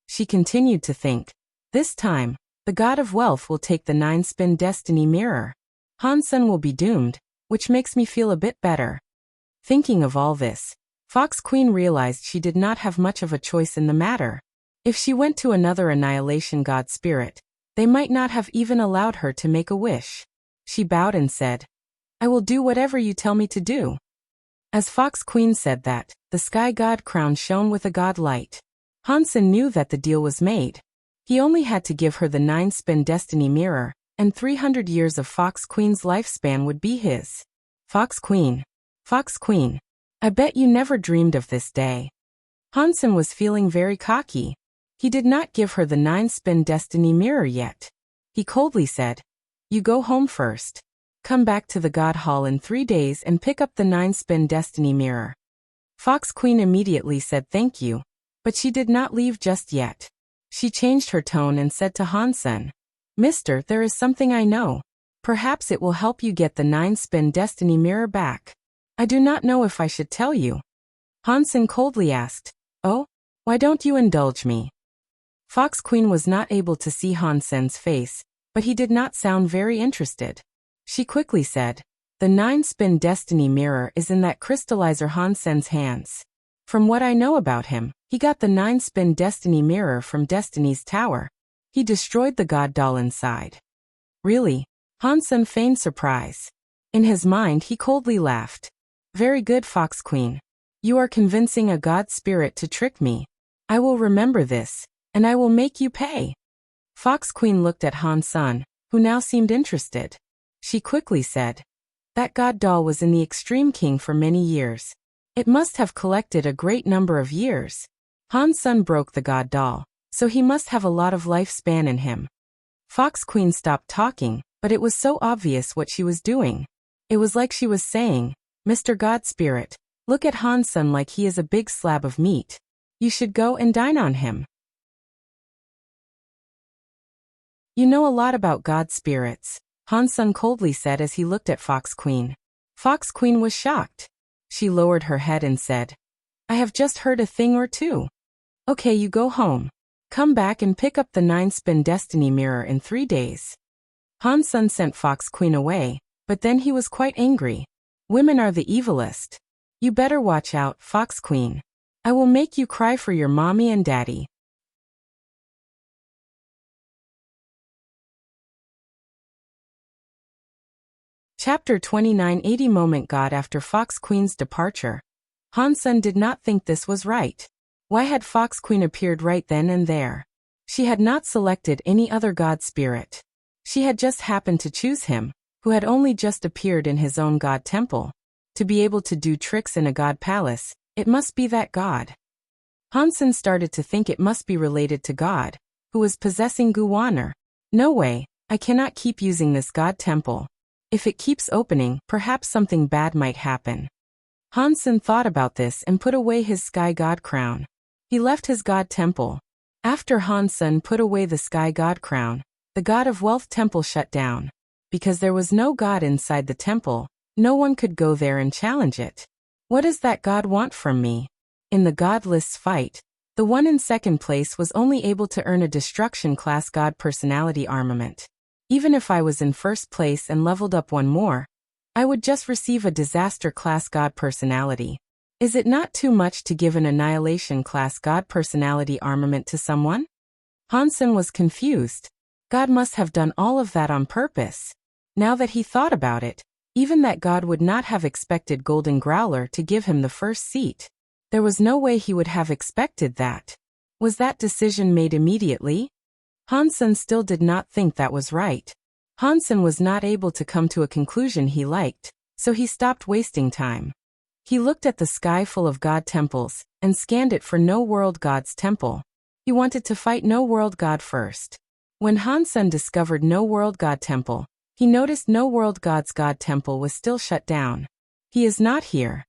She continued to think. This time, the god of wealth will take the 9-spin destiny mirror. Han Sen will be doomed, which makes me feel a bit better. Thinking of all this, Fox Queen realized she did not have much of a choice in the matter. If she went to another annihilation god spirit, they might not have even allowed her to make a wish. She bowed and said, I will do whatever you tell me to do. As Fox Queen said that, the sky god crown shone with a god light. Han Sen knew that the deal was made. He only had to give her the 9-spin destiny mirror, and 300 years of Fox Queen's lifespan would be his. Fox Queen, I bet you never dreamed of this day. Han Sen was feeling very cocky. He did not give her the 9-spin destiny mirror yet. He coldly said, You go home first. Come back to the God Hall in 3 days and pick up the 9-spin destiny mirror. Fox Queen immediately said thank you, but she did not leave just yet. She changed her tone and said to Han Sen, Mister, there is something I know. Perhaps it will help you get the 9-spin destiny mirror back. I do not know if I should tell you. Han Sen coldly asked, Oh? Why don't you indulge me? Fox Queen was not able to see Han Sen's face, but he did not sound very interested. She quickly said, The 9-spin destiny mirror is in that crystallizer Han Sen's hands. From what I know about him, he got the 9-spin destiny mirror from Destiny's Tower. He destroyed the god doll inside. Really? Han Sen feigned surprise. In his mind he coldly laughed. Very good, Fox Queen. You are convincing a god spirit to trick me. I will remember this, and I will make you pay. Fox Queen looked at Han Sen, who now seemed interested. She quickly said, That god doll was in the Extreme King for many years. It must have collected a great number of years. Han Sen broke the god doll, so he must have a lot of lifespan in him. Fox Queen stopped talking, but it was so obvious what she was doing. It was like she was saying, Mr. God Spirit, look at Han Sen like he is a big slab of meat. You should go and dine on him. You know a lot about god spirits, Han Sen coldly said as he looked at Fox Queen. Fox Queen was shocked. She lowered her head and said, I have just heard a thing or two. Okay, you go home. Come back and pick up the 9-spin destiny mirror in 3 days. Han Sen sent Fox Queen away, but then he was quite angry. Women are the evilest. You better watch out, Fox Queen. I will make you cry for your mommy and daddy. Chapter 29 80 Moment God After Fox Queen's departure. Han Sen did not think this was right. Why had Fox Queen appeared right then and there? She had not selected any other god spirit. She had just happened to choose him, who had only just appeared in his own god temple. To be able to do tricks in a god palace, it must be that god. Han Sen started to think it must be related to God, who was possessing Guwaner. No way, I cannot keep using this god temple. If it keeps opening, perhaps something bad might happen. Han Sen thought about this and put away his sky god crown. He left his god temple. After Han Sen put away the sky god crown, the god of wealth temple shut down. Because there was no god inside the temple, no one could go there and challenge it. What does that god want from me? In the godless fight, the one in second place was only able to earn a destruction class god personality armament. Even if I was in first place and leveled up one more, I would just receive a disaster class god personality. Is it not too much to give an annihilation class god personality armament to someone? Han Sen was confused. God must have done all of that on purpose. Now that he thought about it, even that god would not have expected Golden Growler to give him the first seat. There was no way he would have expected that. Was that decision made immediately? Han Sen still did not think that was right. Hansen was not able to come to a conclusion he liked, so he stopped wasting time. He looked at the sky full of god temples, and scanned it for no world god's temple. He wanted to fight no world god first. When Hansen discovered no world god temple, he noticed no world god's god temple was still shut down. He is not here.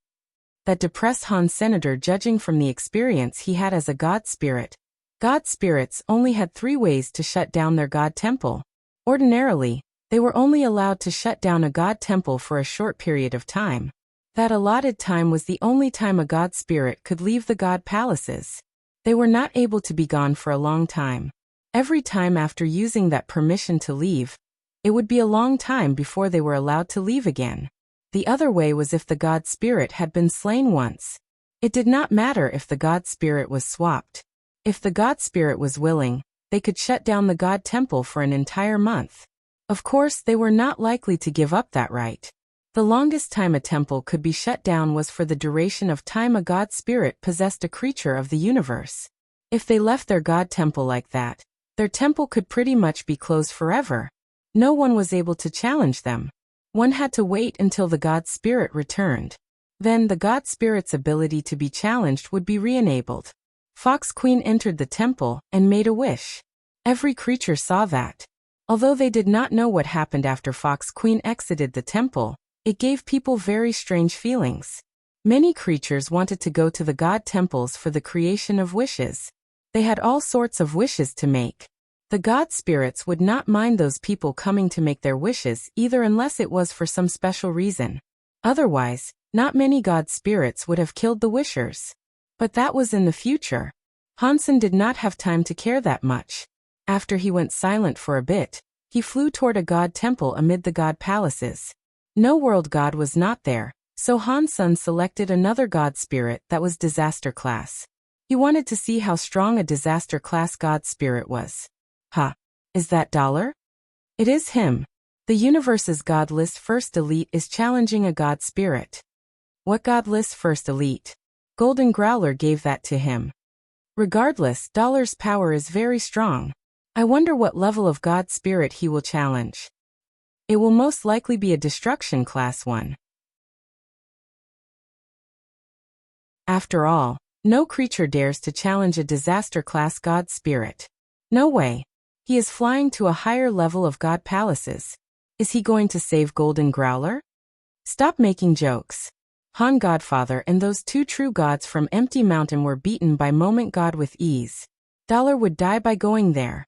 That depressed Han Senator, judging from the experience he had as a god spirit. God spirits only had 3 ways to shut down their god temple. Ordinarily, they were only allowed to shut down a god temple for a short period of time. That allotted time was the only time a god spirit could leave the god palaces. They were not able to be gone for a long time. Every time after using that permission to leave, it would be a long time before they were allowed to leave again. The other way was if the god spirit had been slain once. It did not matter if the god spirit was swapped. If the god spirit was willing, they could shut down the god temple for an entire month. Of course, they were not likely to give up that right. The longest time a temple could be shut down was for the duration of time a god spirit possessed a creature of the universe. If they left their god temple like that, their temple could pretty much be closed forever. No one was able to challenge them. One had to wait until the god spirit returned. Then the god spirit's ability to be challenged would be re-enabled. Fox Queen entered the temple and made a wish. Every creature saw that. Although they did not know what happened after Fox Queen exited the temple, it gave people very strange feelings. Many creatures wanted to go to the god temples for the creation of wishes. They had all sorts of wishes to make. The god spirits would not mind those people coming to make their wishes either, unless it was for some special reason. Otherwise, not many god spirits would have killed the wishers. But that was in the future. Hansen did not have time to care that much. After he went silent for a bit, he flew toward a god temple amid the god palaces. No world god was not there, so Hansen selected another god spirit that was disaster class. He wanted to see how strong a disaster class god spirit was. Is that Dollar? It is him. The universe's god list first elite is challenging a god spirit. What god list first elite? Golden Growler gave that to him. Regardless, Dollar's power is very strong. I wonder what level of god spirit he will challenge. It will most likely be a destruction class one. After all, no creature dares to challenge a disaster class god spirit. No way. He is flying to a higher level of god palaces. Is he going to save Golden Growler? Stop making jokes. Han Godfather and those 2 true gods from Empty Mountain were beaten by Moment God with ease. Dollar would die by going there.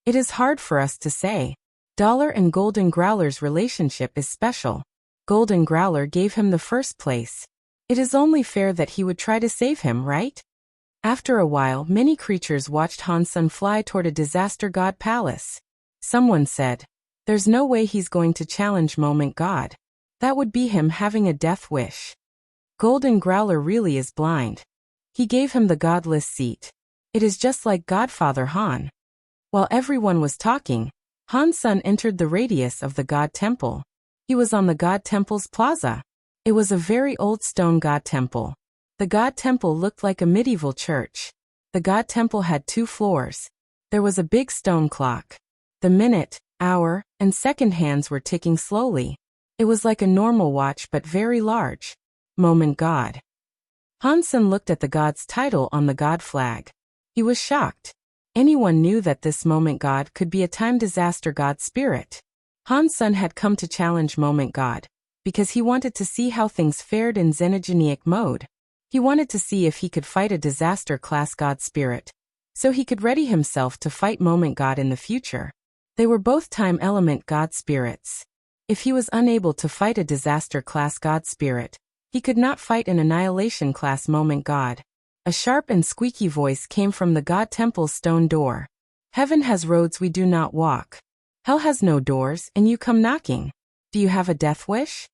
It is hard for us to say. Dollar and Golden Growler's relationship is special. Golden Growler gave him the first place. It is only fair that he would try to save him, right? After a while, many creatures watched Hansen fly toward a disaster god palace. Someone said, "There's no way he's going to challenge Moment God. That would be him having a death wish." Golden Growler really is blind. He gave him the godless seat. It is just like Godfather Han. While everyone was talking, Hansen entered the radius of the god temple. He was on the god temple's plaza. It was a very old stone god temple. The god temple looked like a medieval church. The god temple had 2 floors. There was a big stone clock. The minute, hour, and second hands were ticking slowly. It was like a normal watch but very large. Moment God. Hansen looked at the god's title on the god flag. He was shocked. Anyone knew that this Moment God could be a time disaster god spirit. Hansen had come to challenge Moment God because he wanted to see how things fared in xenogenic mode. He wanted to see if he could fight a disaster class god spirit, so he could ready himself to fight Moment God in the future. They were both time element god spirits. If he was unable to fight a disaster class god spirit, he could not fight an annihilation class Moment God. A sharp and squeaky voice came from the god temple's stone door. "Heaven has roads we do not walk. Hell has no doors, and you come knocking. Do you have a death wish?"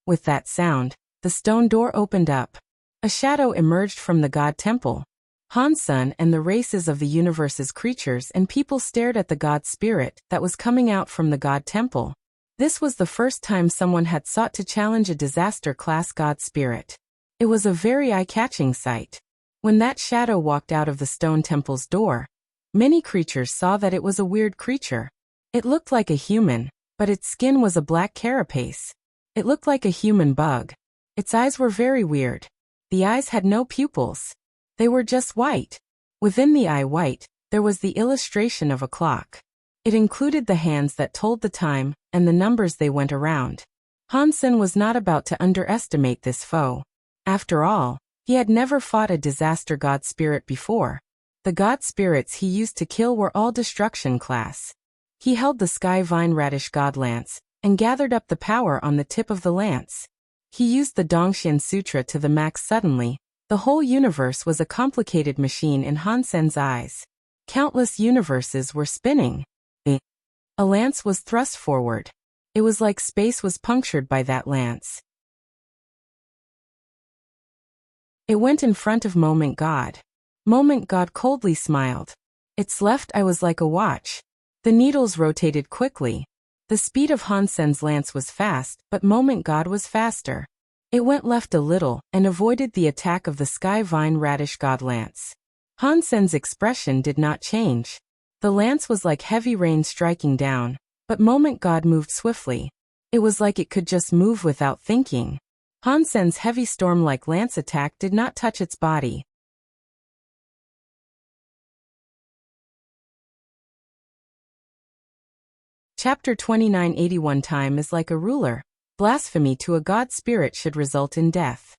With that sound, the stone door opened up. A shadow emerged from the god temple. Hansen and the races of the universe's creatures and people stared at the god spirit that was coming out from the god temple. This was the first time someone had sought to challenge a disaster class god spirit. It was a very eye-catching sight. When that shadow walked out of the stone temple's door, many creatures saw that it was a weird creature. It looked like a human, but its skin was a black carapace. It looked like a human bug. Its eyes were very weird. The eyes had no pupils. They were just white. Within the eye white, there was the illustration of a clock. It included the hands that told the time, and the numbers they went around. Hansen was not about to underestimate this foe. After all, he had never fought a disaster god spirit before. The god spirits he used to kill were all destruction class. He held the sky vine radish god lance, and gathered up the power on the tip of the lance. He used the Dongxian Sutra to the max suddenly. The whole universe was a complicated machine in Hansen's eyes. Countless universes were spinning. A lance was thrust forward. It was like space was punctured by that lance. It went in front of Moment God. Moment God coldly smiled. Its left eye was like a watch. The needles rotated quickly. The speed of Hansen's lance was fast, but Moment God was faster. It went left a little, and avoided the attack of the Sky Vine Radish God lance. Hansen's expression did not change. The lance was like heavy rain striking down, but Moment God moved swiftly. It was like it could just move without thinking. Hansen's heavy storm-like lance attack did not touch its body. Chapter 2981 Time is like a ruler. Blasphemy to a god spirit should result in death.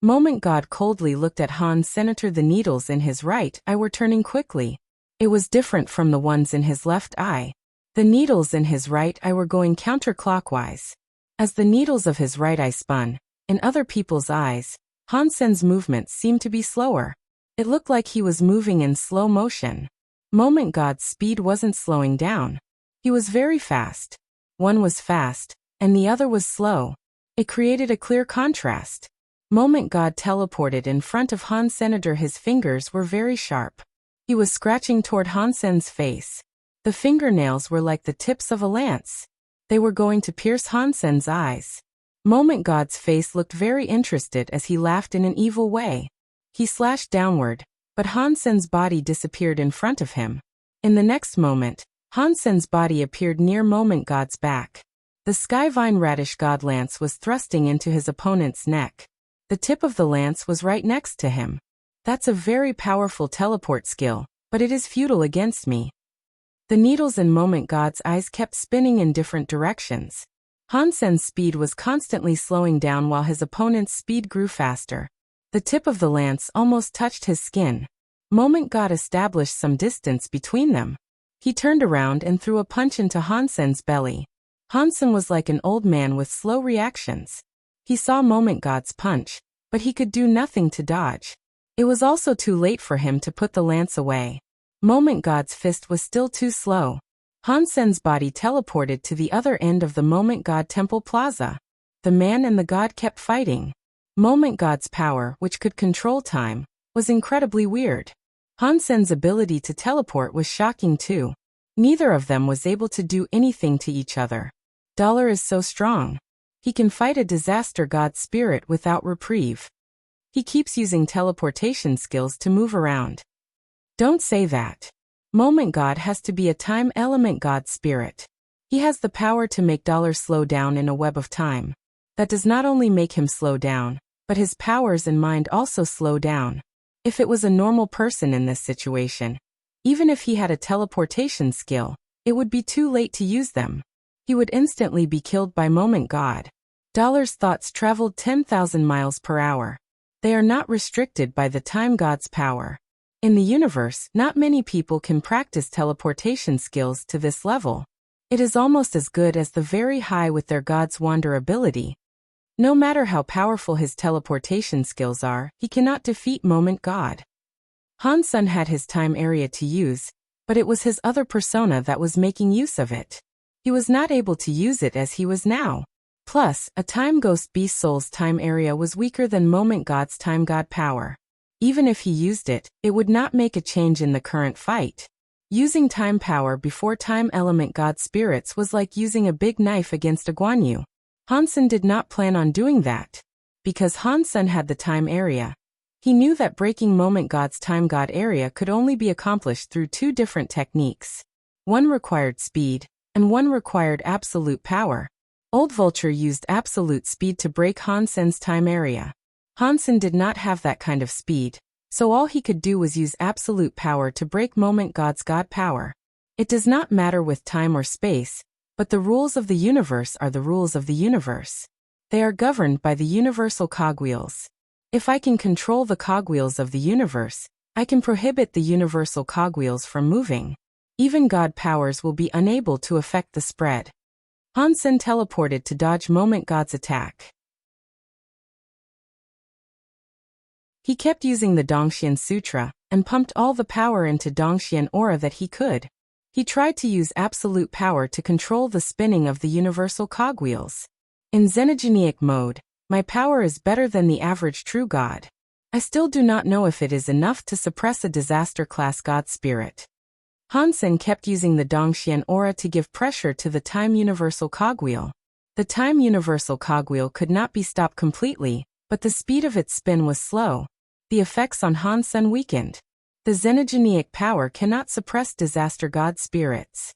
Moment God coldly looked at Hans Senator. The needles in his right eye were turning quickly. It was different from the ones in his left eye. The needles in his right eye were going counterclockwise. As the needles of his right eye spun, in other people's eyes, Hansen's movements seemed to be slower. It looked like he was moving in slow motion. Moment God's speed wasn't slowing down. He was very fast. One was fast, and the other was slow. It created a clear contrast. Moment God teleported in front of Hans Senator. His fingers were very sharp. He was scratching toward Hansen's face. The fingernails were like the tips of a lance. They were going to pierce Hansen's eyes. Moment God's face looked very interested as he laughed in an evil way. He slashed downward, but Hansen's body disappeared in front of him. In the next moment, Hansen's body appeared near Moment God's back. The Skyvine Radish God lance was thrusting into his opponent's neck. The tip of the lance was right next to him. That's a very powerful teleport skill, but it is futile against me. The needles in Moment God's eyes kept spinning in different directions. Hansen's speed was constantly slowing down while his opponent's speed grew faster. The tip of the lance almost touched his skin. Moment God established some distance between them. He turned around and threw a punch into Hansen's belly. Hansen was like an old man with slow reactions. He saw Moment God's punch, but he could do nothing to dodge. It was also too late for him to put the lance away. Moment God's fist was still too slow. Hansen's body teleported to the other end of the Moment God Temple Plaza. The man and the god kept fighting. Moment God's power, which could control time, was incredibly weird. Hansen's ability to teleport was shocking too. Neither of them was able to do anything to each other. Dollar is so strong. He can fight a disaster god spirit without reprieve. He keeps using teleportation skills to move around. Don't say that. Moment God has to be a time element god spirit. He has the power to make Dollar slow down in a web of time. That does not only make him slow down, but his powers and mind also slow down. If it was a normal person in this situation, even if he had a teleportation skill, it would be too late to use them. He would instantly be killed by Moment God. Dollar's thoughts traveled 10,000 miles per hour. They are not restricted by the time god's power. In the universe, not many people can practice teleportation skills to this level. It is almost as good as the very high with their god's wander ability. No matter how powerful his teleportation skills are, he cannot defeat Moment God. Hansen had his time area to use, but it was his other persona that was making use of it. He was not able to use it as he was now. Plus, a time ghost beast soul's time area was weaker than Moment God's time god power. Even if he used it, it would not make a change in the current fight. Using time power before time element god spirits was like using a big knife against a Guanyu. Hansen did not plan on doing that. Because Hansen had the time area, he knew that breaking Moment God's time god area could only be accomplished through two different techniques. One required speed, and one required absolute power. Old Vulture used absolute speed to break Hansen's time area. Hansen did not have that kind of speed, so all he could do was use absolute power to break Moment God's God power. It does not matter with time or space, but the rules of the universe are the rules of the universe. They are governed by the universal cogwheels. If I can control the cogwheels of the universe, I can prohibit the universal cogwheels from moving. Even God powers will be unable to affect the spread. Hansen teleported to dodge Moment God's attack. He kept using the Dongxian Sutra and pumped all the power into Dongxian aura that he could. He tried to use absolute power to control the spinning of the universal cogwheels. In Xenogenic mode, my power is better than the average true God. I still do not know if it is enough to suppress a disaster-class God spirit. Hansen kept using the Dongxian aura to give pressure to the time universal cogwheel. The time universal cogwheel could not be stopped completely, but the speed of its spin was slow. The effects on Hansen weakened. The Xenogenic power cannot suppress disaster God spirits.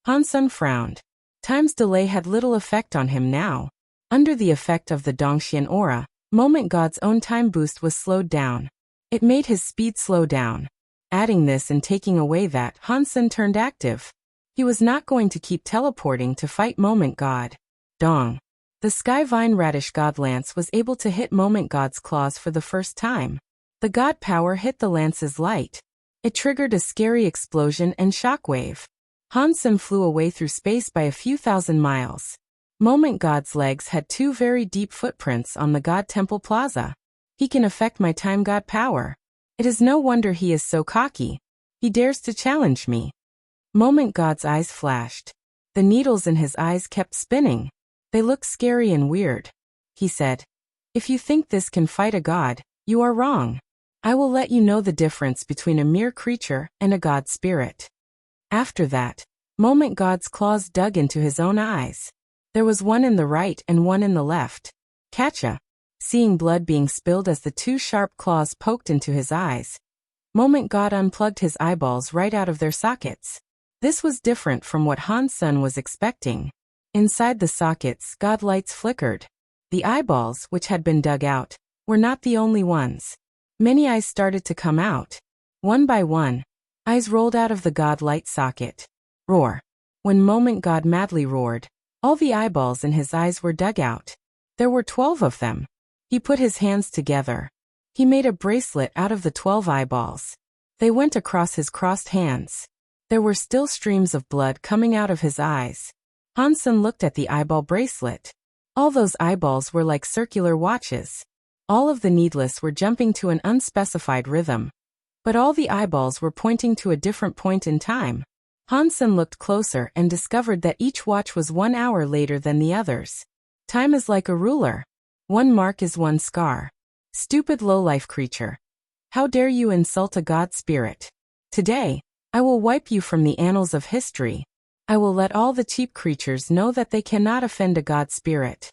Hansen frowned. Time's delay had little effect on him now. Under the effect of the Dongxian aura, Moment God's own time boost was slowed down. It made his speed slow down. Adding this and taking away that, Hansen turned active. He was not going to keep teleporting to fight Moment God. Dong. The Sky Vine Radish God Lance was able to hit Moment God's claws for the first time. The God power hit the lance's light. It triggered a scary explosion and shockwave. Hansen flew away through space by a few thousand miles. Moment God's legs had two very deep footprints on the God Temple Plaza. He can affect my time God power. It is no wonder he is so cocky. He dares to challenge me. Moment God's eyes flashed. The needles in his eyes kept spinning. They look scary and weird. He said, "If you think this can fight a god, you are wrong. I will let you know the difference between a mere creature and a god spirit." After that, Moment God's claws dug into his own eyes. There was one in the right and one in the left. Catcha. Seeing blood being spilled as the two sharp claws poked into his eyes, Moment God unplugged his eyeballs right out of their sockets. This was different from what Hansen was expecting. Inside the sockets, God lights flickered. The eyeballs, which had been dug out, were not the only ones. Many eyes started to come out. One by one, eyes rolled out of the God light socket. Roar. When Moment God madly roared, all the eyeballs in his eyes were dug out. There were 12 of them. He put his hands together. He made a bracelet out of the 12 eyeballs. They went across his crossed hands. There were still streams of blood coming out of his eyes. Hansen looked at the eyeball bracelet. All those eyeballs were like circular watches. All of the needless were jumping to an unspecified rhythm. But all the eyeballs were pointing to a different point in time. Hansen looked closer and discovered that each watch was 1 hour later than the others. Time is like a ruler. One mark is one scar. Stupid low-life creature. How dare you insult a god spirit? Today, I will wipe you from the annals of history. I will let all the cheap creatures know that they cannot offend a god spirit.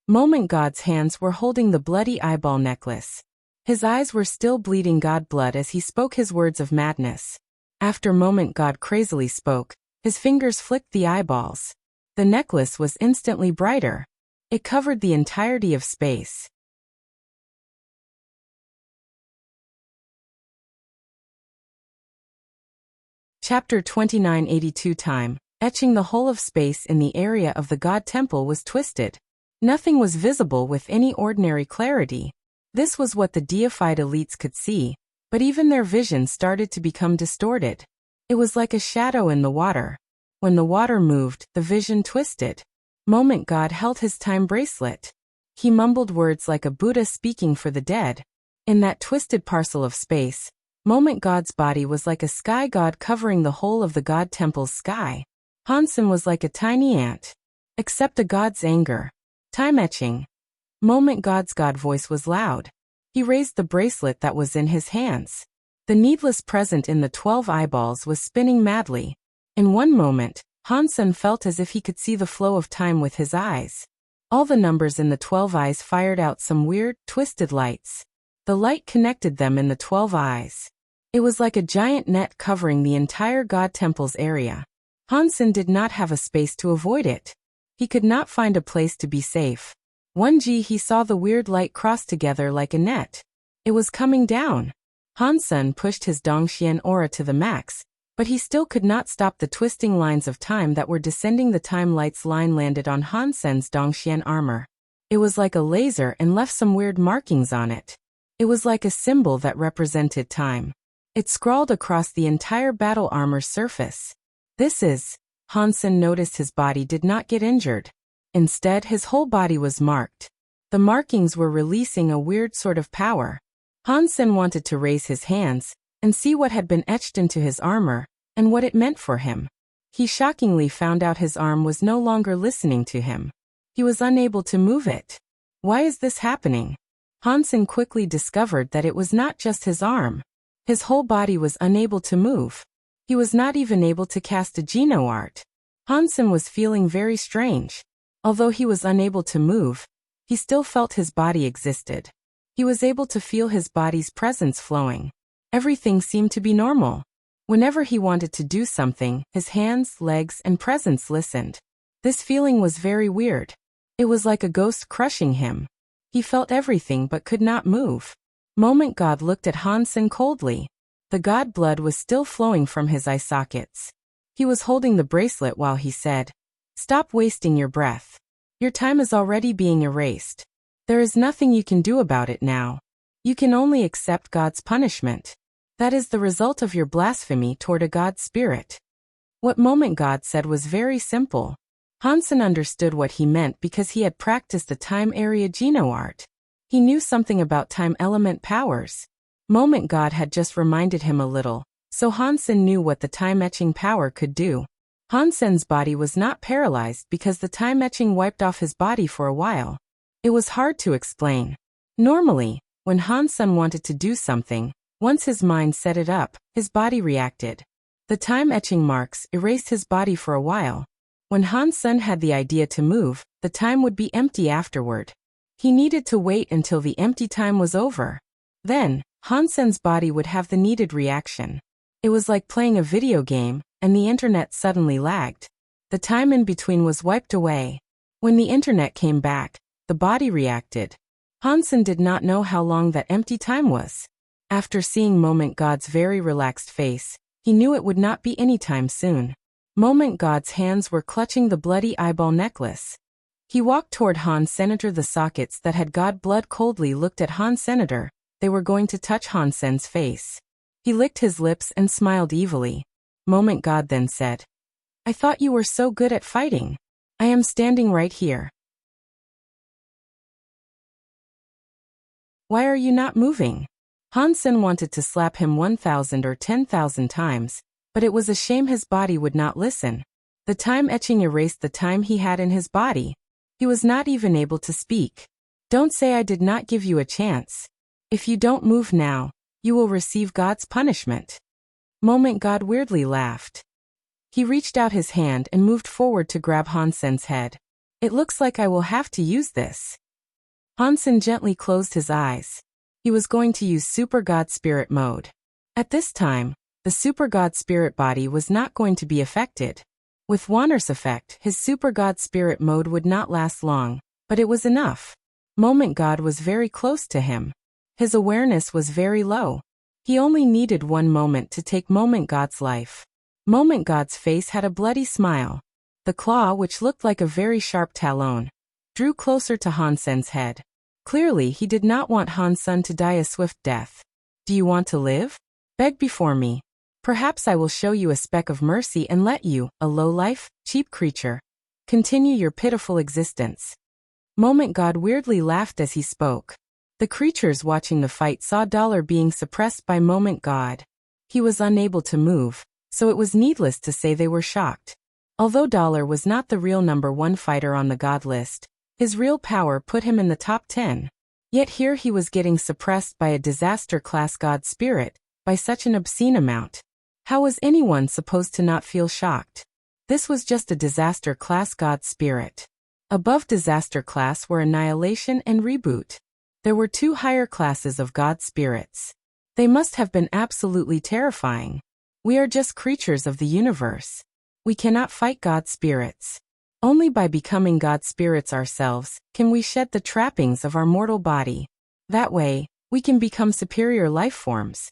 Moment God's hands were holding the bloody eyeball necklace. His eyes were still bleeding God blood as he spoke his words of madness. After Moment God crazily spoke, his fingers flicked the eyeballs. The necklace was instantly brighter. It covered the entirety of space. Chapter 2982 Time. Etching the whole of space in the area of the God Temple was twisted. Nothing was visible with any ordinary clarity. This was what the deified elites could see, but even their vision started to become distorted. It was like a shadow in the water. When the water moved, the vision twisted. Moment God held his time bracelet. He mumbled words like a Buddha speaking for the dead. In that twisted parcel of space, Moment God's body was like a sky god covering the whole of the God Temple's sky. Hansen was like a tiny ant. Except a god's anger. Time etching. Moment God's God voice was loud. He raised the bracelet that was in his hands. The needless present in the 12 eyeballs was spinning madly. In one moment, Hansen felt as if he could see the flow of time with his eyes. All the numbers in the 12 eyes fired out some weird, twisted lights. The light connected them in the 12 eyes. It was like a giant net covering the entire God Temple's area. Hansen did not have a space to avoid it. He could not find a place to be safe. 1G he saw the weird light cross together like a net. It was coming down. Hansen pushed his Dongxian aura to the max, but he still could not stop the twisting lines of time that were descending. The time light's line landed on Hansen's Dongxian armor. It was like a laser and left some weird markings on it. It was like a symbol that represented time. It scrawled across the entire battle armor surface. This is... Hansen noticed his body did not get injured. Instead, his whole body was marked. The markings were releasing a weird sort of power. Hansen wanted to raise his hands and see what had been etched into his armor and what it meant for him. He shockingly found out his arm was no longer listening to him. He was unable to move it. Why is this happening? Hansen quickly discovered that it was not just his arm. His whole body was unable to move. He was not even able to cast a Geno art. Hansen was feeling very strange. Although he was unable to move, he still felt his body existed. He was able to feel his body's presence flowing. Everything seemed to be normal. Whenever he wanted to do something, his hands, legs, and presence listened. This feeling was very weird. It was like a ghost crushing him. He felt everything but could not move. Moment God looked at Hansen coldly. The god blood was still flowing from his eye sockets. He was holding the bracelet while he said, "Stop wasting your breath. Your time is already being erased. There is nothing you can do about it now. You can only accept God's punishment. That is the result of your blasphemy toward a god spirit." What Moment God said was very simple. Hansen understood what he meant because he had practiced the time area Geno art. He knew something about time element powers. Moment God had just reminded him a little, so Hansen knew what the time etching power could do. Hansen's body was not paralyzed because the time etching wiped off his body for a while. It was hard to explain. Normally, when Hansen wanted to do something, once his mind set it up, his body reacted. The time etching marks erased his body for a while. When Hansen had the idea to move, the time would be empty afterward. He needed to wait until the empty time was over. Then, Hansen's body would have the needed reaction. It was like playing a video game, and the internet suddenly lagged. The time in between was wiped away. When the internet came back, the body reacted. Hansen did not know how long that empty time was. After seeing Moment God's very relaxed face, he knew it would not be any time soon. Moment God's hands were clutching the bloody eyeball necklace. He walked toward Han Senator. The sockets that had God blood coldly looked at Han Senator. They were going to touch Hansen's face. He licked his lips and smiled evilly. Moment God then said, "I thought you were so good at fighting. I am standing right here. Why are you not moving?" Hansen wanted to slap him 1,000 or 10,000 times, but it was a shame his body would not listen. The time etching erased the time he had in his body. He was not even able to speak. "Don't say I did not give you a chance. If you don't move now, you will receive God's punishment." Moment God weirdly laughed. He reached out his hand and moved forward to grab Hansen's head. "It looks like I will have to use this." Hansen gently closed his eyes. He was going to use Super God Spirit mode. At this time, the Super God Spirit body was not going to be affected. With Wanner's effect, his Super God Spirit mode would not last long, but it was enough. Moment God was very close to him. His awareness was very low. He only needed one moment to take Moment God's life. Moment God's face had a bloody smile. The claw, which looked like a very sharp talon, drew closer to Hansen's head. Clearly, he did not want Hansen to die a swift death. "Do you want to live? Beg before me. Perhaps I will show you a speck of mercy and let you, a low-life, cheap creature, continue your pitiful existence." Moment God weirdly laughed as he spoke. The creatures watching the fight saw Dollar being suppressed by Moment God. He was unable to move, so it was needless to say they were shocked. Although Dollar was not the real #1 fighter on the God list, his real power put him in the top 10. Yet here he was getting suppressed by a disaster-class God spirit, by such an obscene amount. How was anyone supposed to not feel shocked? This was just a disaster-class God spirit. Above disaster class were annihilation and reboot. There were 2 higher classes of God spirits. They must have been absolutely terrifying. We are just creatures of the universe. We cannot fight God spirits. Only by becoming God spirits ourselves can we shed the trappings of our mortal body. That way, we can become superior life forms.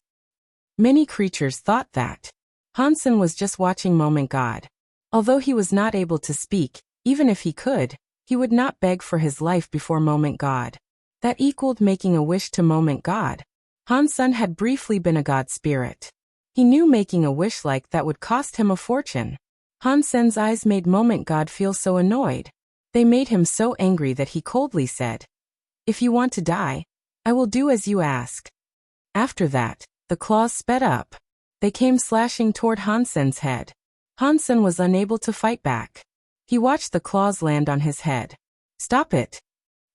Many creatures thought that Hansen was just watching Moment God. Although he was not able to speak, even if he could, he would not beg for his life before Moment God. That equaled making a wish to Moment God. Hansen had briefly been a God spirit. He knew making a wish like that would cost him a fortune. Hansen's eyes made Moment God feel so annoyed. They made him so angry that he coldly said, "If you want to die, I will do as you ask." After that, the claws sped up. They came slashing toward Hansen's head. Hansen was unable to fight back. He watched the claws land on his head. "Stop it!"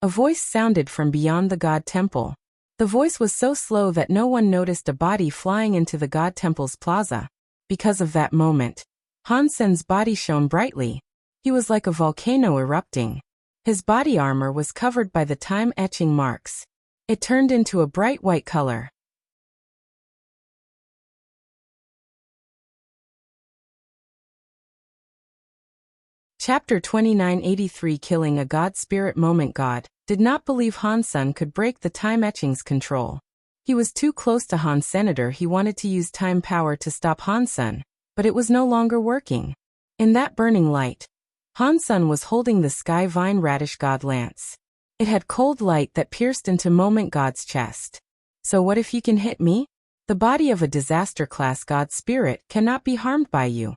A voice sounded from beyond the God Temple. The voice was so slow that no one noticed a body flying into the God Temple's plaza. Because of that moment, Hansen's body shone brightly. He was like a volcano erupting. His body armor was covered by the time-etching marks. It turned into a bright white color. Chapter 2983 Killing a God Spirit. Moment God did not believe Hansen could break the time etching's control. He was too close to Han Senator. He wanted to use time power to stop Hansen, but it was no longer working. In that burning light, Hansen was holding the Sky Vine Radish God Lance. It had cold light that pierced into Moment God's chest. "So what if you can hit me? The body of a disaster-class God Spirit cannot be harmed by you."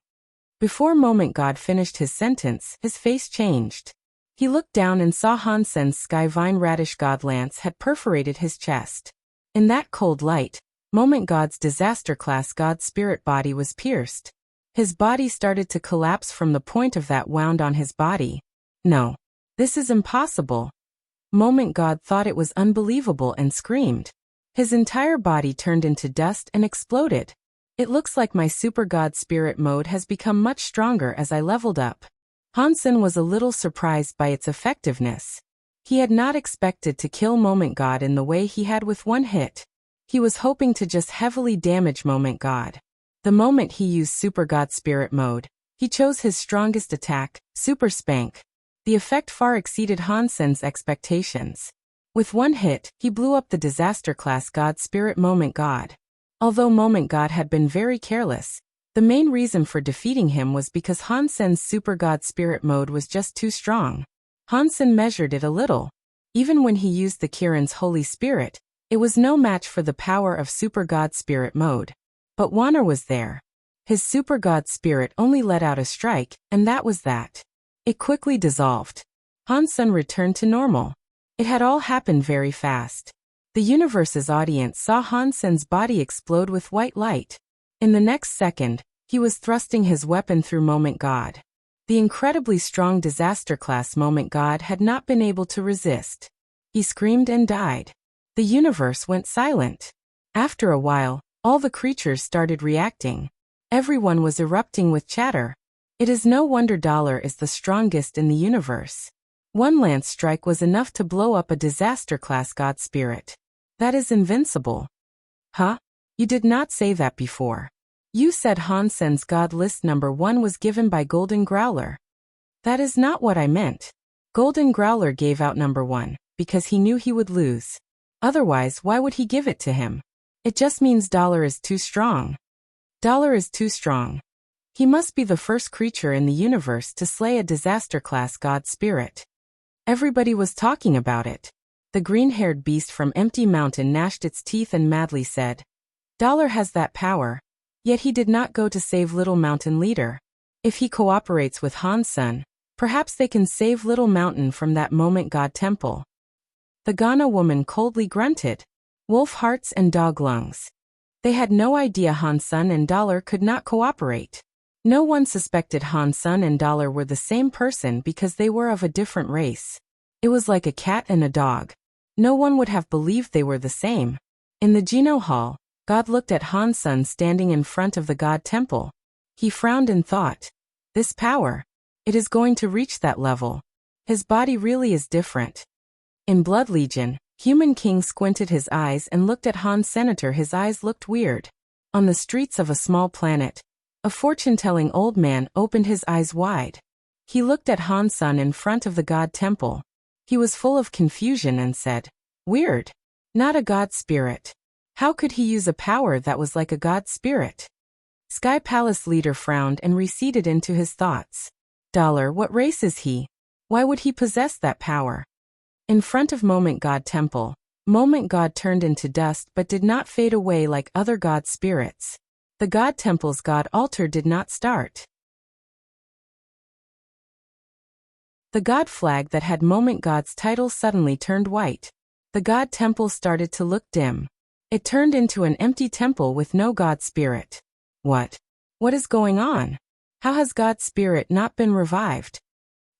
Before Moment God finished his sentence, his face changed. He looked down and saw Hansen's Sky Vine Radish God Lance had perforated his chest. In that cold light, Moment God's disaster-class God Spirit body was pierced. His body started to collapse from the point of that wound on his body. "No. This is impossible." Moment God thought it was unbelievable and screamed. His entire body turned into dust and exploded. "It looks like my Super God Spirit mode has become much stronger as I leveled up." Hansen was a little surprised by its effectiveness. He had not expected to kill Moment God in the way he had with one hit. He was hoping to just heavily damage Moment God. The moment he used Super God Spirit mode, he chose his strongest attack, Super Spank. The effect far exceeded Hansen's expectations. With one hit, he blew up the disaster-class God Spirit Moment God. Although Moment God had been very careless, the main reason for defeating him was because Hansen's Super God Spirit mode was just too strong. Hansen measured it a little. Even when he used the Kirin's Holy Spirit, it was no match for the power of Super God Spirit mode. But Wanner was there. His Super God Spirit only let out a strike, and that was that. It quickly dissolved. Hansen returned to normal. It had all happened very fast. The universe's audience saw Hansen's body explode with white light. In the next second, he was thrusting his weapon through Moment God. The incredibly strong disaster-class Moment God had not been able to resist. He screamed and died. The universe went silent. After a while, all the creatures started reacting. Everyone was erupting with chatter. It is no wonder Dollar is the strongest in the universe. One lance strike was enough to blow up a disaster-class God Spirit. That is invincible. Huh? You did not say that before. You said Hansen's God list number 1 was given by Golden Growler. That is not what I meant. Golden Growler gave out number 1, because he knew he would lose. Otherwise, why would he give it to him? It just means Dollar is too strong. Dollar is too strong. He must be the first creature in the universe to slay a disaster-class God Spirit. Everybody was talking about it. The green-haired beast from Empty Mountain gnashed its teeth and madly said, "Dollar has that power. Yet he did not go to save Little Mountain Leader. If he cooperates with Hansen, perhaps they can save Little Mountain from that Moment God Temple." The Ghana woman coldly grunted. Wolf hearts and dog lungs. They had no idea Hansen and Dollar could not cooperate. No one suspected Hansen and Dollar were the same person because they were of a different race. It was like a cat and a dog. No one would have believed they were the same. In the Geno Hall, God looked at Hansen standing in front of the God Temple. He frowned and thought, "This power, it is going to reach that level. His body really is different." In Blood Legion, Human King squinted his eyes and looked at Han Senator. His eyes looked weird. On the streets of a small planet, A fortune-telling old man opened his eyes wide. He looked at Han Sen in front of the god temple. He was full of confusion and said, "Weird. Not a god spirit. How could he use a power that was like a god spirit?" Sky Palace leader frowned and receded into his thoughts. Dollar, what race is he? Why would he possess that power? In front of Moment God Temple, Moment God turned into dust but did not fade away like other god spirits. The god temple's god altar did not start. The god flag that had Moment God's title suddenly turned white. The god temple started to look dim. It turned into an empty temple with no god spirit. What? What is going on? How has God's spirit not been revived?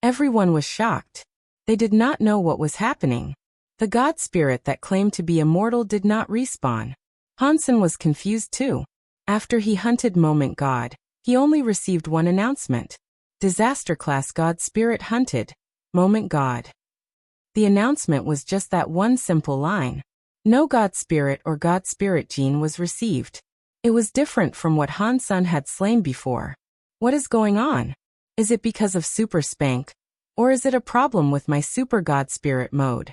Everyone was shocked. They did not know what was happening. The god spirit that claimed to be immortal did not respawn. Han Sen was confused too. After he hunted Moment God, he only received one announcement. Disaster class god spirit hunted. Moment God. The announcement was just that one simple line. No god spirit or god spirit gene was received. It was different from what Han Sen had slain before. What is going on? Is it because of Super Spank? Or is it a problem with my Super God Spirit mode?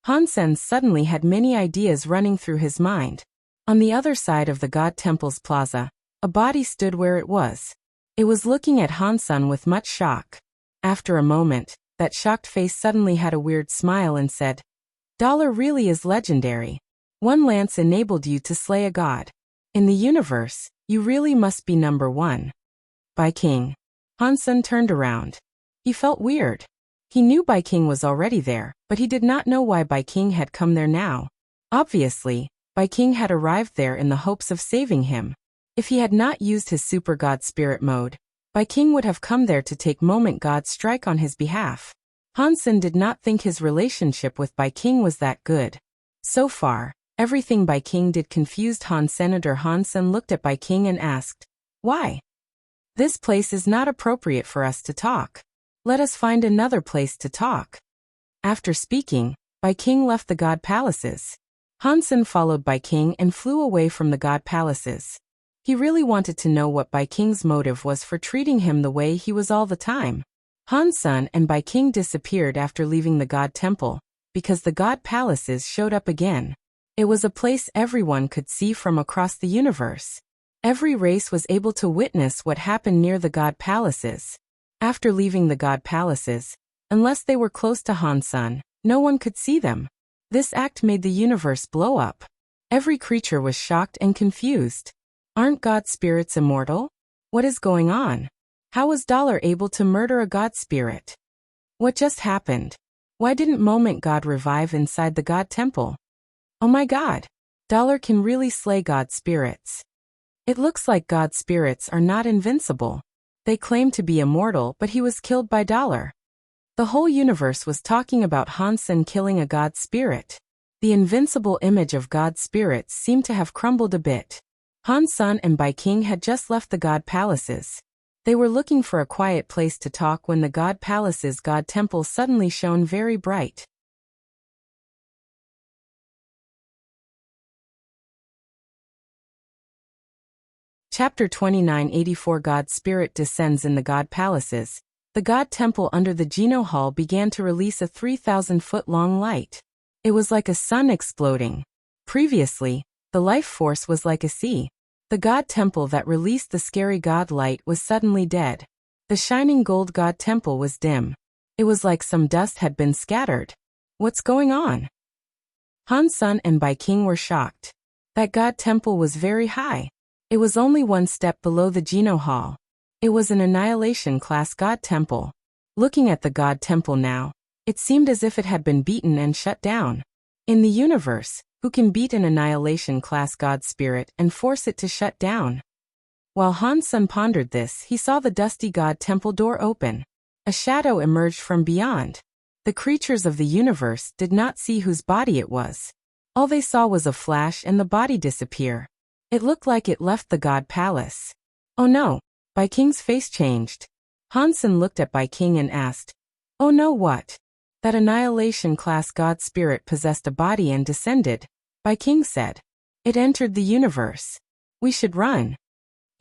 Han Sen suddenly had many ideas running through his mind. On the other side of the God Temple's plaza, a body stood where it was. It was looking at Han Sen with much shock. After a moment, that shocked face suddenly had a weird smile and said, "Dollar really is legendary. One lance enabled you to slay a god. In the universe, you really must be number one." Bai King. Han Sen turned around. He felt weird. He knew Bai King was already there, but he did not know why Bai King had come there now. Obviously, Bai King had arrived there in the hopes of saving him. If he had not used his Super God Spirit mode, Bai King would have come there to take Moment God's strike on his behalf. Han Sen did not think his relationship with Bai King was that good. So far, everything Bai King did confused Han Sen. Han Sen looked at Bai King and asked, "Why? This place is not appropriate for us to talk. Let us find another place to talk." After speaking, Bai King left the god palaces. Han Sen followed Bai King and flew away from the god palaces. He really wanted to know what Bai King's motive was for treating him the way he was all the time. Han Sen and Bai King disappeared after leaving the god temple, because the god palaces showed up again. It was a place everyone could see from across the universe. Every race was able to witness what happened near the god palaces. After leaving the god palaces, unless they were close to Han Sen, no one could see them. This act made the universe blow up. Every creature was shocked and confused. Aren't god spirits immortal? What is going on? How was Dollar able to murder a god spirit? What just happened? Why didn't Moment God revive inside the god temple? Oh my god! Dollar can really slay god spirits. It looks like god spirits are not invincible. They claim to be immortal, but he was killed by Dollar. The whole universe was talking about Han Sen killing a god spirit. The invincible image of god spirits seemed to have crumbled a bit. Han Sen and Bai King had just left the god palaces. They were looking for a quiet place to talk when the god palace's god temple suddenly shone very bright. Chapter 2984 God Spirit descends in the God Palaces. The God Temple under the Geno Hall began to release a 3,000-foot-long light. It was like a sun exploding. Previously, the life force was like a sea. The God Temple that released the scary God light was suddenly dead. The shining gold God Temple was dim. It was like some dust had been scattered. What's going on? Han Sen and Bai King were shocked. That God Temple was very high. It was only one step below the Geno Hall. It was an Annihilation-class God Temple. Looking at the God Temple now, it seemed as if it had been beaten and shut down. In the universe, who can beat an Annihilation-class God Spirit and force it to shut down? While Han Sen pondered this, he saw the dusty God Temple door open. A shadow emerged from beyond. The creatures of the universe did not see whose body it was. All they saw was a flash and the body disappear. It looked like it left the God Palace. Oh no! Bai King's face changed. Han Sen looked at Bai King and asked, "Oh no, what?" That Annihilation-class God Spirit possessed a body and descended. Bai King said, "It entered the universe. We should run."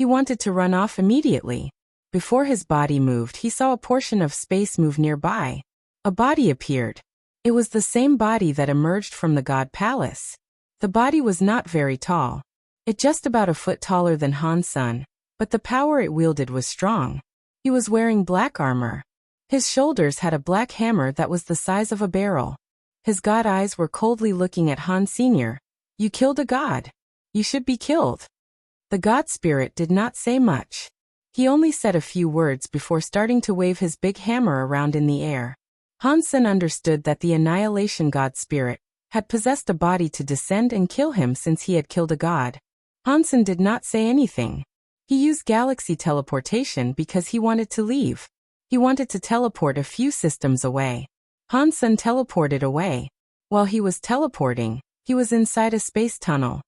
He wanted to run off immediately. Before his body moved, he saw a portion of space move nearby. A body appeared. It was the same body that emerged from the god palace. The body was not very tall. It just about a foot taller than Han Sen, but the power it wielded was strong. He was wearing black armor. His shoulders had a black hammer that was the size of a barrel. His god eyes were coldly looking at Han Sr. You killed a god. You should be killed. The god spirit did not say much. He only said a few words before starting to wave his big hammer around in the air. Han Sen understood that the annihilation god spirit had possessed a body to descend and kill him since he had killed a god. Han Sen did not say anything. He used galaxy teleportation because he wanted to leave. He wanted to teleport a few systems away. Han Sen teleported away. While he was teleporting, he was inside a space tunnel.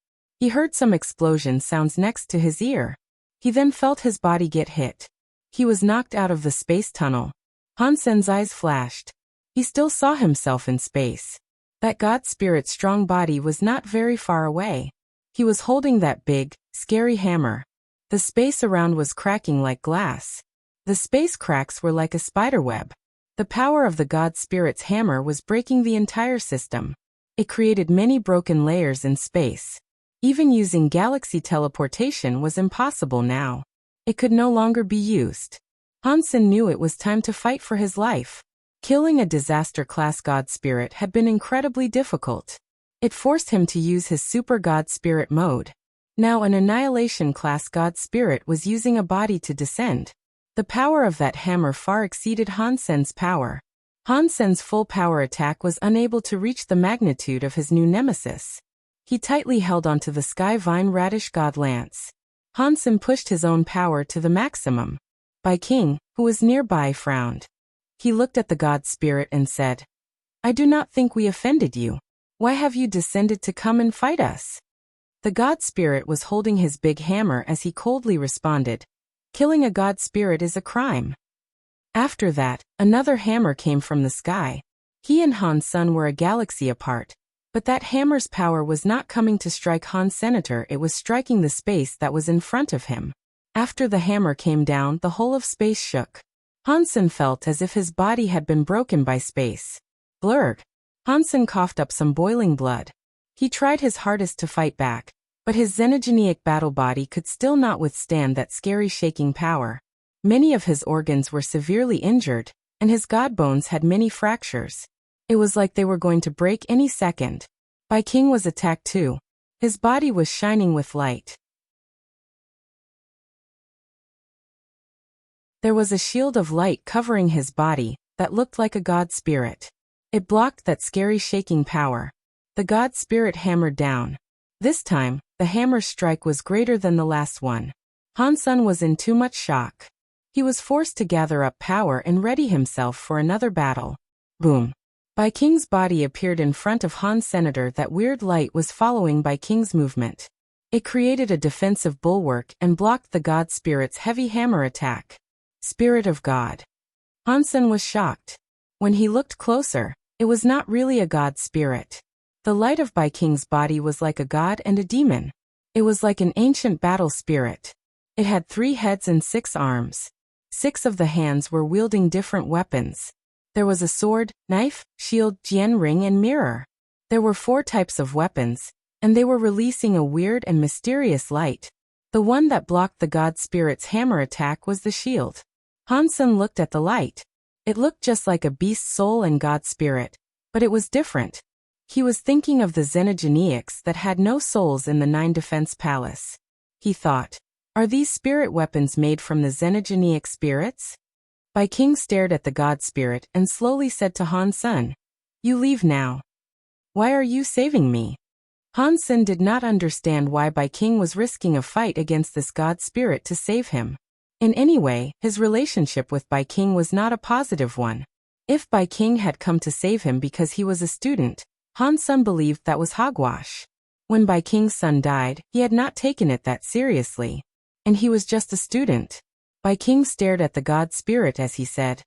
He heard some explosion sounds next to his ear. He then felt his body get hit. He was knocked out of the space tunnel. Han Sen's eyes flashed. He still saw himself in space. That god spirit's strong body was not very far away. He was holding that big, scary hammer. The space around was cracking like glass. The space cracks were like a spiderweb. The power of the god spirit's hammer was breaking the entire system. It created many broken layers in space. Even using galaxy teleportation was impossible now. It could no longer be used. Han Sen knew it was time to fight for his life. Killing a disaster-class god spirit had been incredibly difficult. It forced him to use his super god spirit mode. Now an annihilation-class god spirit was using a body to descend. The power of that hammer far exceeded Han Sen's power. Han Sen's full power attack was unable to reach the magnitude of his new nemesis. He tightly held onto the Sky Vine Radish God Lance. Han Sen pushed his own power to the maximum. Bai King, who was nearby, frowned. He looked at the god spirit and said, I do not think we offended you. Why have you descended to come and fight us? The god spirit was holding his big hammer as he coldly responded, Killing a god spirit is a crime. After that, another hammer came from the sky. He and Han Sen were a galaxy apart, but that hammer's power was not coming to strike Han Senator, it was striking the space that was in front of him. After the hammer came down, the whole of space shook. Han Sen felt as if his body had been broken by space. Blurg. Han Sen coughed up some boiling blood. He tried his hardest to fight back, but his xenogenic battle body could still not withstand that scary shaking power. Many of his organs were severely injured, and his god bones had many fractures. It was like they were going to break any second. Bai King was attacked too. His body was shining with light. There was a shield of light covering his body that looked like a god spirit. It blocked that scary shaking power. The god spirit hammered down. This time, the hammer's strike was greater than the last one. Han Sen was in too much shock. He was forced to gather up power and ready himself for another battle. Boom. Bai King's body appeared in front of Han Senator. That weird light was following Bai King's movement. It created a defensive bulwark and blocked the god spirit's heavy hammer attack. Spirit of God. Han Sen was shocked. When he looked closer, it was not really a god spirit. The light of Bai King's body was like a god and a demon. It was like an ancient battle spirit. It had 3 heads and 6 arms. 6 of the hands were wielding different weapons. There was a sword, knife, shield, jian ring and mirror. There were 4 types of weapons, and they were releasing a weird and mysterious light. The one that blocked the god spirit's hammer attack was the shield. Han Sen looked at the light. It looked just like a beast's soul and god spirit, but it was different. He was thinking of the xenogeniacs that had no souls in the 9 Defense Palace. He thought, are these spirit weapons made from the xenogeniac spirits? Bai King stared at the god spirit and slowly said to Han Sen, you leave now. Why are you saving me? Han Sen did not understand why Bai King was risking a fight against this god spirit to save him. In any way, his relationship with Bai King was not a positive one. If Bai King had come to save him because he was a student, Han Sen believed that was hogwash. When Bai King's son died, he had not taken it that seriously. And he was just a student. Bai King stared at the god spirit as he said,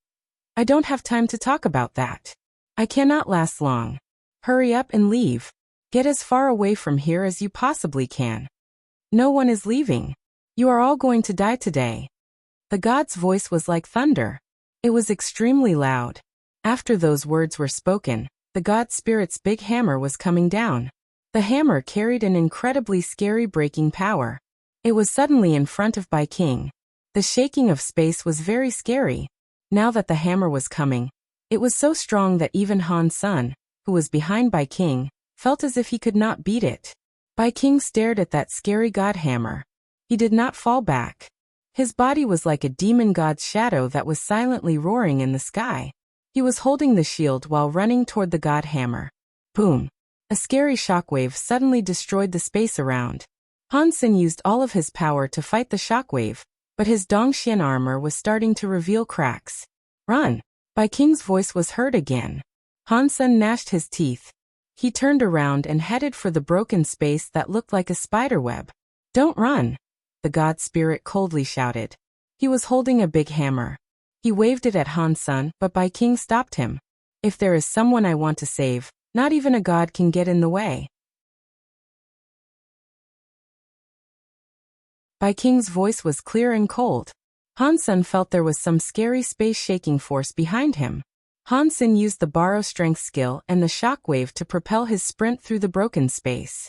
I don't have time to talk about that. I cannot last long. Hurry up and leave. Get as far away from here as you possibly can. No one is leaving. You are all going to die today. The god's voice was like thunder. It was extremely loud. After those words were spoken, the god spirit's big hammer was coming down. The hammer carried an incredibly scary breaking power. It was suddenly in front of Bai King. The shaking of space was very scary. Now that the hammer was coming, it was so strong that even Han Sun, who was behind Bai King, felt as if he could not beat it. Bai King stared at that scary god hammer. He did not fall back. His body was like a demon god's shadow that was silently roaring in the sky. He was holding the shield while running toward the god hammer. Boom! A scary shockwave suddenly destroyed the space around. Han Sun used all of his power to fight the shockwave, but his Dongxian armor was starting to reveal cracks. Run! Bai King's voice was heard again. Han Sun gnashed his teeth. He turned around and headed for the broken space that looked like a spiderweb. Don't run! The god spirit coldly shouted. He was holding a big hammer. He waved it at Han Sun, but Bai King stopped him. If there is someone I want to save, not even a god can get in the way. Bai King's voice was clear and cold. Han Sun felt there was some scary space-shaking force behind him. Han Sun used the borrow strength skill and the shockwave to propel his sprint through the broken space.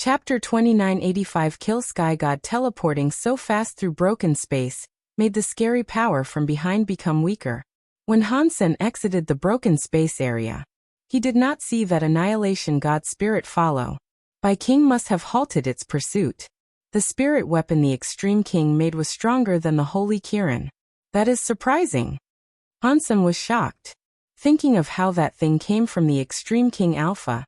Chapter 2985 Kill Sky God. Teleporting so fast through broken space made the scary power from behind become weaker. When Han Sun exited the broken space area, he did not see that Annihilation God spirit follow. Bai King must have halted its pursuit. The spirit weapon the Extreme King made was stronger than the Holy Kirin. That is surprising. Han Sun was shocked, thinking of how that thing came from the Extreme King Alpha.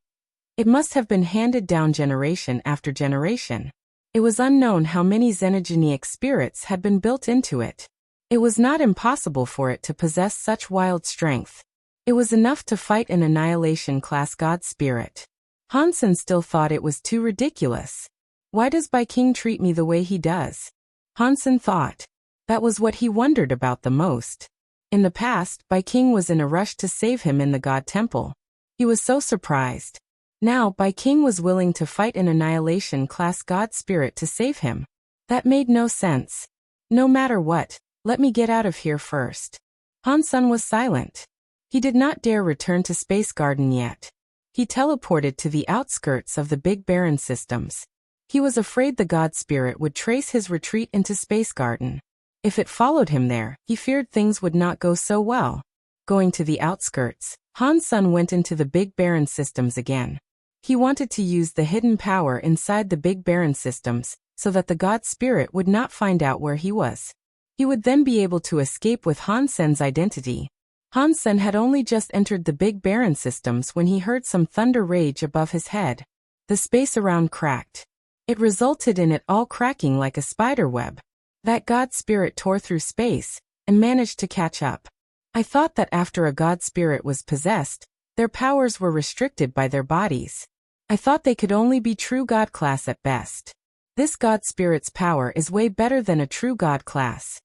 It must have been handed down generation after generation. It was unknown how many xenogenic spirits had been built into it. It was not impossible for it to possess such wild strength. It was enough to fight an Annihilation class god spirit. Han Sun still thought it was too ridiculous. Why does Bai King treat me the way he does? Han Sun thought. That was what he wondered about the most. In the past, Bai King was in a rush to save him in the god temple. He was so surprised. Now, Bai King was willing to fight an Annihilation class god spirit to save him. That made no sense. No matter what, let me get out of here first. Han Sun was silent. He did not dare return to Space Garden yet. He teleported to the outskirts of the Big Barren systems. He was afraid the god spirit would trace his retreat into Space Garden. If it followed him there, he feared things would not go so well. Going to the outskirts, Han Sun went into the Big Barren systems again. He wanted to use the hidden power inside the Big Barren systems, so that the god spirit would not find out where he was. He would then be able to escape with Han Sun's identity. Han Sun had only just entered the Big Barren systems when he heard some thunder rage above his head. The space around cracked. It resulted in it all cracking like a spider web. That god spirit tore through space, and managed to catch up. I thought that after a god spirit was possessed, their powers were restricted by their bodies. I thought they could only be true god class at best. This god spirit's power is way better than a true god class.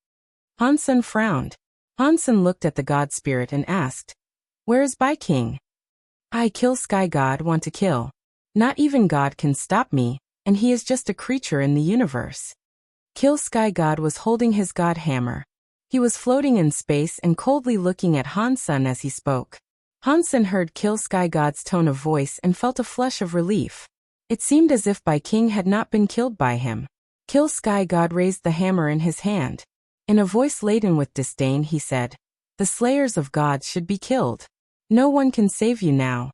Han Sun frowned. Han Sun looked at the god spirit and asked, "Where is Bai King?" "I Kill Sky God want to kill. Not even God can stop me, and he is just a creature in the universe." Kill Sky God was holding his god hammer. He was floating in space and coldly looking at Han Sun as he spoke. Han Sun heard Kill Sky God's tone of voice and felt a flush of relief. It seemed as if Bai King had not been killed by him. Kill Sky God raised the hammer in his hand. In a voice laden with disdain he said, "The slayers of gods should be killed. No one can save you now."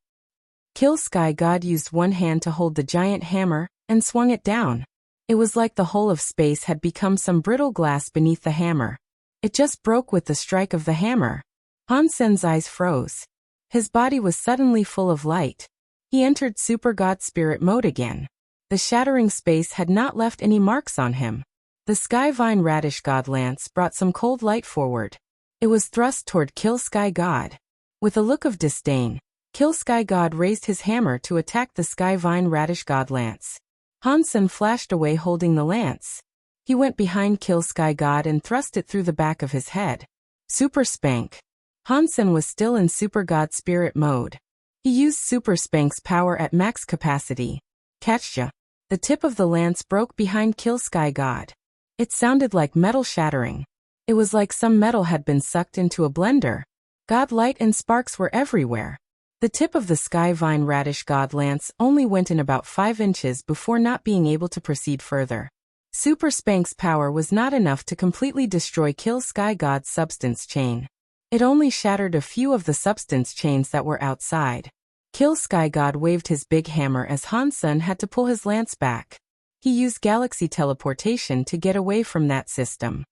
Kill Sky God used one hand to hold the giant hammer, and swung it down. It was like the whole of space had become some brittle glass beneath the hammer. It just broke with the strike of the hammer. Han Sun's eyes froze. His body was suddenly full of light. He entered Super God Spirit mode again. The shattering space had not left any marks on him. The Sky Vine Radish God Lance brought some cold light forward. It was thrust toward Kill Sky God. With a look of disdain, Kill Sky God raised his hammer to attack the Sky Vine Radish God Lance. Han Sun flashed away holding the lance. He went behind Kill Sky God and thrust it through the back of his head. Super Spank. Hansen was still in Super God Spirit mode. He used Super Spank's power at max capacity. Catcha! The tip of the lance broke behind Kill Sky God. It sounded like metal shattering. It was like some metal had been sucked into a blender. God light and sparks were everywhere. The tip of the Sky Vine Radish God lance only went in about 5 inches before not being able to proceed further. Super Spank's power was not enough to completely destroy Kill Sky God's substance chain. It only shattered a few of the substance chains that were outside. Kill Sky God waved his big hammer as Hansen had to pull his lance back. He used galaxy teleportation to get away from that system.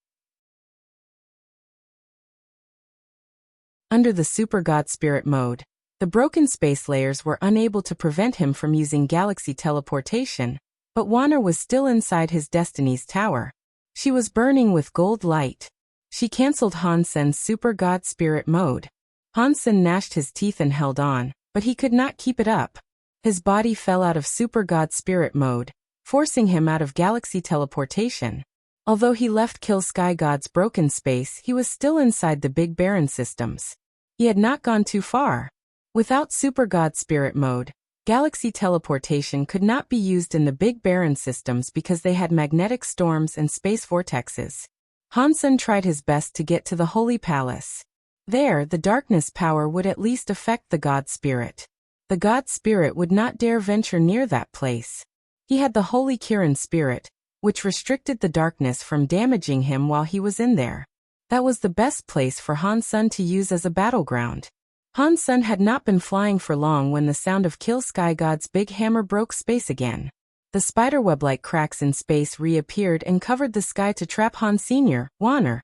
Under the Super God Spirit mode, the broken space layers were unable to prevent him from using galaxy teleportation, but Wanner was still inside his Destiny's Tower. She was burning with gold light. She cancelled Hansen's Super God Spirit mode. Hansen gnashed his teeth and held on, but he could not keep it up. His body fell out of Super God Spirit mode, forcing him out of galaxy teleportation. Although he left Kill Sky God's broken space, he was still inside the Big Baron systems. He had not gone too far. Without Super God Spirit mode, galaxy teleportation could not be used in the Big Baron systems because they had magnetic storms and space vortexes. Hansen tried his best to get to the Holy Palace. There, the darkness power would at least affect the God Spirit. The God Spirit would not dare venture near that place. He had the Holy Kirin Spirit, which restricted the darkness from damaging him while he was in there. That was the best place for Hansen to use as a battleground. Hansen had not been flying for long when the sound of Kill Sky God's big hammer broke space again. The spiderweb-like cracks in space reappeared and covered the sky to trap Han Sr. Wanner.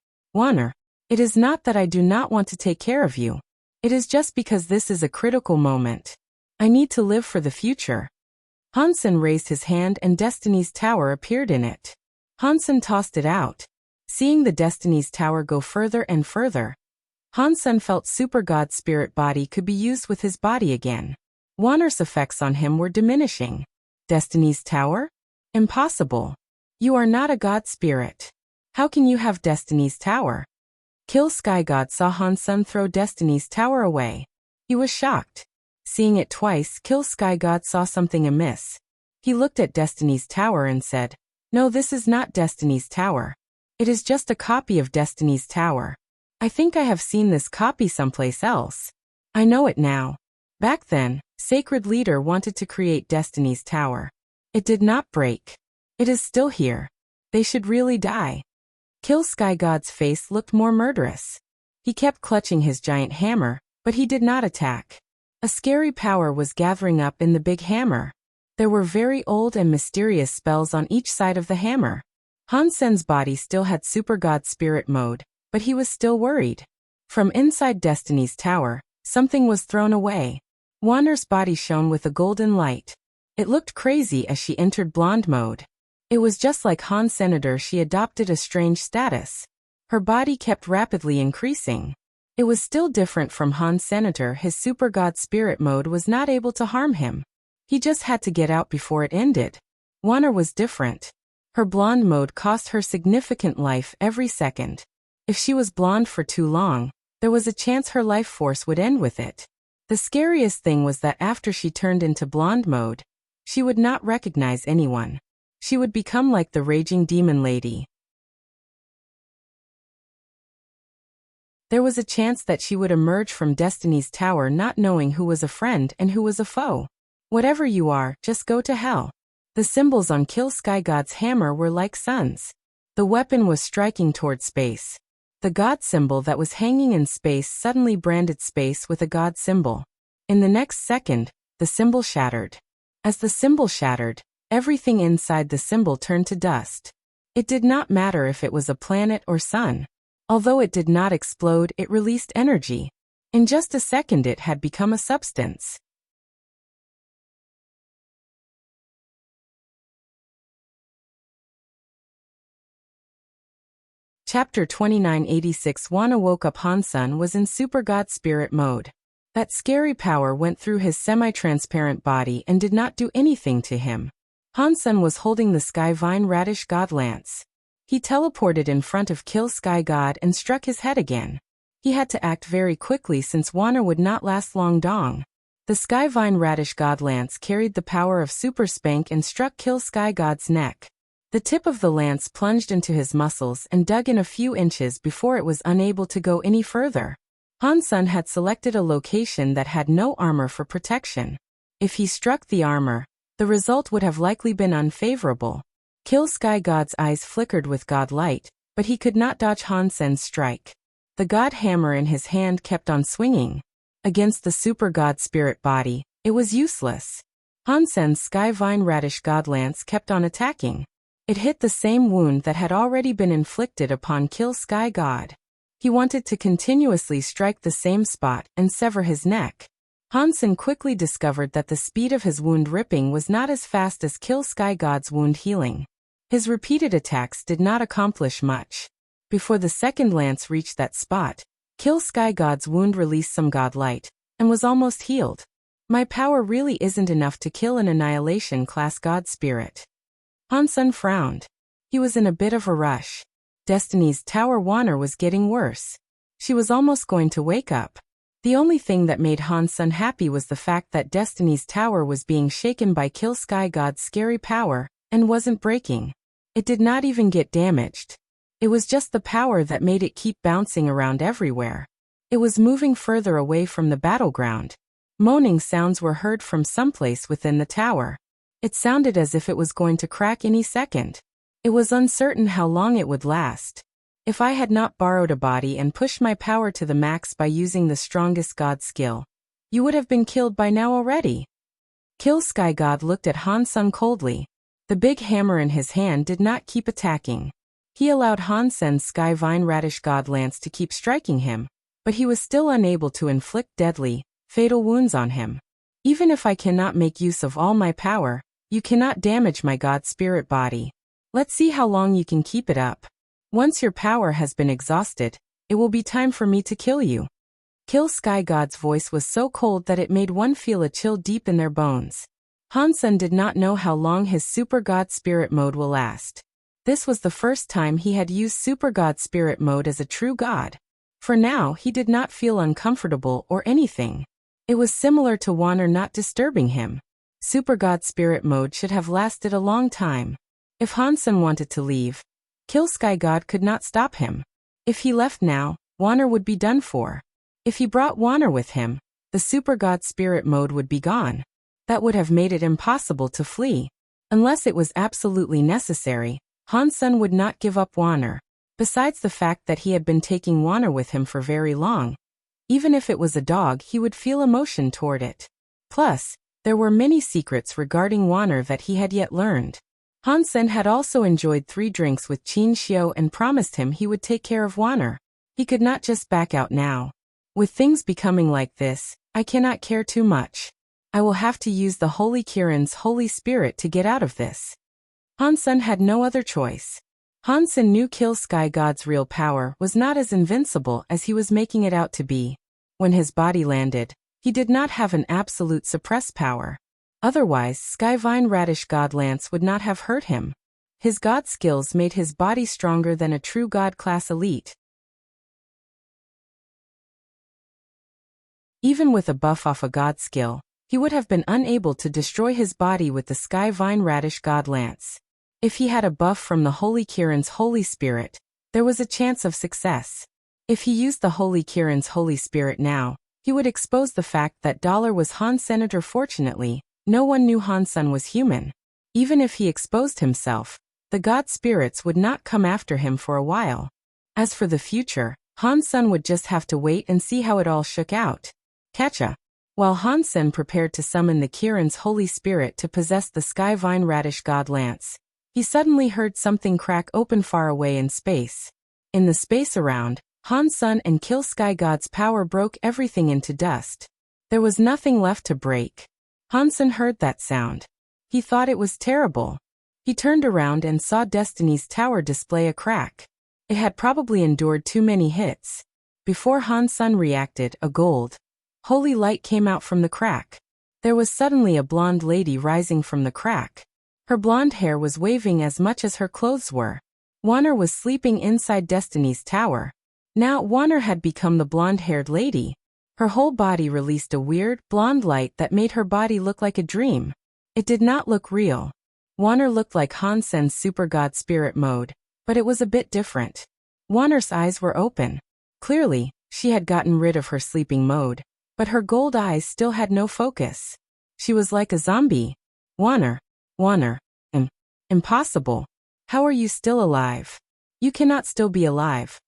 It is not that I do not want to take care of you. It is just because this is a critical moment. I need to live for the future. Hansen raised his hand and Destiny's Tower appeared in it. Hansen tossed it out. Seeing the Destiny's Tower go further and further, Hansen felt Super God Spirit body could be used with his body again. Wanner's effects on him were diminishing. Destiny's Tower? Impossible. You are not a God Spirit. How can you have Destiny's Tower? Kill Sky God saw Hansen throw Destiny's Tower away. He was shocked. Seeing it twice, Kill Sky God saw something amiss. He looked at Destiny's Tower and said, "No, this is not Destiny's Tower. It is just a copy of Destiny's Tower. I think I have seen this copy someplace else. I know it now. Back then, Sacred Leader wanted to create Destiny's Tower. It did not break. It is still here. They should really die." Kill Sky God's face looked more murderous. He kept clutching his giant hammer, but he did not attack. A scary power was gathering up in the big hammer. There were very old and mysterious spells on each side of the hammer. Hansen's body still had Super God Spirit mode, but he was still worried. From inside Destiny's Tower, something was thrown away. Wanner's body shone with a golden light. It looked crazy as she entered blonde mode. It was just like Han Senator. She adopted a strange status. Her body kept rapidly increasing. It was still different from Han Senator. His Super God Spirit mode was not able to harm him. He just had to get out before it ended. Wanner was different. Her blonde mode cost her significant life every second. If she was blonde for too long, there was a chance her life force would end with it. The scariest thing was that after she turned into blonde mode, she would not recognize anyone. She would become like the raging demon lady. There was a chance that she would emerge from Destiny's Tower not knowing who was a friend and who was a foe. Whatever you are, just go to hell. The symbols on Kill Sky God's hammer were like suns. The weapon was striking toward space. The God symbol that was hanging in space suddenly branded space with a God symbol. In the next second, the symbol shattered. As the symbol shattered, everything inside the symbol turned to dust. It did not matter if it was a planet or sun. Although it did not explode, it released energy. In just a second it had become a substance. Chapter 2986. Wanna woke up. Hansen was in Super God Spirit mode. That scary power went through his semi-transparent body and did not do anything to him. Hansen was holding the Sky Vine Radish God lance. He teleported in front of Kill Sky God and struck his head again. He had to act very quickly since Wanner would not last long. Dong. The Skyvine Radish God Lance carried the power of Super Spank and struck Kill Sky God's neck. The tip of the lance plunged into his muscles and dug in a few inches before it was unable to go any further. Han Sen had selected a location that had no armor for protection. If he struck the armor, the result would have likely been unfavorable. Kill Sky God's eyes flickered with God light, but he could not dodge Han Sen's strike. The God hammer in his hand kept on swinging. Against the Super God Spirit body, it was useless. Han Sen's Skyvine Radish God Lance kept on attacking. It hit the same wound that had already been inflicted upon Kill Sky God. He wanted to continuously strike the same spot and sever his neck. Han Sen quickly discovered that the speed of his wound ripping was not as fast as Kill Sky God's wound healing. His repeated attacks did not accomplish much. Before the second lance reached that spot, Kill Sky God's wound released some God light, and was almost healed. My power really isn't enough to kill an Annihilation class God Spirit. Han Sen frowned. He was in a bit of a rush. Destiny's Tower Wanner was getting worse. She was almost going to wake up. The only thing that made Han Sen happy was the fact that Destiny's Tower was being shaken by Kill Sky God's scary power, and wasn't breaking. It did not even get damaged. It was just the power that made it keep bouncing around everywhere. It was moving further away from the battleground. Moaning sounds were heard from someplace within the tower. It sounded as if it was going to crack any second. It was uncertain how long it would last. If I had not borrowed a body and pushed my power to the max by using the strongest God skill, you would have been killed by now already. Kill Sky God looked at Han Sen coldly. The big hammer in his hand did not keep attacking. He allowed Han Sen's Skyvine Radish God Lance to keep striking him, but he was still unable to inflict deadly, fatal wounds on him. Even if I cannot make use of all my power, you cannot damage my God Spirit body. Let's see how long you can keep it up. Once your power has been exhausted, it will be time for me to kill you. Kill Sky God's voice was so cold that it made one feel a chill deep in their bones. Han Sen did not know how long his Super God Spirit mode will last. This was the first time he had used Super God Spirit mode as a true god. For now, he did not feel uncomfortable or anything. It was similar to Wanner not disturbing him. Super God Spirit mode should have lasted a long time. If Han Sen wanted to leave, Kill Sky God could not stop him. If he left now, Wanner would be done for. If he brought Wanner with him, the Super God Spirit mode would be gone. That would have made it impossible to flee. Unless it was absolutely necessary, Han Sen would not give up Wanner. Besides the fact that he had been taking Wanner with him for very long. Even if it was a dog, he would feel emotion toward it. Plus, there were many secrets regarding Wanner that he had yet learned. Han Sen had also enjoyed 3 drinks with Qin Xiu and promised him he would take care of Wanner. He could not just back out now. With things becoming like this, I cannot care too much. I will have to use the Holy Kirin's Holy Spirit to get out of this. Han Sen had no other choice. Han Sen knew Kill Sky God's real power was not as invincible as he was making it out to be. When his body landed, he did not have an absolute suppress power. Otherwise, Skyvine Radish God Lance would not have hurt him. His god skills made his body stronger than a true god class elite. Even with a buff off a god skill, he would have been unable to destroy his body with the Skyvine Radish God Lance. If he had a buff from the Holy Kirin's Holy Spirit, there was a chance of success. If he used the Holy Kirin's Holy Spirit now, he would expose the fact that Dollar was Han Senator. Fortunately, no one knew Han Sen was human. Even if he exposed himself, the god spirits would not come after him for a while. As for the future, Han Sen would just have to wait and see how it all shook out. Catcha. While Han Sen prepared to summon the Kirin's Holy Spirit to possess the Skyvine Radish God Lance, he suddenly heard something crack open far away in space. In the space around, Han Sen and Kill Sky God's power broke everything into dust. There was nothing left to break. Han Sen heard that sound. He thought it was terrible. He turned around and saw Destiny's Tower display a crack. It had probably endured too many hits. Before Han Sen reacted, a gold, holy light came out from the crack. There was suddenly a blonde lady rising from the crack. Her blonde hair was waving as much as her clothes were. Wanner was sleeping inside Destiny's Tower. Now Wanner had become the blonde-haired lady. Her whole body released a weird, blonde light that made her body look like a dream. It did not look real. Wanner looked like Hansen's super god spirit mode, but it was a bit different. Wanner's eyes were open. Clearly, she had gotten rid of her sleeping mode, but her gold eyes still had no focus. She was like a zombie. Wanner. Impossible. How are you still alive? You cannot still be alive.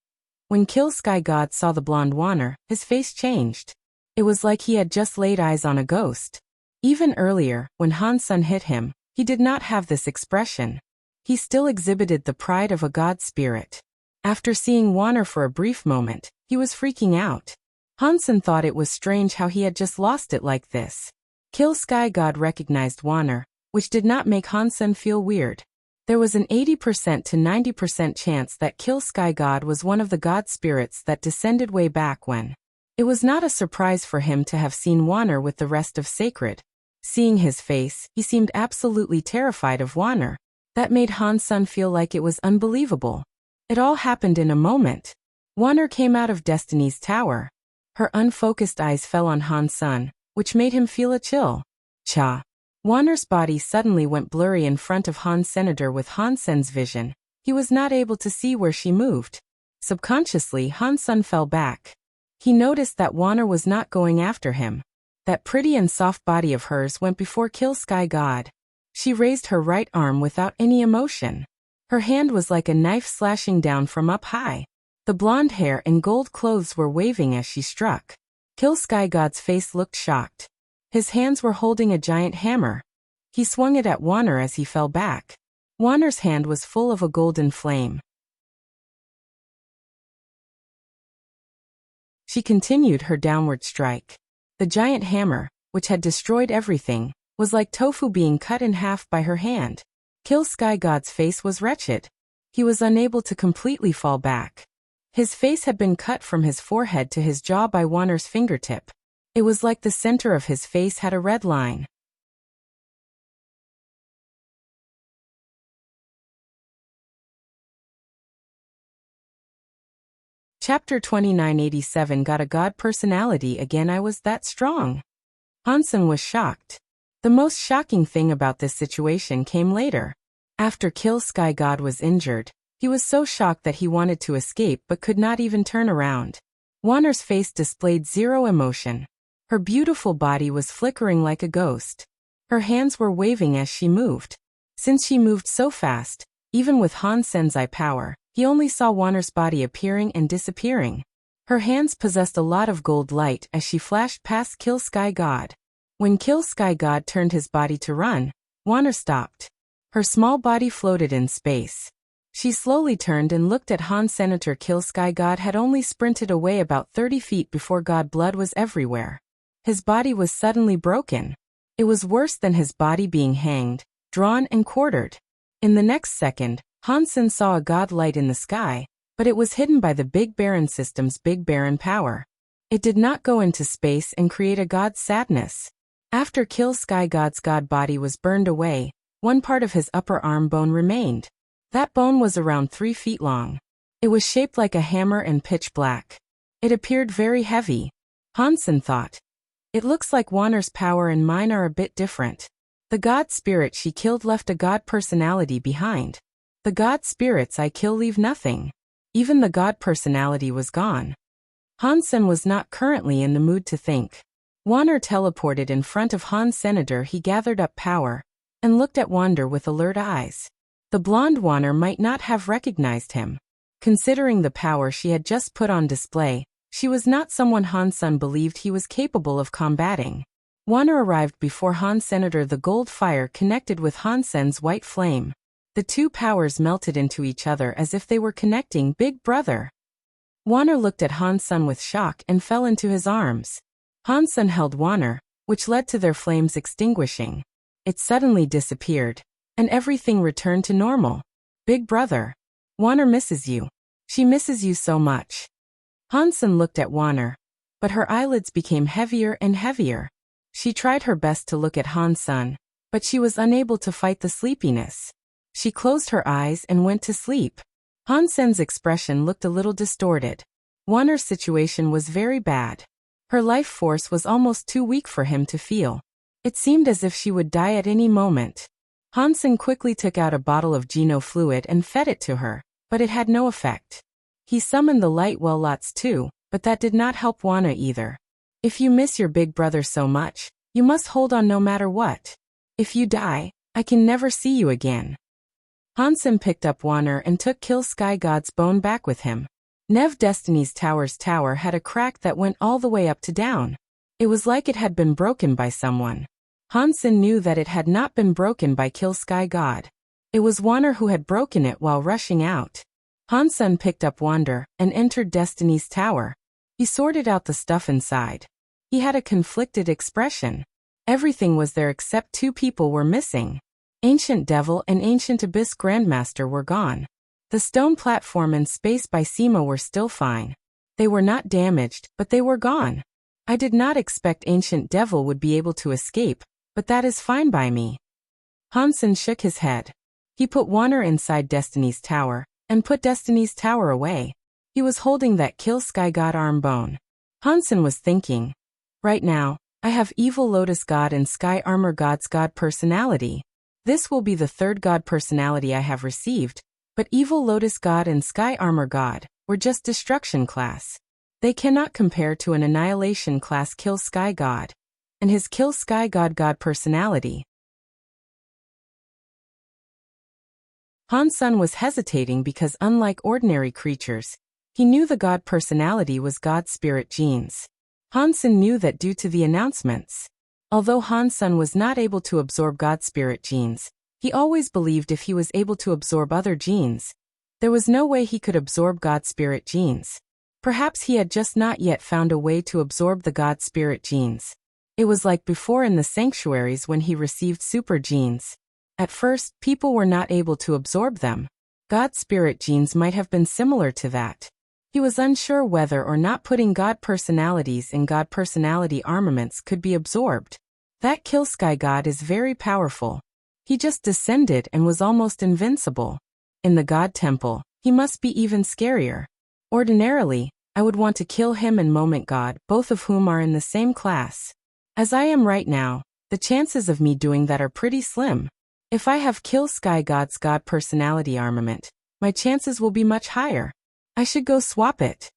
When Kill Sky God saw the blonde Wanner, his face changed. It was like he had just laid eyes on a ghost. Even earlier, when Hansen hit him, he did not have this expression. He still exhibited the pride of a god spirit. After seeing Wanner for a brief moment, he was freaking out. Hansen thought it was strange how he had just lost it like this. Kill Sky God recognized Wanner, which did not make Hansen feel weird. There was an 80% to 90% chance that Kill Sky God was one of the god spirits that descended way back when. It was not a surprise for him to have seen Wanner with the rest of Sacred. Seeing his face, he seemed absolutely terrified of Wanner. That made Hansen feel like it was unbelievable. It all happened in a moment. Wanner came out of Destiny's tower. Her unfocused eyes fell on Hansen, which made him feel a chill. Cha. Wanner's body suddenly went blurry in front of Senator with Hansen's vision. He was not able to see where she moved. Subconsciously, Hansen fell back. He noticed that Wanner was not going after him. That pretty and soft body of hers went before Kill Sky God. She raised her right arm without any emotion. Her hand was like a knife slashing down from up high. The blonde hair and gold clothes were waving as she struck. Kill Sky God's face looked shocked. His hands were holding a giant hammer. He swung it at Wanner as he fell back. Wanner's hand was full of a golden flame. She continued her downward strike. The giant hammer, which had destroyed everything, was like tofu being cut in half by her hand. Kill Sky God's face was wretched. He was unable to completely fall back. His face had been cut from his forehead to his jaw by Wanner's fingertip. It was like the center of his face had a red line. Chapter 2987 Got a god personality again. I was that strong. Hansen was shocked. The most shocking thing about this situation came later. After Kill Sky God was injured, he was so shocked that he wanted to escape but could not even turn around. Wanner's face displayed zero emotion. Her beautiful body was flickering like a ghost. Her hands were waving as she moved. Since she moved so fast, even with Hansen's eye power, he only saw Wanner's body appearing and disappearing. Her hands possessed a lot of gold light as she flashed past Kill Sky God. When Kill Sky God turned his body to run, Wanner stopped. Her small body floated in space. She slowly turned and looked at Senator. Kill Sky God had only sprinted away about 30 feet before God blood was everywhere. His body was suddenly broken. It was worse than his body being hanged, drawn and quartered. In the next second, Hansen saw a god light in the sky, but it was hidden by the Big Baron system's Big Baron power. It did not go into space and create a god's sadness. After Kill Sky God's god body was burned away, one part of his upper arm bone remained. That bone was around 3 feet long. It was shaped like a hammer and pitch black. It appeared very heavy. Hansen thought, "It looks like Wanner's power and mine are a bit different." The god spirit she killed left a god personality behind. The god spirits I kill leave nothing. Even the god personality was gone. Hansen was not currently in the mood to think. Wanner teleported in front of Senator. He gathered up power and looked at Wander with alert eyes. The blonde Wanner might not have recognized him. Considering the power she had just put on display, she was not someone Hansen believed he was capable of combating. Wanner arrived before Senator. The gold fire connected with Hansen's white flame. The two powers melted into each other as if they were connecting. Big brother. Wanner looked at Hansen with shock and fell into his arms. Hansen held Wanner, which led to their flames extinguishing. It suddenly disappeared, and everything returned to normal. Big brother. Wanner misses you. She misses you so much. Hansen looked at Wanner, but her eyelids became heavier and heavier. She tried her best to look at Hansen, but she was unable to fight the sleepiness. She closed her eyes and went to sleep. Hansen's expression looked a little distorted. Wanner's situation was very bad. Her life force was almost too weak for him to feel. It seemed as if she would die at any moment. Hansen quickly took out a bottle of Geno fluid and fed it to her, but it had no effect. He summoned the light well lots too, but that did not help Wanner either. If you miss your big brother so much, you must hold on no matter what. If you die, I can never see you again. Hansen picked up Wanner and took Kill Sky God's bone back with him. Nev Destiny's Tower's tower had a crack that went all the way up to down. It was like it had been broken by someone. Hansen knew that it had not been broken by Kill Sky God. It was Wanner who had broken it while rushing out. Hansen picked up Wander and entered Destiny's Tower. He sorted out the stuff inside. He had a conflicted expression. Everything was there except two people were missing. Ancient Devil and Ancient Abyss Grandmaster were gone. The stone platform and space by Sima were still fine. They were not damaged, but they were gone. I did not expect Ancient Devil would be able to escape, but that is fine by me. Hansen shook his head. He put Wanner inside Destiny's Tower, and put Destiny's Tower away. He was holding that Kill Sky God arm bone. Hansen was thinking, right now, I have Evil Lotus God and Sky Armor God's God personality. This will be the third God personality I have received, but Evil Lotus God and Sky Armor God were just Destruction class. They cannot compare to an Annihilation class Kill Sky God, and his Kill Sky God personality. Hansen was hesitating because unlike ordinary creatures, he knew the God personality was God spirit genes. Hansen knew that due to the announcements. Although Hansen was not able to absorb God spirit genes, he always believed if he was able to absorb other genes, there was no way he could absorb God spirit genes. Perhaps he had just not yet found a way to absorb the God spirit genes. It was like before in the sanctuaries when he received super genes. At first, people were not able to absorb them. God spirit genes might have been similar to that. He was unsure whether or not putting God personalities in God personality armaments could be absorbed. That Kill Sky God is very powerful. He just descended and was almost invincible. In the God Temple, he must be even scarier. Ordinarily, I would want to kill him and Moment God, both of whom are in the same class. As I am right now, the chances of me doing that are pretty slim. If I have Kill Sky God's God personality armament, my chances will be much higher. I should go swap it.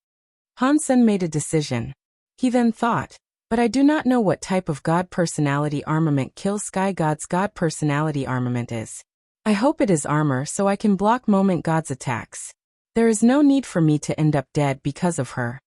Hansen made a decision. He then thought, but I do not know what type of God personality armament Kill Sky God's God personality armament is. I hope it is armor so I can block Moment God's attacks. There is no need for me to end up dead because of her.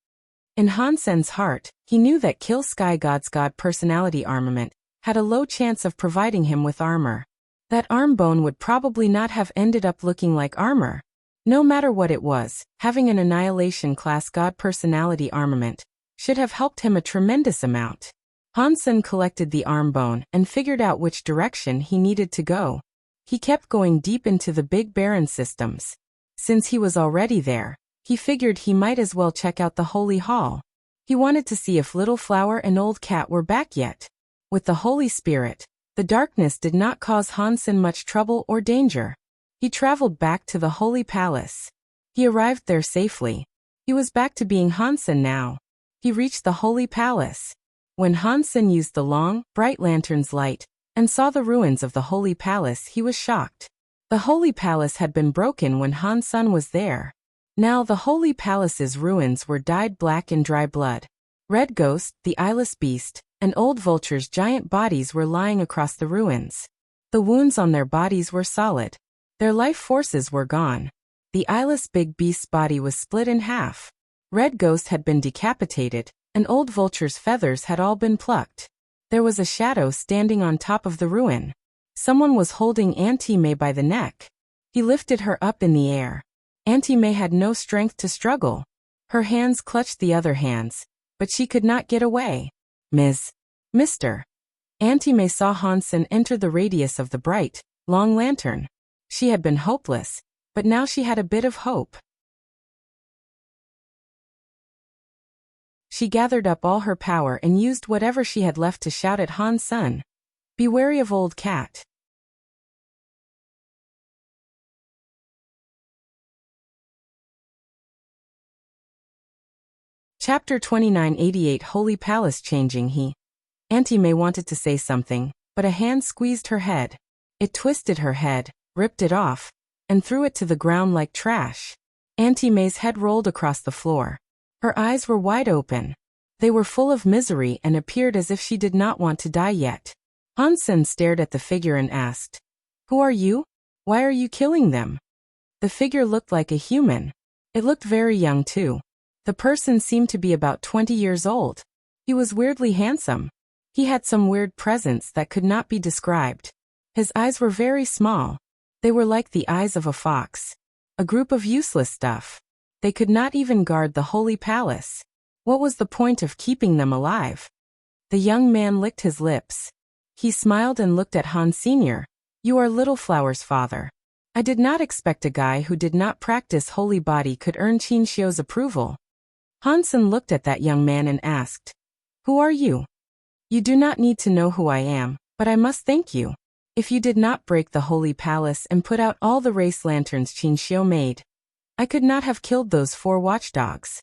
In Hansen's heart, he knew that Kill Sky God's God personality armament had a low chance of providing him with armor. That arm bone would probably not have ended up looking like armor. No matter what it was, having an Annihilation class God personality armament should have helped him a tremendous amount. Hansen collected the arm bone and figured out which direction he needed to go. He kept going deep into the Big Baron systems. Since he was already there, he figured he might as well check out the Holy Hall. He wanted to see if Little Flower and Old Cat were back yet. With the Holy Spirit, the darkness did not cause Hansen much trouble or danger. He traveled back to the Holy Palace. He arrived there safely. He was back to being Hansen now. He reached the Holy Palace. When Hansen used the long, bright lantern's light and saw the ruins of the Holy Palace, he was shocked. The Holy Palace had been broken when Hansen was there. Now the Holy Palace's ruins were dyed black in dry blood. Red Ghost, the eyeless beast, and Old Vulture's giant bodies were lying across the ruins. The wounds on their bodies were solid. Their life forces were gone. The eyeless big beast's body was split in half. Red Ghost had been decapitated, and Old Vulture's feathers had all been plucked. There was a shadow standing on top of the ruin. Someone was holding Auntie May by the neck. He lifted her up in the air. Auntie May had no strength to struggle. Her hands clutched the other hands, but she could not get away. Mr. Auntie May saw Hansen enter the radius of the bright, long lantern. She had been hopeless, but now she had a bit of hope. She gathered up all her power and used whatever she had left to shout at Hansen. Be wary of Old Cat. Chapter 2988 Holy Palace Changing. Auntie May wanted to say something, but a hand squeezed her head. It twisted her head, ripped it off, and threw it to the ground like trash. Auntie May's head rolled across the floor. Her eyes were wide open. They were full of misery and appeared as if she did not want to die yet. Hansen stared at the figure and asked, "Who are you? Why are you killing them?" The figure looked like a human. It looked very young too. The person seemed to be about 20 years old. He was weirdly handsome. He had some weird presence that could not be described. His eyes were very small. They were like the eyes of a fox. A group of useless stuff. They could not even guard the holy palace. What was the point of keeping them alive? The young man licked his lips. He smiled and looked at Han Sr. "You are Little Flower's father. I did not expect a guy who did not practice holy body could earn Qin Xiu's approval." Hansen looked at that young man and asked, "Who are you?" "You do not need to know who I am, but I must thank you. If you did not break the holy palace and put out all the race lanterns Qin Xiu made, I could not have killed those 4 watchdogs."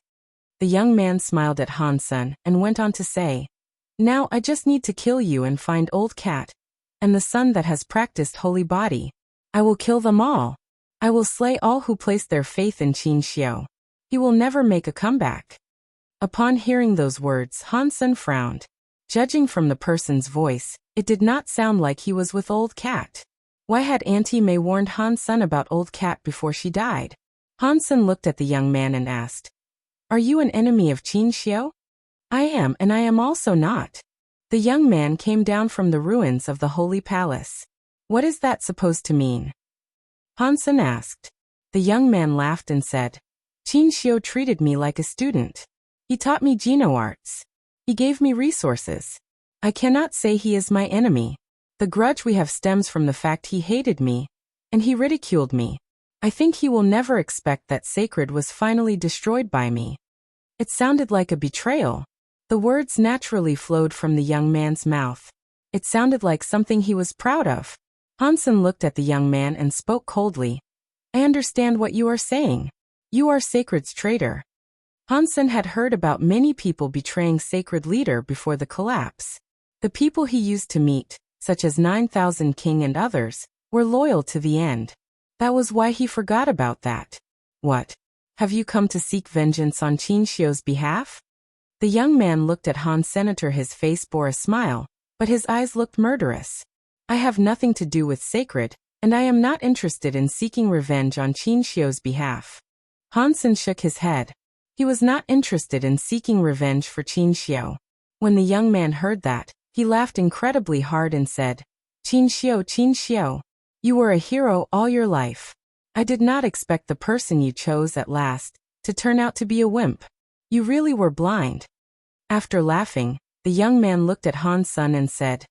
The young man smiled at Hansen and went on to say, "Now I just need to kill you and find Old Cat, and the son that has practiced holy body. I will kill them all. I will slay all who place their faith in Qin Xiu. He will never make a comeback." Upon hearing those words, Hansen frowned. Judging from the person's voice, it did not sound like he was with Old Cat. Why had Auntie May warned Hansen about Old Cat before she died? Hansen looked at the young man and asked, "Are you an enemy of Qin Xiu?" "I am, and I am also not." The young man came down from the ruins of the holy palace. "What is that supposed to mean?" Hansen asked. The young man laughed and said, "Qin Xiu treated me like a student. He taught me Geno arts. He gave me resources. I cannot say he is my enemy. The grudge we have stems from the fact he hated me, and he ridiculed me. I think he will never expect that sacred was finally destroyed by me." It sounded like a betrayal. The words naturally flowed from the young man's mouth. It sounded like something he was proud of. Hansen looked at the young man and spoke coldly. "I understand what you are saying. You are Sacred's traitor." Hansen had heard about many people betraying Sacred Leader before the collapse. The people he used to meet, such as 9,000 King and others, were loyal to the end. That was why he forgot about that. "What? Have you come to seek vengeance on Qin Xiu's behalf?" The young man looked at Han Senator. His face bore a smile, but his eyes looked murderous. "I have nothing to do with Sacred, and I am not interested in seeking revenge on Qin Xiu's behalf." Hansen shook his head. He was not interested in seeking revenge for Qin Xiu. When the young man heard that, he laughed incredibly hard and said, Qin Xiu, you were a hero all your life. I did not expect the person you chose at last to turn out to be a wimp. You really were blind." After laughing, the young man looked at Hansen and said,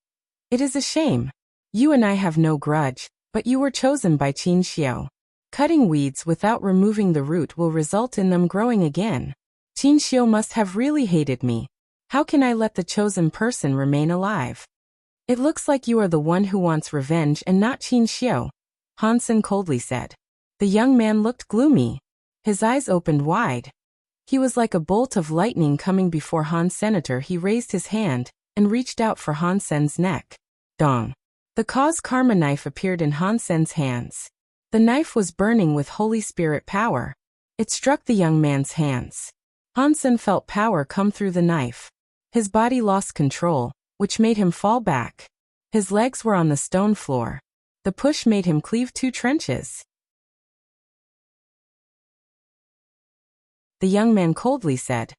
"It is a shame. You and I have no grudge, but you were chosen by Qin Xiu. Cutting weeds without removing the root will result in them growing again. Qin Xiu must have really hated me. How can I let the chosen person remain alive?" "It looks like you are the one who wants revenge and not Qin Xiu," Hansen coldly said. The young man looked gloomy. His eyes opened wide. He was like a bolt of lightning coming before Han Senator. He raised his hand and reached out for Hansen's neck. Dong. The cause karma knife appeared in Hansen's hands. The knife was burning with Holy Spirit power. It struck the young man's hands. Hansen felt power come through the knife. His body lost control, which made him fall back. His legs were on the stone floor. The push made him cleave 2 trenches. The young man coldly said,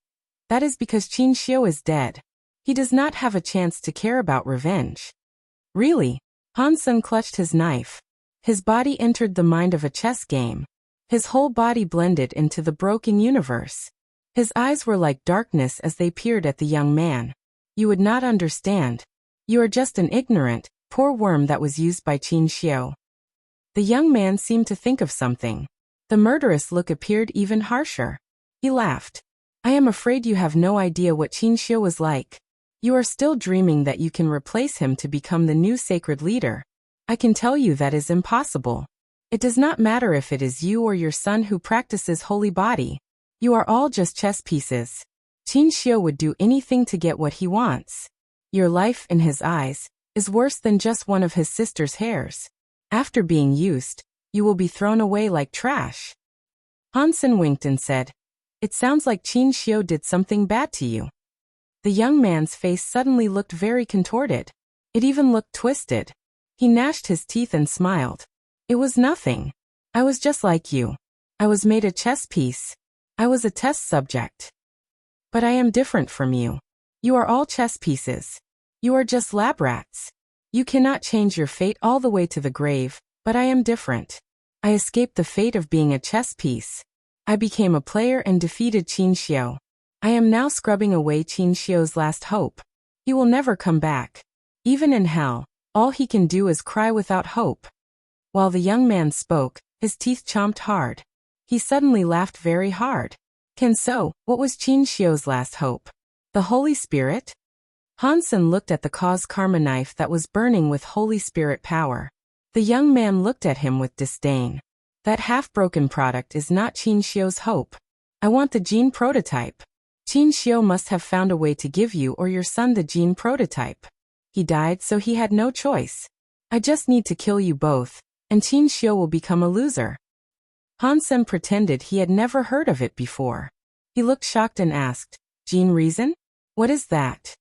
"That is because Qin Xiu is dead. He does not have a chance to care about revenge." "Really?" Hansen clutched his knife. His body entered the mind of a chess game. His whole body blended into the broken universe. His eyes were like darkness as they peered at the young man. "You would not understand. You are just an ignorant, poor worm that was used by Qin Xiu." The young man seemed to think of something. The murderous look appeared even harsher. He laughed. "I am afraid you have no idea what Qin Xiu was like. You are still dreaming that you can replace him to become the new sacred leader. I can tell you that is impossible. It does not matter if it is you or your son who practices holy body. You are all just chess pieces. Qin Xiu would do anything to get what he wants. Your life, in his eyes, is worse than just one of his sister's hairs. After being used, you will be thrown away like trash. Hansen winked and said, "It sounds like Qin Xiu did something bad to you." The young man's face suddenly looked very contorted. It even looked twisted. He gnashed his teeth and smiled. "It was nothing. I was just like you. I was made a chess piece. I was a test subject. But I am different from you. You are all chess pieces. You are just lab rats. You cannot change your fate all the way to the grave, but I am different. I escaped the fate of being a chess piece. I became a player and defeated Qin Xiu. I am now scrubbing away Qin Xiu's last hope. He will never come back. Even in hell, all he can do is cry without hope." While the young man spoke, his teeth chomped hard. He suddenly laughed very hard. So, what was Qin Xiu's last hope? The Holy Spirit? Hansen looked at the cause karma knife that was burning with Holy Spirit power. The young man looked at him with disdain. "That half-broken product is not Qin Xiu's hope. I want the gene prototype. Qin Xiu must have found a way to give you or your son the gene prototype. He died, so he had no choice. I just need to kill you both, and Qin Xiu will become a loser." Hansen pretended he had never heard of it before. He looked shocked and asked, "Gene reason? What is that?"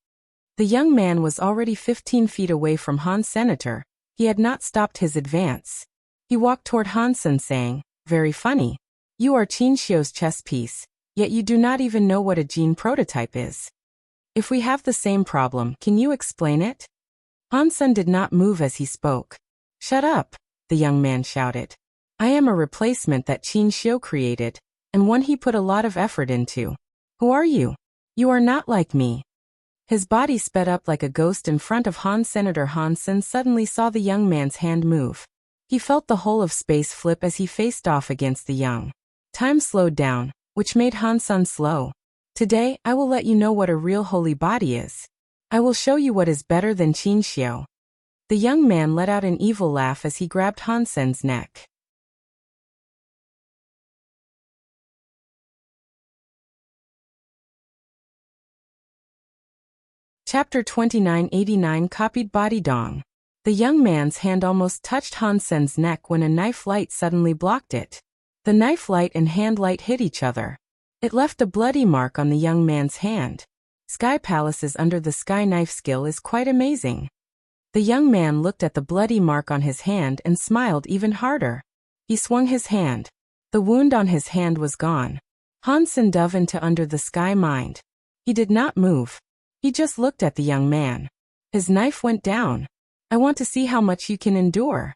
The young man was already 15 feet away from Han's senator. He had not stopped his advance. He walked toward Hansen saying, "Very funny. You are Qin Xiu's chess piece, yet you do not even know what a gene prototype is. If we have the same problem, can you explain it?" Hansen did not move as he spoke. "Shut up," the young man shouted. "I am a replacement that Qin Xiu created, and one he put a lot of effort into. Who are you? You are not like me." His body sped up like a ghost in front of Han. Senator Hansen suddenly saw the young man's hand move. He felt the whole of space flip as he faced off against the young. Time slowed down, which made Hansen slow. "Today, I will let you know what a real holy body is. I will show you what is better than Qin Xiu." The young man let out an evil laugh as he grabbed Hansen's neck. Chapter 2989 Copied Body Dong. The young man's hand almost touched Hansen's neck when a knife light suddenly blocked it. The knife light and hand light hit each other. It left a bloody mark on the young man's hand. Sky Palace's under the sky knife skill is quite amazing. The young man looked at the bloody mark on his hand and smiled even harder. He swung his hand. The wound on his hand was gone. Hansen dove into under the sky mind. He did not move. He just looked at the young man. His knife went down. "I want to see how much you can endure."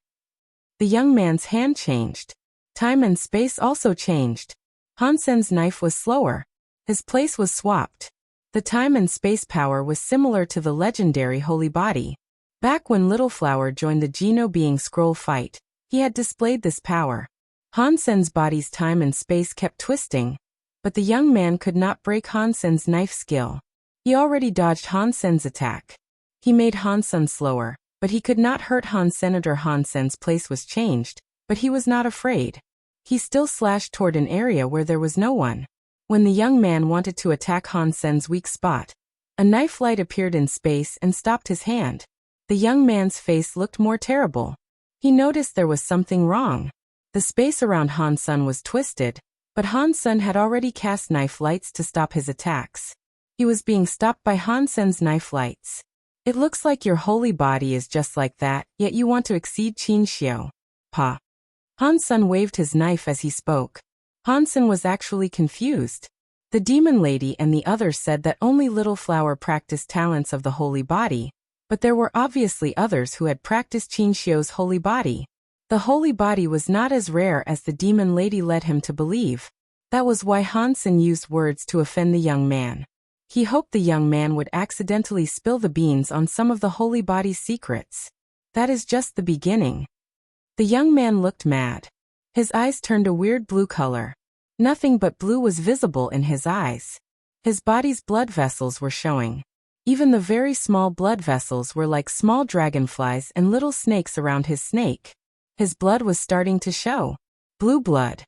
The young man's hand changed. Time and space also changed. Hansen's knife was slower. His place was swapped. The time and space power was similar to the legendary Holy Body. Back when Little Flower joined the Geno Being Scroll fight, he had displayed this power. Hansen's body's time and space kept twisting, but the young man could not break Hansen's knife skill. He already dodged Hansen's attack. He made Hansen slower, but he could not hurt Han. Senator Hansen's place was changed, but he was not afraid. He still slashed toward an area where there was no one. When the young man wanted to attack Hansen's weak spot, a knife light appeared in space and stopped his hand. The young man's face looked more terrible. He noticed there was something wrong. The space around Hansen was twisted, but Hansen had already cast knife lights to stop his attacks. He was being stopped by Hansen's knife lights. "It looks like your holy body is just like that, yet you want to exceed Qin Xiu. Pa." Hansen waved his knife as he spoke. Hansen was actually confused. The demon lady and the others said that only Little Flower practiced talents of the holy body, but there were obviously others who had practiced Qin Xiu's holy body. The holy body was not as rare as the demon lady led him to believe. That was why Hansen used words to offend the young man. He hoped the young man would accidentally spill the beans on some of the holy body's secrets. That is just the beginning. The young man looked mad. His eyes turned a weird blue color. Nothing but blue was visible in his eyes. His body's blood vessels were showing. Even the very small blood vessels were like small dragonflies and little snakes around his snake. His blood was starting to show. Blue blood.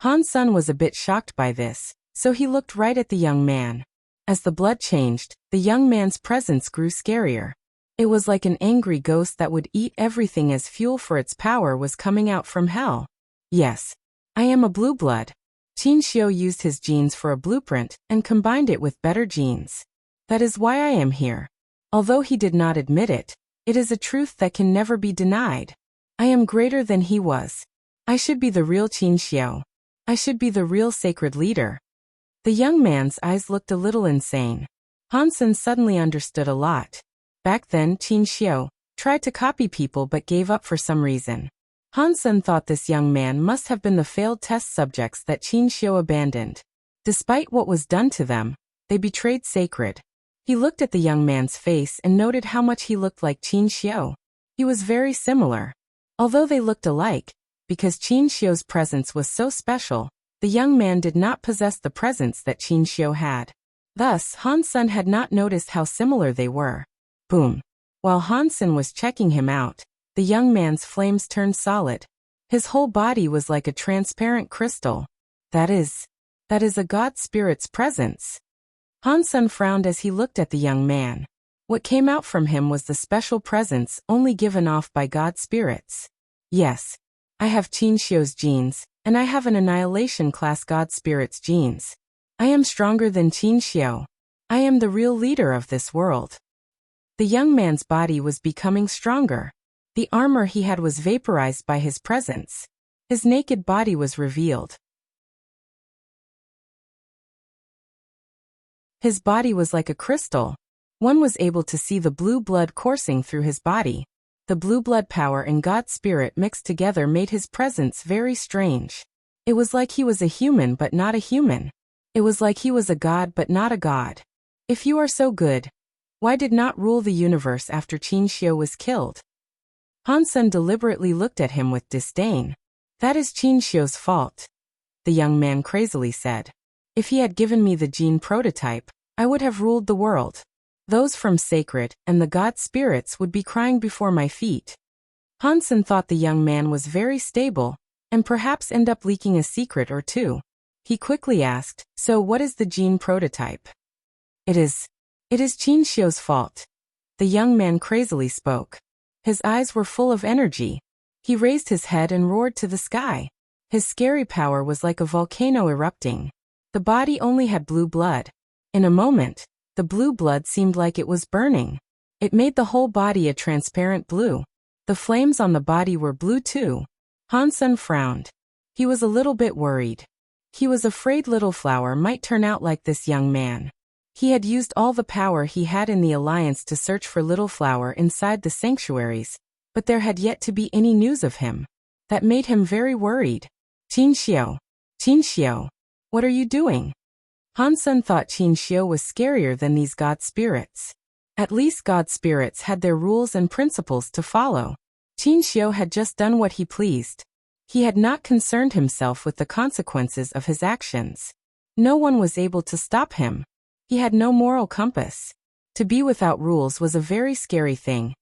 Hansen was a bit shocked by this, so he looked right at the young man. As the blood changed, the young man's presence grew scarier. It was like an angry ghost that would eat everything as fuel for its power was coming out from hell. Yes, I am a blue blood. Qin Xiu used his genes for a blueprint and combined it with better genes. That is why I am here. Although he did not admit it, it is a truth that can never be denied. I am greater than he was. I should be the real Qin Xiu. I should be the real sacred leader. The young man's eyes looked a little insane. Han Sen suddenly understood a lot. Back then, Qin Xiu tried to copy people but gave up for some reason. Han Sen thought this young man must have been the failed test subjects that Qin Xiu abandoned. Despite what was done to them, they betrayed sacred. He looked at the young man's face and noted how much he looked like Qin Xiu. He was very similar. Although they looked alike, because Qin Xiu's presence was so special, the young man did not possess the presence that Qin Xiu had. Thus, Han Sen had not noticed how similar they were. Boom. While Han Sen was checking him out, the young man's flames turned solid. His whole body was like a transparent crystal. That is a god spirit's presence. Han Sen frowned as he looked at the young man. What came out from him was the special presence only given off by god spirits. Yes, I have Qin Xiu's genes, and I have an annihilation class god spirit's genes. I am stronger than Qin Xiu. I am the real leader of this world. The young man's body was becoming stronger. The armor he had was vaporized by his presence. His naked body was revealed. His body was like a crystal. One was able to see the blue blood coursing through his body. The blue blood power and God spirit mixed together made his presence very strange. It was like he was a human but not a human. It was like he was a god but not a god. If you are so good, why did not rule the universe after Qin Xiu was killed? Han Sen deliberately looked at him with disdain. That is Qin Xiu's fault, the young man crazily said. If he had given me the gene prototype, I would have ruled the world. Those from sacred and the god spirits would be crying before my feet. Han Sen thought the young man was very stable, and perhaps end up leaking a secret or two. He quickly asked, so what is the gene prototype? It is Qin Xiu's fault. The young man crazily spoke. His eyes were full of energy. He raised his head and roared to the sky. His scary power was like a volcano erupting. The body only had blue blood. In a moment, the blue blood seemed like it was burning. It made the whole body a transparent blue. The flames on the body were blue too. Han Sen frowned. He was a little bit worried. He was afraid Little Flower might turn out like this young man. He had used all the power he had in the alliance to search for Little Flower inside the sanctuaries, but there had yet to be any news of him. That made him very worried. Qin Xiu, what are you doing? Han Sen thought Qin Xiu was scarier than these god spirits. At least god spirits had their rules and principles to follow. Qin Xiu had just done what he pleased. He had not concerned himself with the consequences of his actions. No one was able to stop him. He had no moral compass. To be without rules was a very scary thing.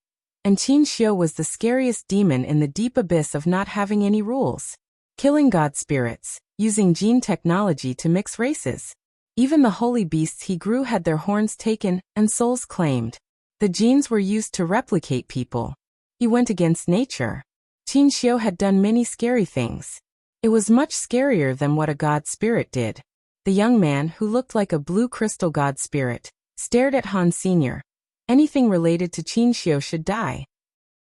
And Qin Xiu was the scariest demon in the deep abyss of not having any rules. Killing god spirits, using gene technology to mix races. Even the holy beasts he grew had their horns taken and souls claimed. The genes were used to replicate people. He went against nature. Qin Xiu had done many scary things. It was much scarier than what a god spirit did. The young man, who looked like a blue crystal god spirit, stared at Han Sr. Anything related to Qin Xiu should die.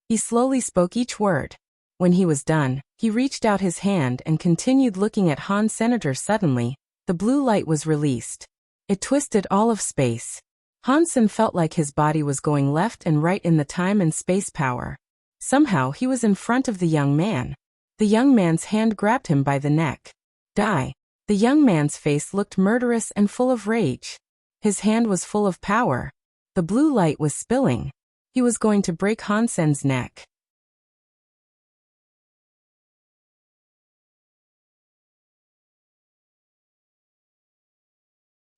He slowly spoke each word. When he was done, he reached out his hand and continued looking at Han Senator. Suddenly, the blue light was released. It twisted all of space. Han Sen felt like his body was going left and right in the time and space power. Somehow he was in front of the young man. The young man's hand grabbed him by the neck. Die. The young man's face looked murderous and full of rage. His hand was full of power. The blue light was spilling. He was going to break Han Sen's neck.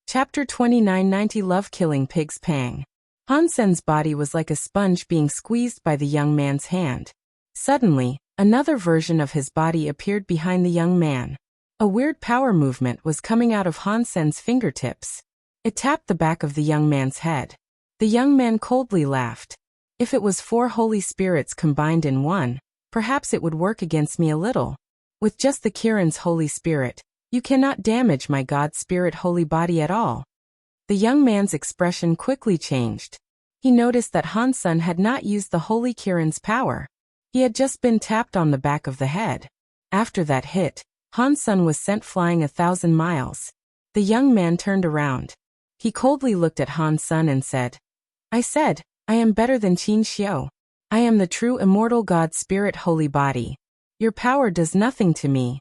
Chapter 2990 Love Killing Pigs Pang. Han Sen's body was like a sponge being squeezed by the young man's hand. Suddenly, another version of his body appeared behind the young man. A weird power movement was coming out of Han Sen's fingertips. It tapped the back of the young man's head. The young man coldly laughed. If it was 4 Holy Spirits combined in one, perhaps it would work against me a little. With just the Kirin's Holy Spirit, you cannot damage my God Spirit holy body at all. The young man's expression quickly changed. He noticed that Hansen had not used the Holy Kirin's power. He had just been tapped on the back of the head. After that hit, Hansen was sent flying 1,000 miles. The young man turned around. He coldly looked at Hansen and said, I am better than Qin Xiu. I am the true immortal God Spirit holy body. Your power does nothing to me.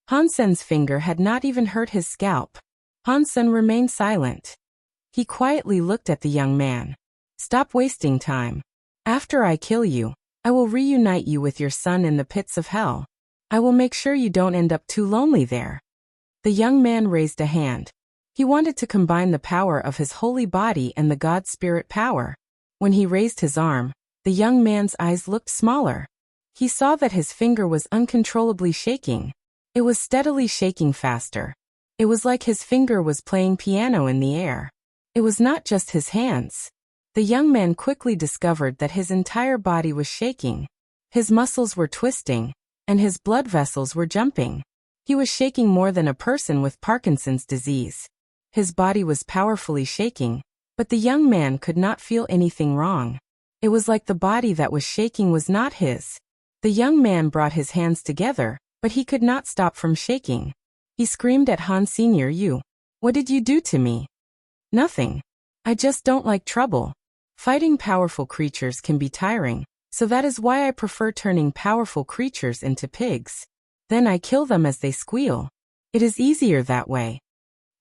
Hansen's finger had not even hurt his scalp. Hansen remained silent. He quietly looked at the young man. Stop wasting time. After I kill you, I will reunite you with your son in the pits of hell. I will make sure you don't end up too lonely there. The young man raised a hand. He wanted to combine the power of his holy body and the God Spirit power. When he raised his arm, the young man's eyes looked smaller. He saw that his finger was uncontrollably shaking. It was steadily shaking faster. It was like his finger was playing piano in the air. It was not just his hands. The young man quickly discovered that his entire body was shaking. His muscles were twisting, and his blood vessels were jumping. He was shaking more than a person with Parkinson's disease. His body was powerfully shaking, but the young man could not feel anything wrong. It was like the body that was shaking was not his. The young man brought his hands together, but he could not stop from shaking. He screamed at Han Senior, what did you do to me? Nothing. I just don't like trouble. Fighting powerful creatures can be tiring, so that is why I prefer turning powerful creatures into pigs. Then I kill them as they squeal. It is easier that way.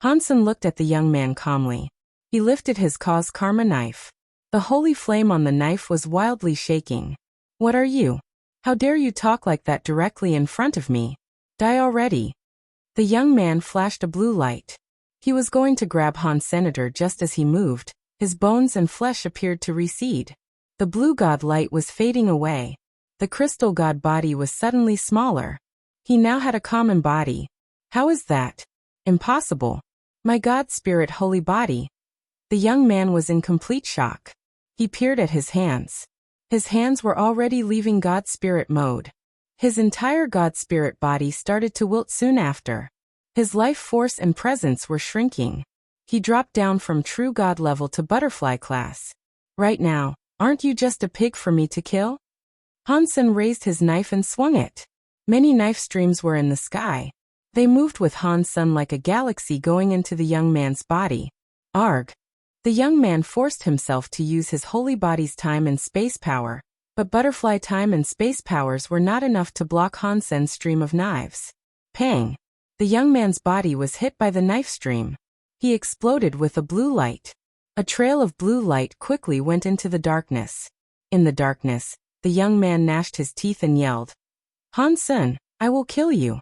Hansen looked at the young man calmly. He lifted his cause karma knife. The holy flame on the knife was wildly shaking. What are you? How dare you talk like that directly in front of me? Die already. The young man flashed a blue light. He was going to grab Han Senator just as he moved. His bones and flesh appeared to recede. The blue god light was fading away. The crystal god body was suddenly smaller. He now had a common body. How is that? Impossible. My God Spirit holy body. The young man was in complete shock. He peered at his hands. His hands were already leaving God Spirit mode. His entire God Spirit body started to wilt soon after. His life force and presence were shrinking. He dropped down from true God level to butterfly class. Right now, aren't you just a pig for me to kill? Hansen raised his knife and swung it. Many knife streams were in the sky. They moved with Hansen like a galaxy going into the young man's body. Arg! The young man forced himself to use his holy body's time and space power, but butterfly time and space powers were not enough to block Hansen's stream of knives. Pang! The young man's body was hit by the knife stream. He exploded with a blue light. A trail of blue light quickly went into the darkness. In the darkness, the young man gnashed his teeth and yelled, Hansen, I will kill you.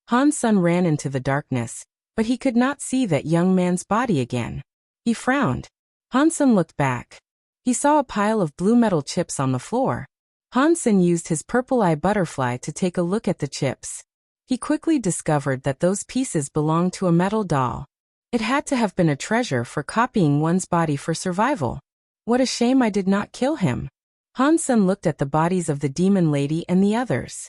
Hansen ran into the darkness, but he could not see that young man's body again. He frowned. Hansen looked back. He saw a pile of blue metal chips on the floor. Hansen used his purple eye butterfly to take a look at the chips. He quickly discovered that those pieces belonged to a metal doll. It had to have been a treasure for copying one's body for survival. What a shame I did not kill him. Hansen looked at the bodies of the demon lady and the others.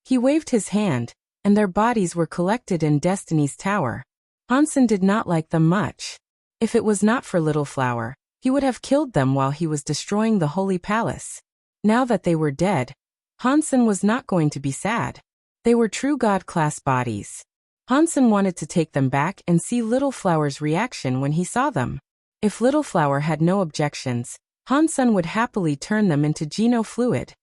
He waved his hand, and their bodies were collected in Destiny's Tower. Hansen did not like them much. If it was not for Little Flower, he would have killed them while he was destroying the Holy Palace. Now that they were dead, Hansen was not going to be sad. They were true God-class bodies. Hansen wanted to take them back and see Little Flower's reaction when he saw them. If Little Flower had no objections, Hansen would happily turn them into Geno fluid.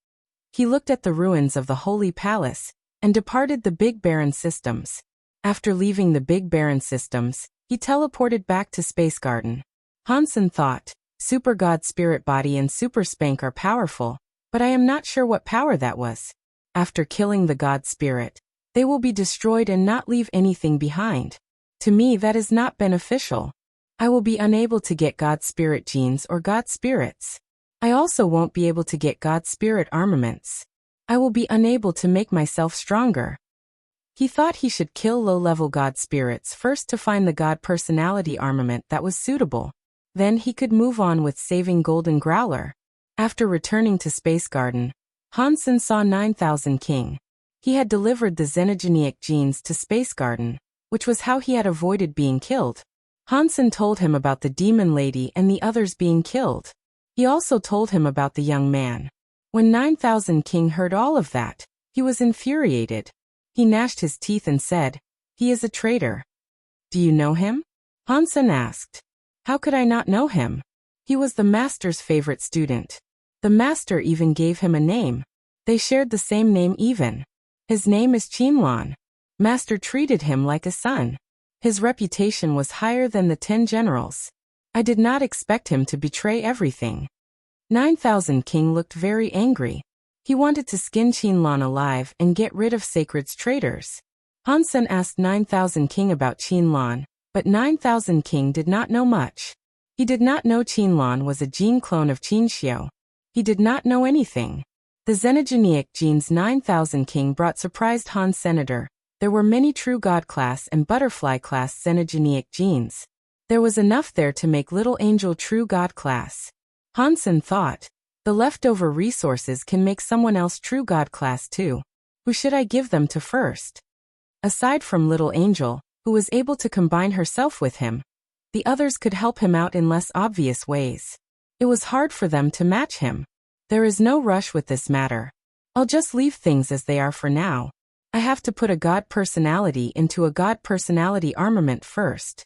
He looked at the ruins of the Holy Palace, and departed the Big Baron systems. After leaving the Big Baron systems, he teleported back to Space Garden. Hansen thought, Super God Spirit Body and Super Spank are powerful, but I am not sure what power that was. After killing the God Spirit, they will be destroyed and not leave anything behind. To me that is not beneficial. I will be unable to get God Spirit genes or God Spirits. I also won't be able to get God Spirit armaments. I will be unable to make myself stronger. He thought he should kill low-level god spirits first to find the god personality armament that was suitable. Then he could move on with saving Golden Growler. After returning to Space Garden, Hansen saw 9000 King. He had delivered the xenogenic genes to Space Garden, which was how he had avoided being killed. Hansen told him about the demon lady and the others being killed. He also told him about the young man. When 9000 King heard all of that, he was infuriated. He gnashed his teeth and said, "He is a traitor." "Do you know him?" Hansen asked. "How could I not know him? He was the master's favorite student. The master even gave him a name. They shared the same name even. His name is Qinlan. Master treated him like a son. His reputation was higher than the 10 generals. I did not expect him to betray everything." 9000 King looked very angry. He wanted to skin Qinlan alive and get rid of Sacred's traitors. Hansen asked 9000 King about Qinlan, but 9000 King did not know much. He did not know Qinlan was a gene clone of Qinxiu. He did not know anything. The xenogenic genes 9000 King brought surprised Han Senator. There were many true god class and butterfly class xenogenic genes. There was enough there to make Little Angel true god class. Hansen thought, the leftover resources can make someone else true god class too. Who should I give them to first? Aside from Little Angel, who was able to combine herself with him, the others could help him out in less obvious ways. It was hard for them to match him. There is no rush with this matter. I'll just leave things as they are for now. I have to put a god personality into a god personality armament first.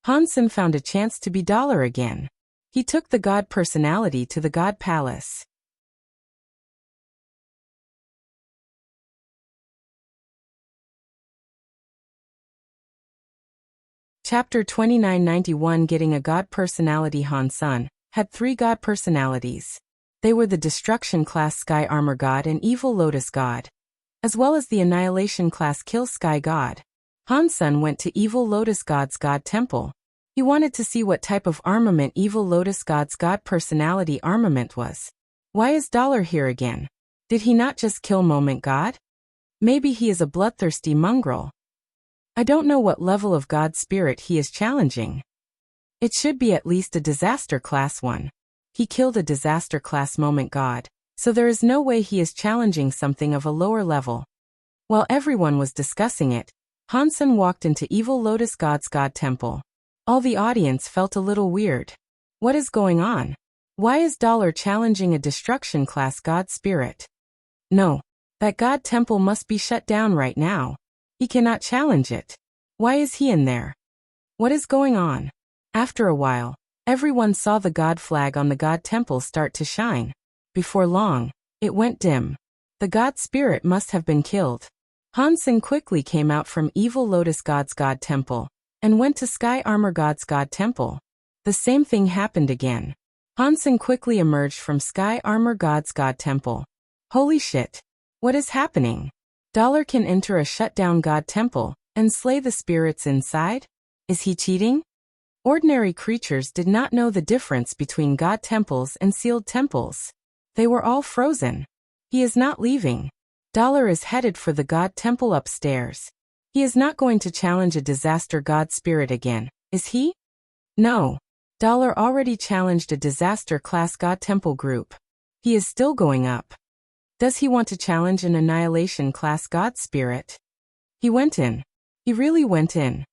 Hansen found a chance to be Dollar again. He took the god personality to the god palace. Chapter 2991 Getting a God Personality. Hansen had 3 god personalities. They were the Destruction class Sky Armor God and Evil Lotus God, as well as the Annihilation class Kill Sky God. Hansen went to Evil Lotus God's God Temple. He wanted to see what type of armament Evil Lotus God's God personality armament was. Why is Dollar here again? Did he not just kill Moment God? Maybe he is a bloodthirsty mongrel. I don't know what level of God spirit he is challenging. It should be at least a disaster class one. He killed a disaster class Moment God, so there is no way he is challenging something of a lower level. While everyone was discussing it, Hansen walked into Evil Lotus God's God Temple. All the audience felt a little weird. What is going on? Why is Dollar challenging a destruction class God spirit? No. That God Temple must be shut down right now. He cannot challenge it. Why is he in there? What is going on? After a while, everyone saw the God flag on the God Temple start to shine. Before long, it went dim. The God spirit must have been killed. Hansen quickly came out from Evil Lotus God's God Temple and went to Sky Armor God's God Temple. The same thing happened again. Hansen quickly emerged from Sky Armor God's God Temple. Holy shit! What is happening? Dollar can enter a shut-down God Temple and slay the spirits inside? Is he cheating? Ordinary creatures did not know the difference between God Temples and sealed temples. They were all frozen. He is not leaving. Dollar is headed for the God Temple upstairs. He is not going to challenge a disaster God spirit again, is he? No. Dollar already challenged a disaster class God Temple group. He is still going up. Does he want to challenge an annihilation class God spirit? He went in. He really went in.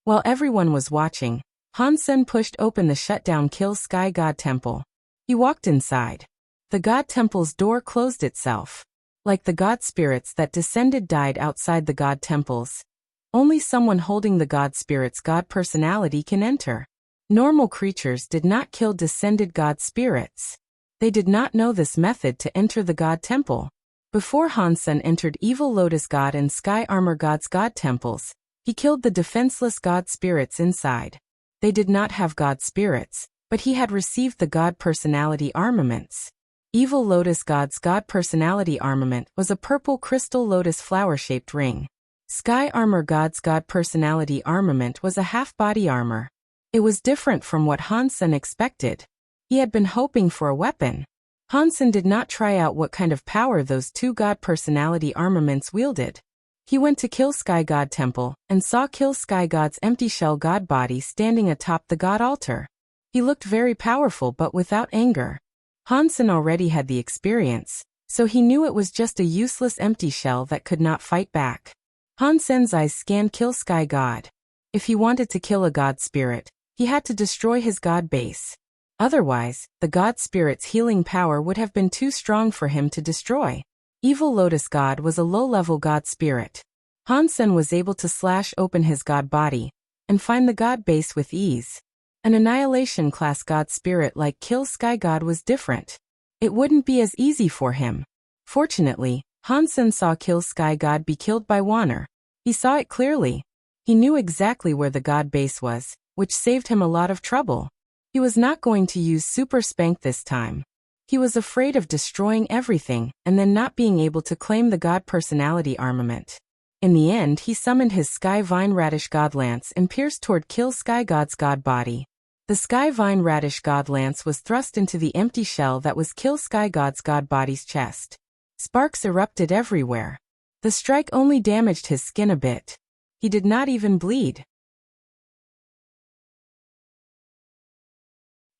While everyone was watching, Hansen pushed open the shutdown Kill Sky God Temple. He walked inside. The God Temple's door closed itself. Like the God spirits that descended died outside the God Temples. Only someone holding the God spirit's God personality can enter. Normal creatures did not kill descended God spirits. They did not know this method to enter the God Temple. Before Hansen entered Evil Lotus God and Sky Armor God's God Temples, he killed the defenseless God spirits inside. They did not have God spirits, but he had received the God personality armaments. Evil Lotus God's God personality armament was a purple crystal lotus flower-shaped ring. Sky Armor God's God personality armament was a half-body armor. It was different from what Hansen expected. He had been hoping for a weapon. Hansen did not try out what kind of power those 2 God personality armaments wielded. He went to Kill Sky God Temple and saw Kill Sky God's empty shell god body standing atop the god altar. He looked very powerful but without anger. Hansen already had the experience, so he knew it was just a useless empty shell that could not fight back. Hansen's eyes scanned Kill Sky God. If he wanted to kill a god spirit, he had to destroy his god base. Otherwise, the god spirit's healing power would have been too strong for him to destroy. Evil Lotus God was a low-level god spirit. Hansen was able to slash open his god body and find the god base with ease. An Annihilation class god spirit like Kill Sky God was different. It wouldn't be as easy for him. Fortunately, Hansen saw Kill Sky God be killed by Wanner. He saw it clearly. He knew exactly where the god base was, which saved him a lot of trouble. He was not going to use Super Spank this time. He was afraid of destroying everything and then not being able to claim the god personality armament. In the end, he summoned his Sky Vine Radish God Lance and pierced toward Kill Sky God's god body. The Sky Vine Radish God Lance was thrust into the empty shell that was Kill Sky God's god body's chest. Sparks erupted everywhere. The strike only damaged his skin a bit. He did not even bleed.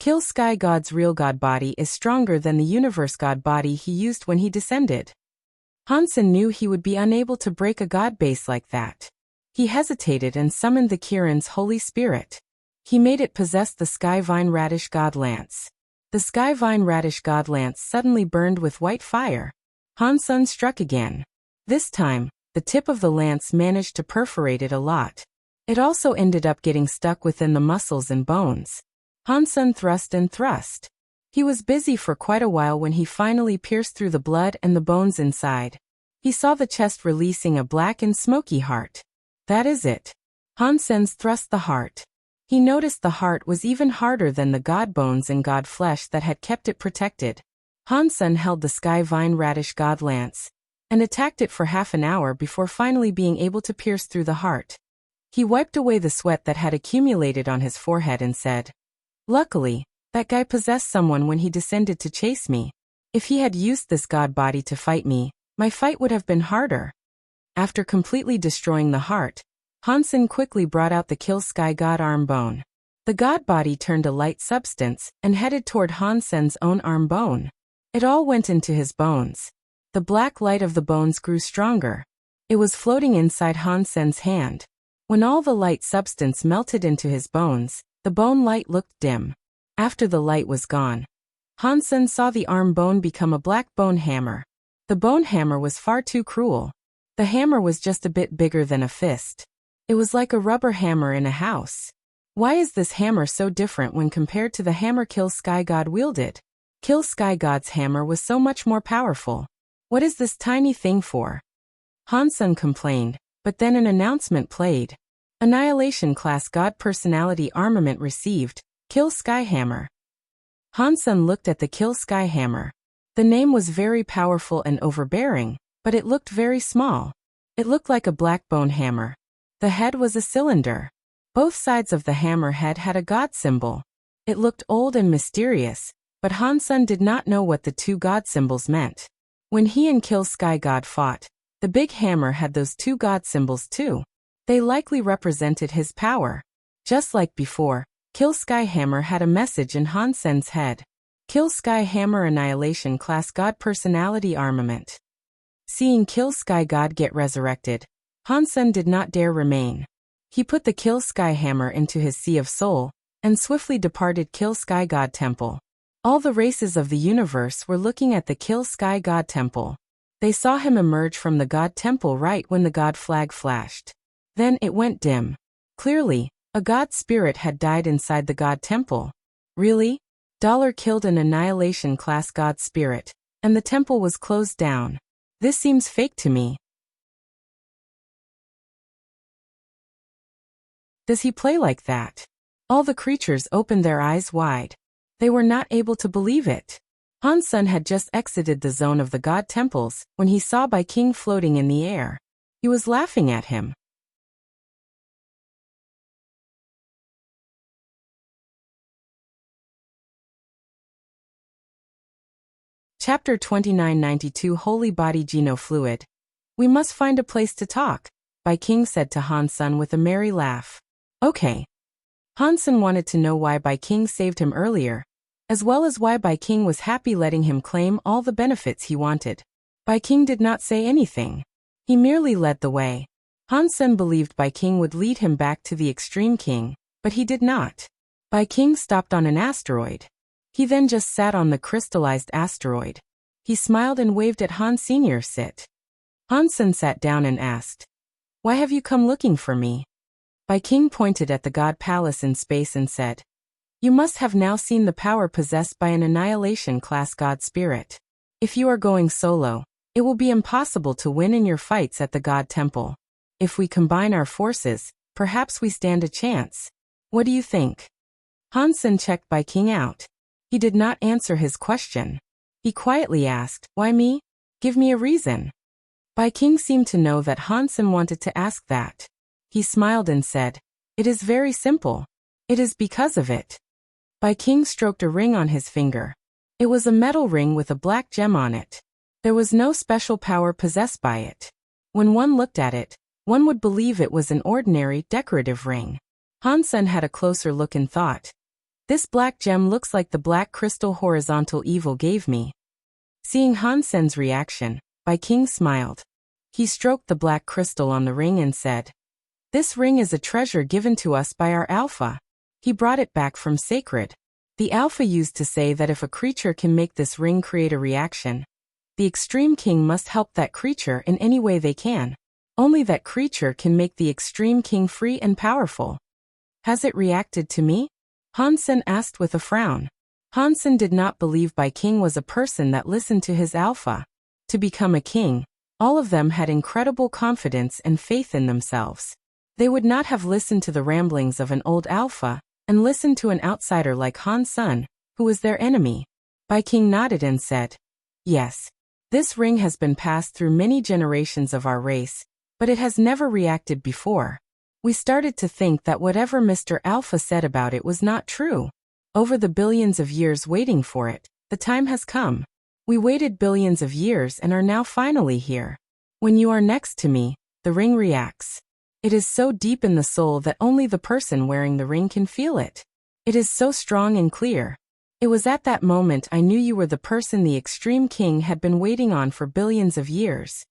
Kill Sky God's real god body is stronger than the universe god body he used when he descended. Hansen knew he would be unable to break a god base like that. He hesitated and summoned the Kirin's Holy Spirit. He made it possess the Sky Vine Radish God Lance. The Sky Vine Radish God Lance suddenly burned with white fire. Hansen struck again. This time, the tip of the lance managed to perforate it a lot. It also ended up getting stuck within the muscles and bones. Hansen thrust and thrust. He was busy for quite a while when he finally pierced through the blood and the bones inside. He saw the chest releasing a black and smoky heart. That is it. Hansen's thrust the heart. He noticed the heart was even harder than the god bones and god flesh that had kept it protected. Hansen held the Sky Vine Radish God Lance and attacked it for half an hour before finally being able to pierce through the heart. He wiped away the sweat that had accumulated on his forehead and said, "Luckily, that guy possessed someone when he descended to chase me. If he had used this god body to fight me, my fight would have been harder." After completely destroying the heart, Hansen quickly brought out the Kill Sky God arm bone. The god body turned a light substance and headed toward Hansen's own arm bone. It all went into his bones. The black light of the bones grew stronger. It was floating inside Hansen's hand. When all the light substance melted into his bones, the bone light looked dim. After the light was gone, Hansen saw the arm bone become a black bone hammer. The bone hammer was far too cruel. The hammer was just a bit bigger than a fist. It was like a rubber hammer in a house. Why is this hammer so different when compared to the hammer Kill Sky God wielded? Kill Sky God's hammer was so much more powerful. What is this tiny thing for? Hansen complained, but then an announcement played. Annihilation class God personality armament received, Kill Sky Hammer. Hansen looked at the Kill Sky Hammer. The name was very powerful and overbearing, but it looked very small. It looked like a black bone hammer. The head was a cylinder. Both sides of the hammer head had a god symbol. It looked old and mysterious, but Hansen did not know what the two god symbols meant. When he and Kill Sky God fought, the big hammer had those two god symbols too. They likely represented his power. Just like before, Kill Sky Hammer had a message in Hansen's head. Kill Sky Hammer Annihilation Class God Personality Armament. Seeing Kill Sky God get resurrected, Hansen did not dare remain. He put the Kill Sky Hammer into his Sea of Soul, and swiftly departed Kill Sky God Temple. All the races of the universe were looking at the Kill Sky God Temple. They saw him emerge from the God Temple right when the God flag flashed. Then it went dim. Clearly, a God spirit had died inside the God Temple. Really? Dollar killed an Annihilation class God spirit, and the temple was closed down. This seems fake to me. Does he play like that? All the creatures opened their eyes wide. They were not able to believe it. Hansen had just exited the zone of the god temples when he saw Bai King floating in the air. He was laughing at him. Chapter 2992 Holy Body Genofluid. We must find a place to talk, Bai King said to Han Sen with a merry laugh. Okay. Han Sen wanted to know why Bai King saved him earlier, as well as why Bai King was happy letting him claim all the benefits he wanted. Bai King did not say anything. He merely led the way. Han Sen believed Bai King would lead him back to the Extreme King, but he did not. Bai King stopped on an asteroid. He then just sat on the crystallized asteroid. He smiled and waved at Han Senior. Sit. Han Sen sat down and asked, "Why have you come looking for me?" Bai King pointed at the God Palace in space and said, "You must have now seen the power possessed by an annihilation-class God spirit. If you are going solo, it will be impossible to win in your fights at the God Temple. If we combine our forces, perhaps we stand a chance. What do you think?" Han Sen checked Bai King out. He did not answer his question. He quietly asked, "Why me? Give me a reason." Bai King seemed to know that Han Sen wanted to ask that. He smiled and said, "It is very simple. It is because of it." Bai King stroked a ring on his finger. It was a metal ring with a black gem on it. There was no special power possessed by it. When one looked at it, one would believe it was an ordinary, decorative ring. Han Sen had a closer look and thought, "This black gem looks like the black crystal horizontal evil gave me." Seeing Han Sen's reaction, Bai King smiled. He stroked the black crystal on the ring and said, "This ring is a treasure given to us by our Alpha. He brought it back from Sacred. The Alpha used to say that if a creature can make this ring create a reaction, the Extreme King must help that creature in any way they can. Only that creature can make the Extreme King free and powerful." "Has it reacted to me?" Han Sen asked with a frown. Han Sen did not believe Bai King was a person that listened to his Alpha. To become a king, all of them had incredible confidence and faith in themselves. They would not have listened to the ramblings of an old Alpha and listened to an outsider like Han Sen, who was their enemy. Bai King nodded and said, "Yes. This ring has been passed through many generations of our race, but it has never reacted before. We started to think that whatever Mr. Alpha said about it was not true. Over the billions of years waiting for it, the time has come. We waited billions of years and are now finally here. When you are next to me, the ring reacts. It is so deep in the soul that only the person wearing the ring can feel it. It is so strong and clear. It was at that moment I knew you were the person the Extreme King had been waiting on for billions of years."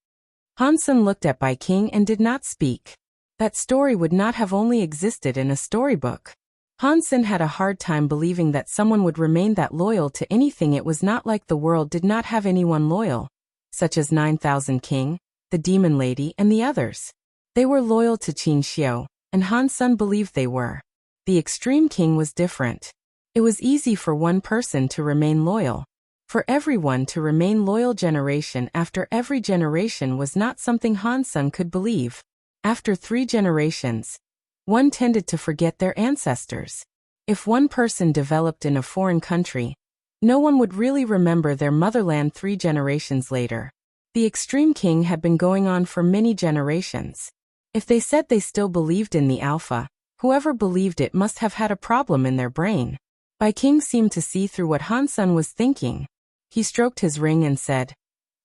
Han Sen looked at Bai King and did not speak. That story would not have only existed in a storybook. Han Sen had a hard time believing that someone would remain that loyal to anything. It was not like the world did not have anyone loyal, such as 9,000 King, the Demon Lady and the others. They were loyal to Qin Xiu, and Han Sen believed they were. The Extreme King was different. It was easy for one person to remain loyal. For everyone to remain loyal generation after every generation was not something Han Sen could believe. After 3 generations, one tended to forget their ancestors. If one person developed in a foreign country, no one would really remember their motherland 3 generations later. The Extreme King had been going on for many generations. If they said they still believed in the Alpha, whoever believed it must have had a problem in their brain. Bai King seemed to see through what Han Sen was thinking. He stroked his ring and said,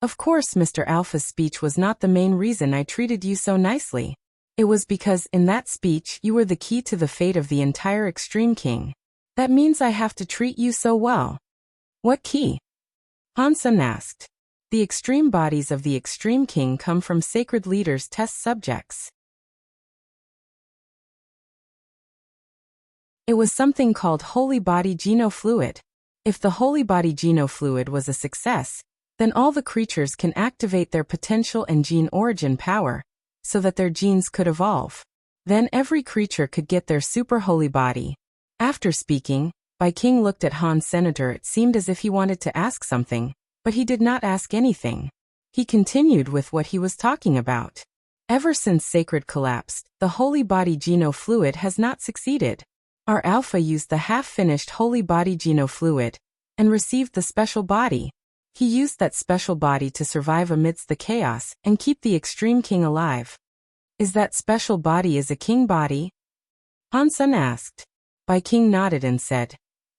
"Of course Mr. Alpha's speech was not the main reason I treated you so nicely. It was because in that speech you were the key to the fate of the entire Extreme King. That means I have to treat you so well." "What key?" Han Sen asked. "The extreme bodies of the Extreme King come from sacred leaders' test subjects. It was something called Holy Body Genofluid. If the Holy Body Genofluid was a success, then all the creatures can activate their potential and gene origin power, so that their genes could evolve. Then every creature could get their super holy body." After speaking, Bai King looked at Han Senator. It seemed as if he wanted to ask something, but he did not ask anything. He continued with what he was talking about. "Ever since Sacred collapsed, the Holy Body Genofluid has not succeeded. Our Alpha used the half-finished Holy Body Genofluid and received the special body. He used that special body to survive amidst the chaos and keep the Extreme King alive." "Is that special body a king body?" Han Sen asked. Bai King nodded and said,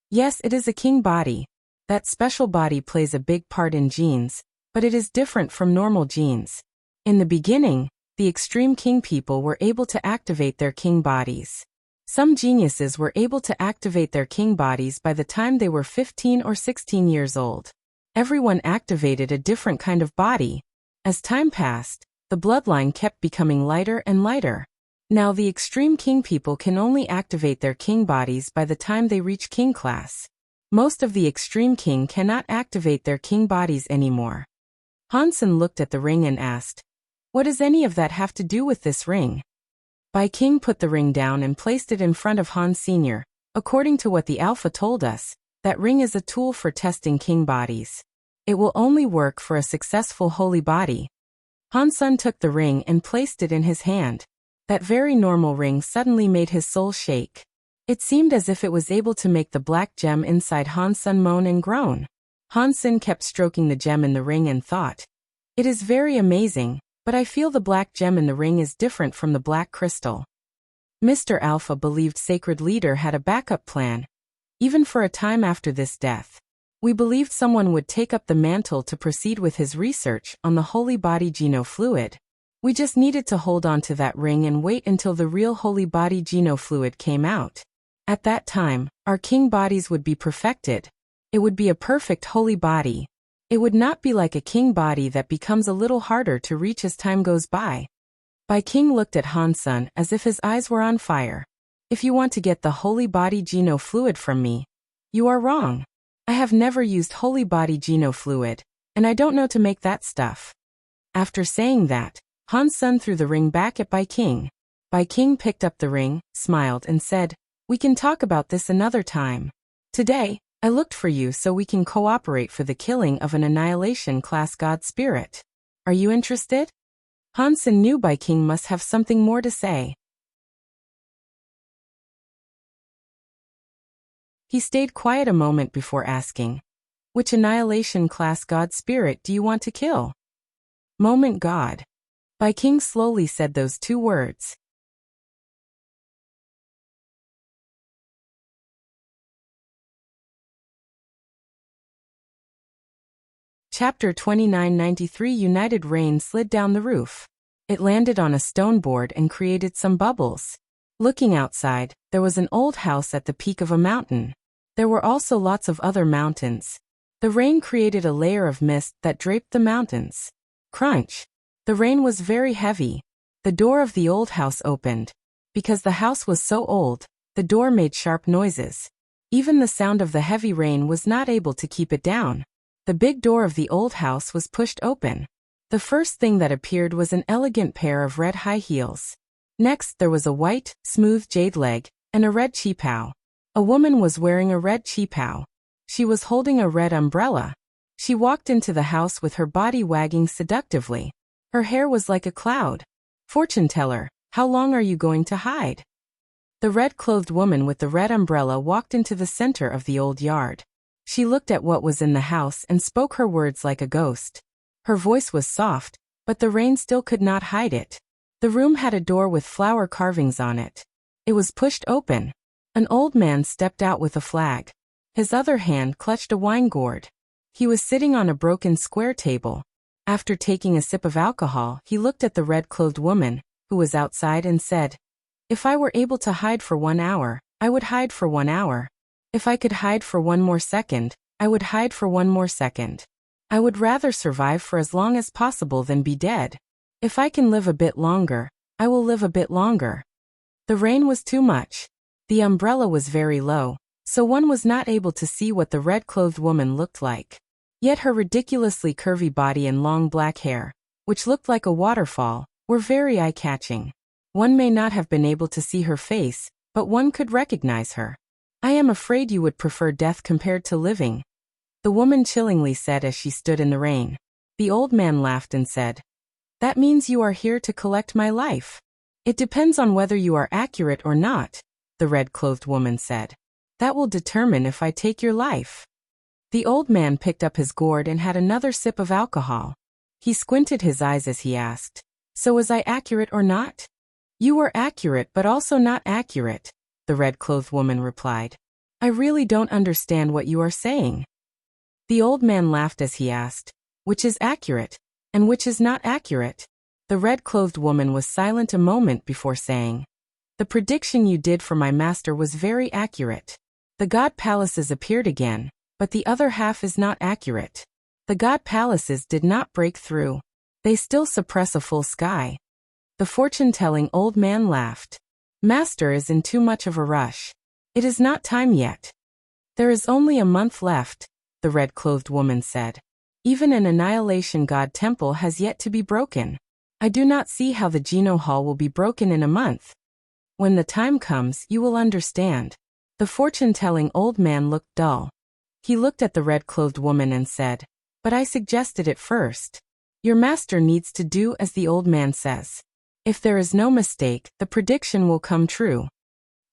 "Yes, it is a king body. That special body plays a big part in genes, but it is different from normal genes. In the beginning, the extreme king people were able to activate their king bodies. Some geniuses were able to activate their king bodies by the time they were 15 or 16 years old. Everyone activated a different kind of body. As time passed, the bloodline kept becoming lighter and lighter. Now the extreme king people can only activate their king bodies by the time they reach king class. Most of the extreme king cannot activate their king bodies anymore. Hansen looked at the ring and asked, "What does any of that have to do with this ring?" Bai King put the ring down and placed it in front of Han Sr. According to what the Alpha told us, that ring is a tool for testing king bodies. It will only work for a successful holy body. Han Sun took the ring and placed it in his hand. That very normal ring suddenly made his soul shake. It seemed as if it was able to make the black gem inside Han Sun moan and groan. Han Sun kept stroking the gem in the ring and thought, "It is very amazing, but I feel the black gem in the ring is different from the black crystal." Mr. Alpha believed Sacred Leader had a backup plan. Even for a time after this death, we believed someone would take up the mantle to proceed with his research on the holy body Geno fluid. We just needed to hold on to that ring and wait until the real holy body Geno fluid came out. At that time, our king bodies would be perfected. It would be a perfect holy body. It would not be like a king body that becomes a little harder to reach as time goes by. Bai King looked at Han Sun as if his eyes were on fire. "If you want to get the holy body Geno fluid from me, you are wrong. I have never used holy body Geno fluid, and I don't know to make that stuff." After saying that, Han Sun threw the ring back at Bai King. Bai King picked up the ring, smiled and said, "We can talk about this another time. Today, I looked for you so we can cooperate for the killing of an annihilation class god spirit. Are you interested?" Hansen knew Bai King must have something more to say. He stayed quiet a moment before asking, "Which annihilation class god spirit do you want to kill?" "Moment God." Bai King slowly said those two words. Chapter 2993 United Rain slid down the roof. It landed on a stone board and created some bubbles. Looking outside, there was an old house at the peak of a mountain. There were also lots of other mountains. The rain created a layer of mist that draped the mountains. Crunch! The rain was very heavy. The door of the old house opened. Because the house was so old, the door made sharp noises. Even the sound of the heavy rain was not able to keep it down. The big door of the old house was pushed open. The first thing that appeared was an elegant pair of red high heels. Next there was a white, smooth jade leg, and a red qipao. A woman was wearing a red qipao. She was holding a red umbrella. She walked into the house with her body wagging seductively. Her hair was like a cloud. "Fortune teller, how long are you going to hide?" The red-clothed woman with the red umbrella walked into the center of the old yard. She looked at what was in the house and spoke her words like a ghost. Her voice was soft, but the rain still could not hide it. The room had a door with flower carvings on it. It was pushed open. An old man stepped out with a flag. His other hand clutched a wine gourd. He was sitting on a broken square table. After taking a sip of alcohol, he looked at the red-clothed woman, who was outside, and said, "If I were able to hide for 1 hour, I would hide for 1 hour. If I could hide for 1 more second, I would hide for 1 more second. I would rather survive for as long as possible than be dead. If I can live a bit longer, I will live a bit longer." The rain was too much. The umbrella was very low, so one was not able to see what the red-clothed woman looked like. Yet her ridiculously curvy body and long black hair, which looked like a waterfall, were very eye-catching. One may not have been able to see her face, but one could recognize her. "I am afraid you would prefer death compared to living," the woman chillingly said as she stood in the rain. The old man laughed and said, "That means you are here to collect my life." "It depends on whether you are accurate or not," the red-clothed woman said. "That will determine if I take your life." The old man picked up his gourd and had another sip of alcohol. He squinted his eyes as he asked, "So was I accurate or not?" "You were accurate but also not accurate," the red-clothed woman replied. "I really don't understand what you are saying." The old man laughed as he asked, "Which is accurate, and which is not accurate?" The red-clothed woman was silent a moment before saying, "The prediction you did for my master was very accurate. The god palaces appeared again, but the other half is not accurate. The god palaces did not break through. They still suppress a full sky." The fortune-telling old man laughed. "Master is in too much of a rush. It is not time yet." "There is only a month left," the red-clothed woman said. "Even an annihilation god temple has yet to be broken. I do not see how the Geno Hall will be broken in a month. When the time comes, you will understand." The fortune-telling old man looked dull. He looked at the red-clothed woman and said, "But I suggested it first. Your master needs to do as the old man says. If there is no mistake, the prediction will come true."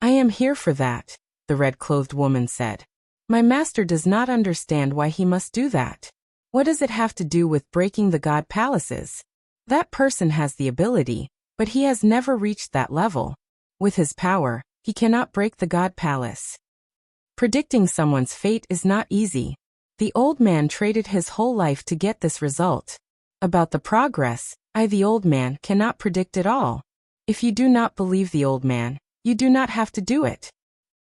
"I am here for that," the red-clothed woman said. "My master does not understand why he must do that. What does it have to do with breaking the god palaces? That person has the ability, but he has never reached that level. With his power, he cannot break the god palace. Predicting someone's fate is not easy. The old man traded his whole life to get this result. About the progress, I, the old man, cannot predict it all. If you do not believe the old man, you do not have to do it."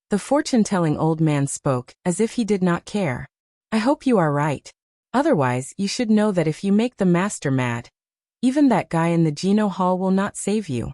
The fortune-telling old man spoke as if he did not care. "I hope you are right. Otherwise, you should know that if you make the master mad, even that guy in the Geno Hall will not save you.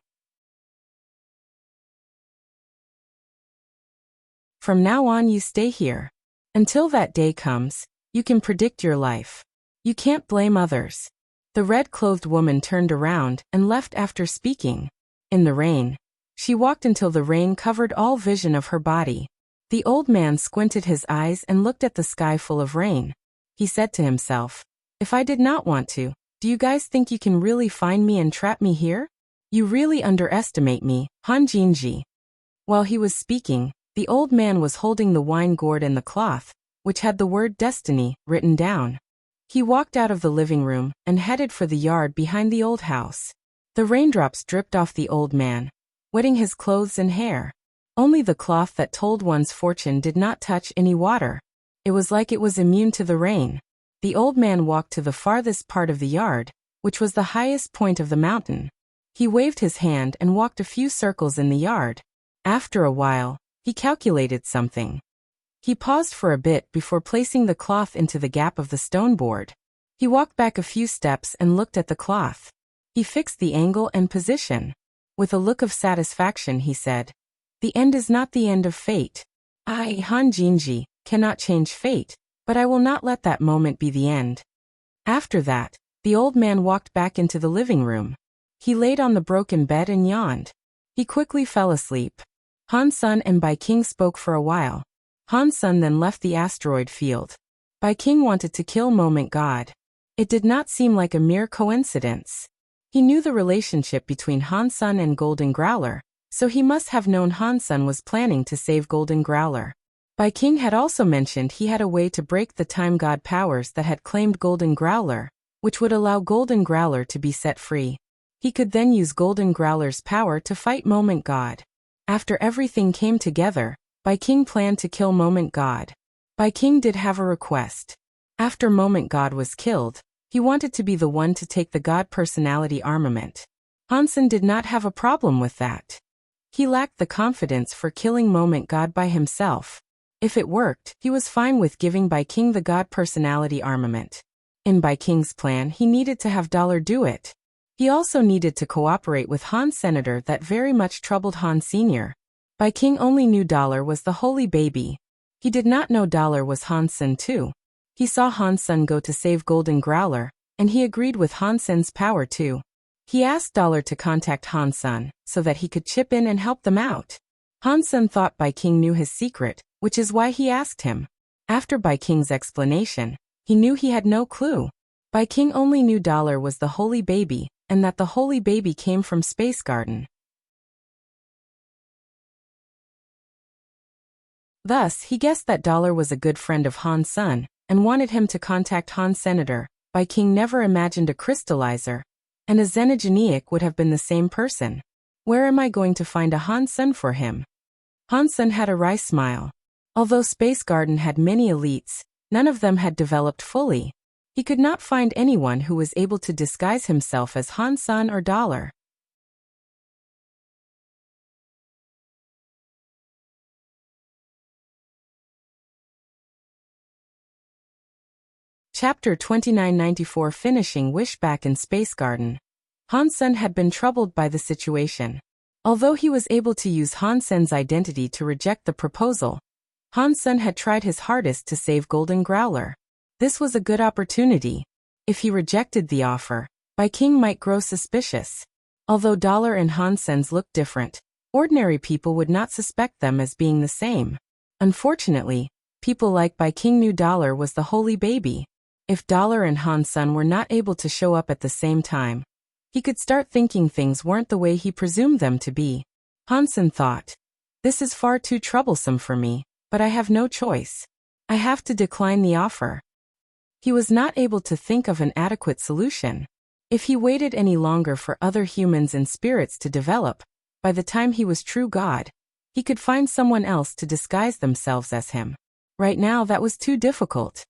From now on you stay here. Until that day comes, you can predict your life. You can't blame others." The red-clothed woman turned around and left after speaking. In the rain, she walked until the rain covered all vision of her body. The old man squinted his eyes and looked at the sky full of rain. He said to himself, "If I did not want to, do you guys think you can really find me and trap me here? You really underestimate me, Han Jinji." While he was speaking, the old man was holding the wine gourd and the cloth, which had the word destiny written down. He walked out of the living room and headed for the yard behind the old house. The raindrops dripped off the old man, wetting his clothes and hair. Only the cloth that told one's fortune did not touch any water. It was like it was immune to the rain. The old man walked to the farthest part of the yard, which was the highest point of the mountain. He waved his hand and walked a few circles in the yard. After a while, he calculated something. He paused for a bit before placing the cloth into the gap of the stone board. He walked back a few steps and looked at the cloth. He fixed the angle and position. With a look of satisfaction he said, "The end is not the end of fate. I, Han Jinji, cannot change fate, but I will not let that moment be the end." After that, the old man walked back into the living room. He laid on the broken bed and yawned. He quickly fell asleep. Han Sun and Bai King spoke for a while. Han Sun then left the asteroid field. Bai King wanted to kill Moment God. It did not seem like a mere coincidence. He knew the relationship between Han Sun and Golden Growler, so he must have known Han Sun was planning to save Golden Growler. Bai King had also mentioned he had a way to break the time god powers that had claimed Golden Growler, which would allow Golden Growler to be set free. He could then use Golden Growler's power to fight Moment God. After everything came together, Bai King planned to kill Moment God. Bai King did have a request. After Moment God was killed, he wanted to be the one to take the God personality armament. Hansen did not have a problem with that. He lacked the confidence for killing Moment God by himself. If it worked, he was fine with giving Bai King the God personality armament. In Bai King's plan, he needed to have Dollar do it. He also needed to cooperate with Han Senator that very much troubled Han Sr. Bai King only knew Dollar was the holy baby. He did not know Dollar was Hansen too. He saw Hansen go to save Golden Growler, and he agreed with Hansen's power too. He asked Dollar to contact Hansen, so that he could chip in and help them out. Hansen thought Bai King knew his secret, which is why he asked him. After Bai King's explanation, he knew he had no clue. Bai King only knew Dollar was the holy baby, and that the holy baby came from Space Garden. Thus, he guessed that Dollar was a good friend of Han Sun, and wanted him to contact Han Senator. Bai King never imagined a crystallizer, and a Xenogeniac would have been the same person. Where am I going to find a Han Sun for him? Han Sun had a wry smile. Although Space Garden had many elites, none of them had developed fully. He could not find anyone who was able to disguise himself as Han Sen or Dollar. Chapter 2994 Finishing Wish. Back in Space Garden, Han Sen had been troubled by the situation. Although he was able to use Han Sen's identity to reject the proposal, Han Sen had tried his hardest to save Golden Growler. This was a good opportunity. If he rejected the offer, Bai King might grow suspicious. Although Dollar and Han Sen's looked different, ordinary people would not suspect them as being the same. Unfortunately, people like Bai King knew Dollar was the holy baby. If Dollar and Han Sen were not able to show up at the same time, he could start thinking things weren't the way he presumed them to be. Han Sen thought, "This is far too troublesome for me, but I have no choice. I have to decline the offer." He was not able to think of an adequate solution. If he waited any longer for other humans and spirits to develop, by the time he was true God, he could find someone else to disguise themselves as him. Right now that was too difficult.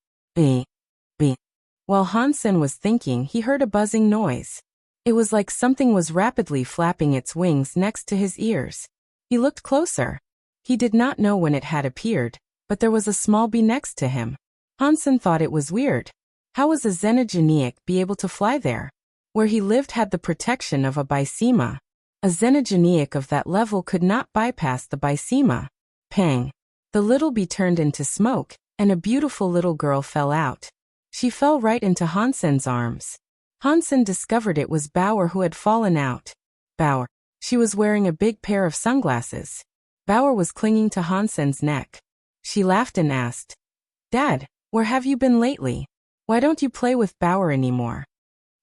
While Han Sen was thinking, he heard a buzzing noise. It was like something was rapidly flapping its wings next to his ears. He looked closer. He did not know when it had appeared, but there was a small bee next to him. Han Sen thought it was weird. How was a Xenogeniac be able to fly there? Where he lived had the protection of a Bysema. A Xenogeniac of that level could not bypass the Bysema. Pang! The little bee turned into smoke, and a beautiful little girl fell out. She fell right into Han Sen's arms. Han Sen discovered it was Bauer who had fallen out. Bauer. She was wearing a big pair of sunglasses. Bauer was clinging to Han Sen's neck. She laughed and asked, "Dad, where have you been lately? Why don't you play with Bauer anymore?"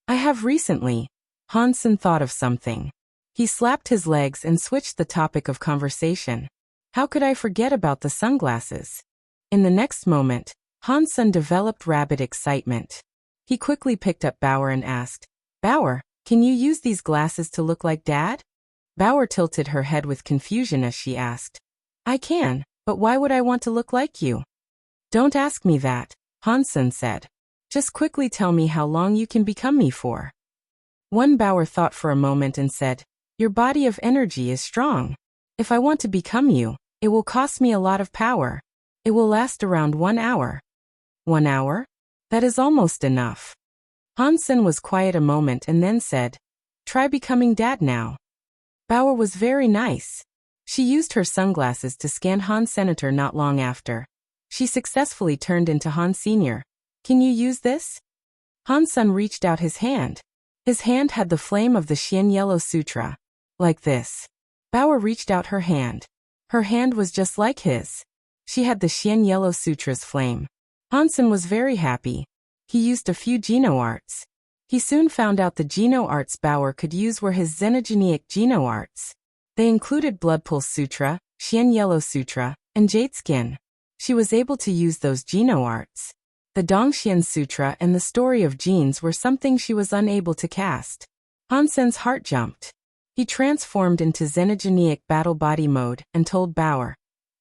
"I have recently." Han Sen thought of something. He slapped his legs and switched the topic of conversation. "How could I forget about the sunglasses?" In the next moment, Han Sen developed rabid excitement. He quickly picked up Bauer and asked, "Bauer, can you use these glasses to look like Dad?" Bauer tilted her head with confusion as she asked, "I can, but why would I want to look like you?" "Don't ask me that," Han Sen said. "Just quickly tell me how long you can become me for." One Bauer thought for a moment and said, "Your body of energy is strong. If I want to become you, it will cost me a lot of power. It will last around 1 hour. 1 hour? That is almost enough." Han Sen was quiet a moment and then said, "Try becoming Dad now." Bauer was very nice. She used her sunglasses to scan Han Senator not long after. She successfully turned into Han Senior. "Can you use this?" Han Sen reached out his hand. His hand had the flame of the Xian Yellow Sutra. Like this. Bauer reached out her hand. Her hand was just like his. She had the Xian Yellow Sutra's flame. Han Sen was very happy. He used a few Geno arts. He soon found out the Geno arts Bauer could use were his Xenogeniac Geno arts. They included Blood Pulse Sutra, Xian Yellow Sutra, and Jade Skin. She was able to use those Geno arts. The Dongxian Sutra and the Story of Genes were something she was unable to cast. Han Sen's heart jumped. He transformed into Xenogeniac Battle Body mode and told Bauer,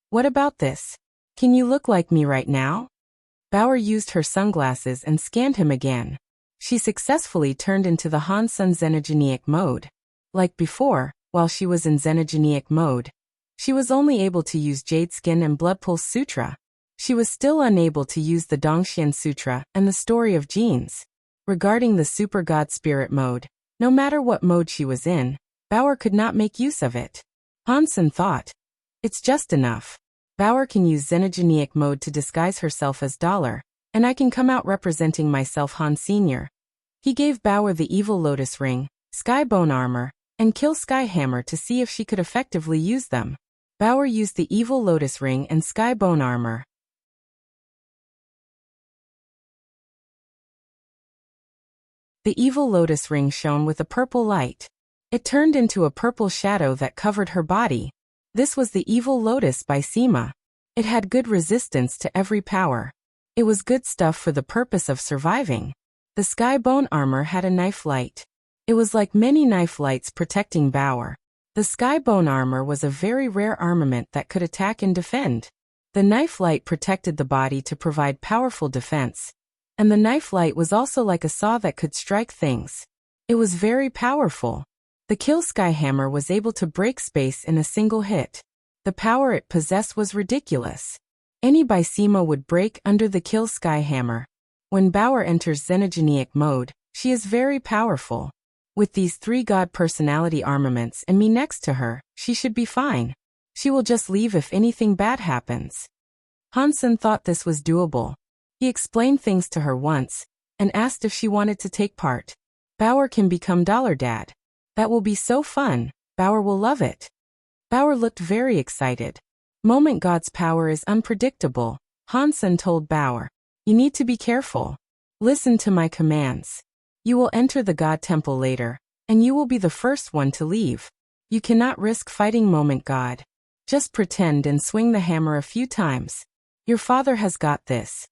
"What about this? Can you look like me right now?" Bauer used her sunglasses and scanned him again. She successfully turned into the Han Sen Xenogeniac mode. Like before, while she was in Xenogeniac mode, she was only able to use Jade Skin and Blood Pulse Sutra. She was still unable to use the Dongxian Sutra and the Story of Genes. Regarding the Super God Spirit mode, no matter what mode she was in, Bauer could not make use of it. Han Sen thought, "It's just enough. Bauer can use Xenogeniac mode to disguise herself as Dollar, and I can come out representing myself Han Senior." He gave Bauer the Evil Lotus Ring, Sky Bone Armor, and Kill Sky Hammer to see if she could effectively use them. Bauer used the Evil Lotus Ring and Sky Bone Armor. The Evil Lotus Ring shone with a purple light. It turned into a purple shadow that covered her body. This was the Evil Lotus by Sema. It had good resistance to every power. It was good stuff for the purpose of surviving. The Sky Bone Armor had a knife light. It was like many knife lights protecting Bauer. The Sky Bone Armor was a very rare armament that could attack and defend. The knife light protected the body to provide powerful defense, And the knife light was also like a saw that could strike things. It was very powerful. The Kill Sky hammer was able to break space in a single hit. The power it possessed was ridiculous. Any Bysema would break under the Kill Sky hammer. When Bauer enters xenogenic mode, she is very powerful. With these 3 god personality armaments and me next to her, she should be fine. She will just leave if anything bad happens. Hansen thought this was doable. He explained things to her once, and asked if she wanted to take part. Bauer can become Dollar Dad. That will be so fun, Bauer will love it. Bauer looked very excited. Moment God's power is unpredictable, Hansen told Bauer. You need to be careful. Listen to my commands. You will enter the God Temple later, and you will be the first one to leave. You cannot risk fighting Moment God. Just pretend and swing the hammer a few times. Your father has got this.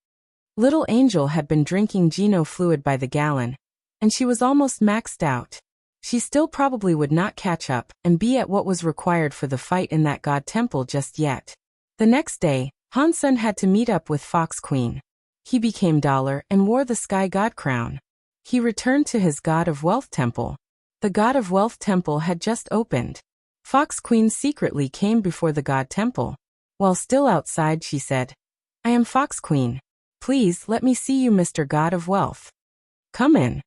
Little Angel had been drinking Geno fluid by the gallon, and she was almost maxed out. She still probably would not catch up and be at what was required for the fight in that God Temple just yet. The next day, Hansen had to meet up with Fox Queen. He became Dollar and wore the Sky God crown. He returned to his God of Wealth Temple. The God of Wealth Temple had just opened. Fox Queen secretly came before the God Temple. While still outside, she said, I am Fox Queen. Please let me see you, Mr. God of Wealth. Come in.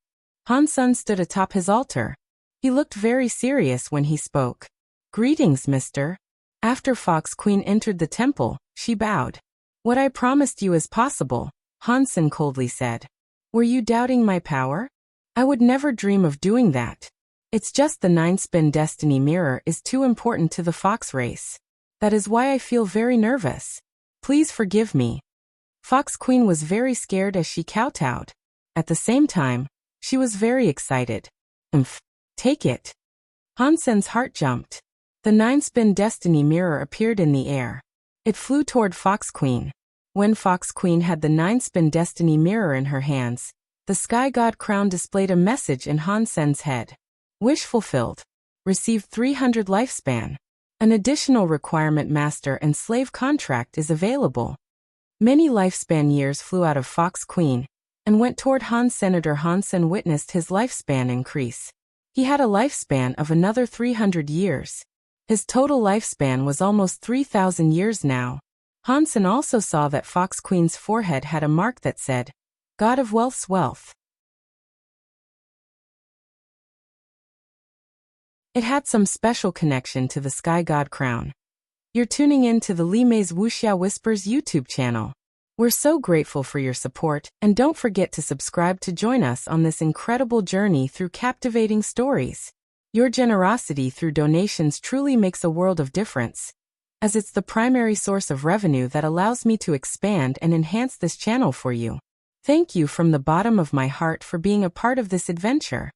Hansen stood atop his altar. He looked very serious when he spoke. Greetings, mister. After Fox Queen entered the temple, she bowed. What I promised you is possible, Hansen coldly said. Were you doubting my power? I would never dream of doing that. It's just the 9-spin destiny mirror is too important to the fox race. That is why I feel very nervous. Please forgive me. Fox Queen was very scared as she kowtowed. At the same time, she was very excited. Take it. Hansen's heart jumped. The 9-spin destiny mirror appeared in the air. It flew toward Fox Queen. When Fox Queen had the 9-spin destiny mirror in her hands, the Sky God crown displayed a message in Hansen's head. Wish fulfilled. Received 300 lifespan. An additional requirement master and slave contract is available. Many lifespan years flew out of Fox Queen and went toward Hans. Senator Hansen witnessed his lifespan increase. He had a lifespan of another 300 years. His total lifespan was almost 3,000 years now. Hansen also saw that Fox Queen's forehead had a mark that said, God of Wealth's Wealth. It had some special connection to the Sky God crown. You're tuning in to the Li Mei's Wuxia Whispers YouTube channel. We're so grateful for your support, and don't forget to subscribe to join us on this incredible journey through captivating stories. Your generosity through donations truly makes a world of difference, as it's the primary source of revenue that allows me to expand and enhance this channel for you. Thank you from the bottom of my heart for being a part of this adventure.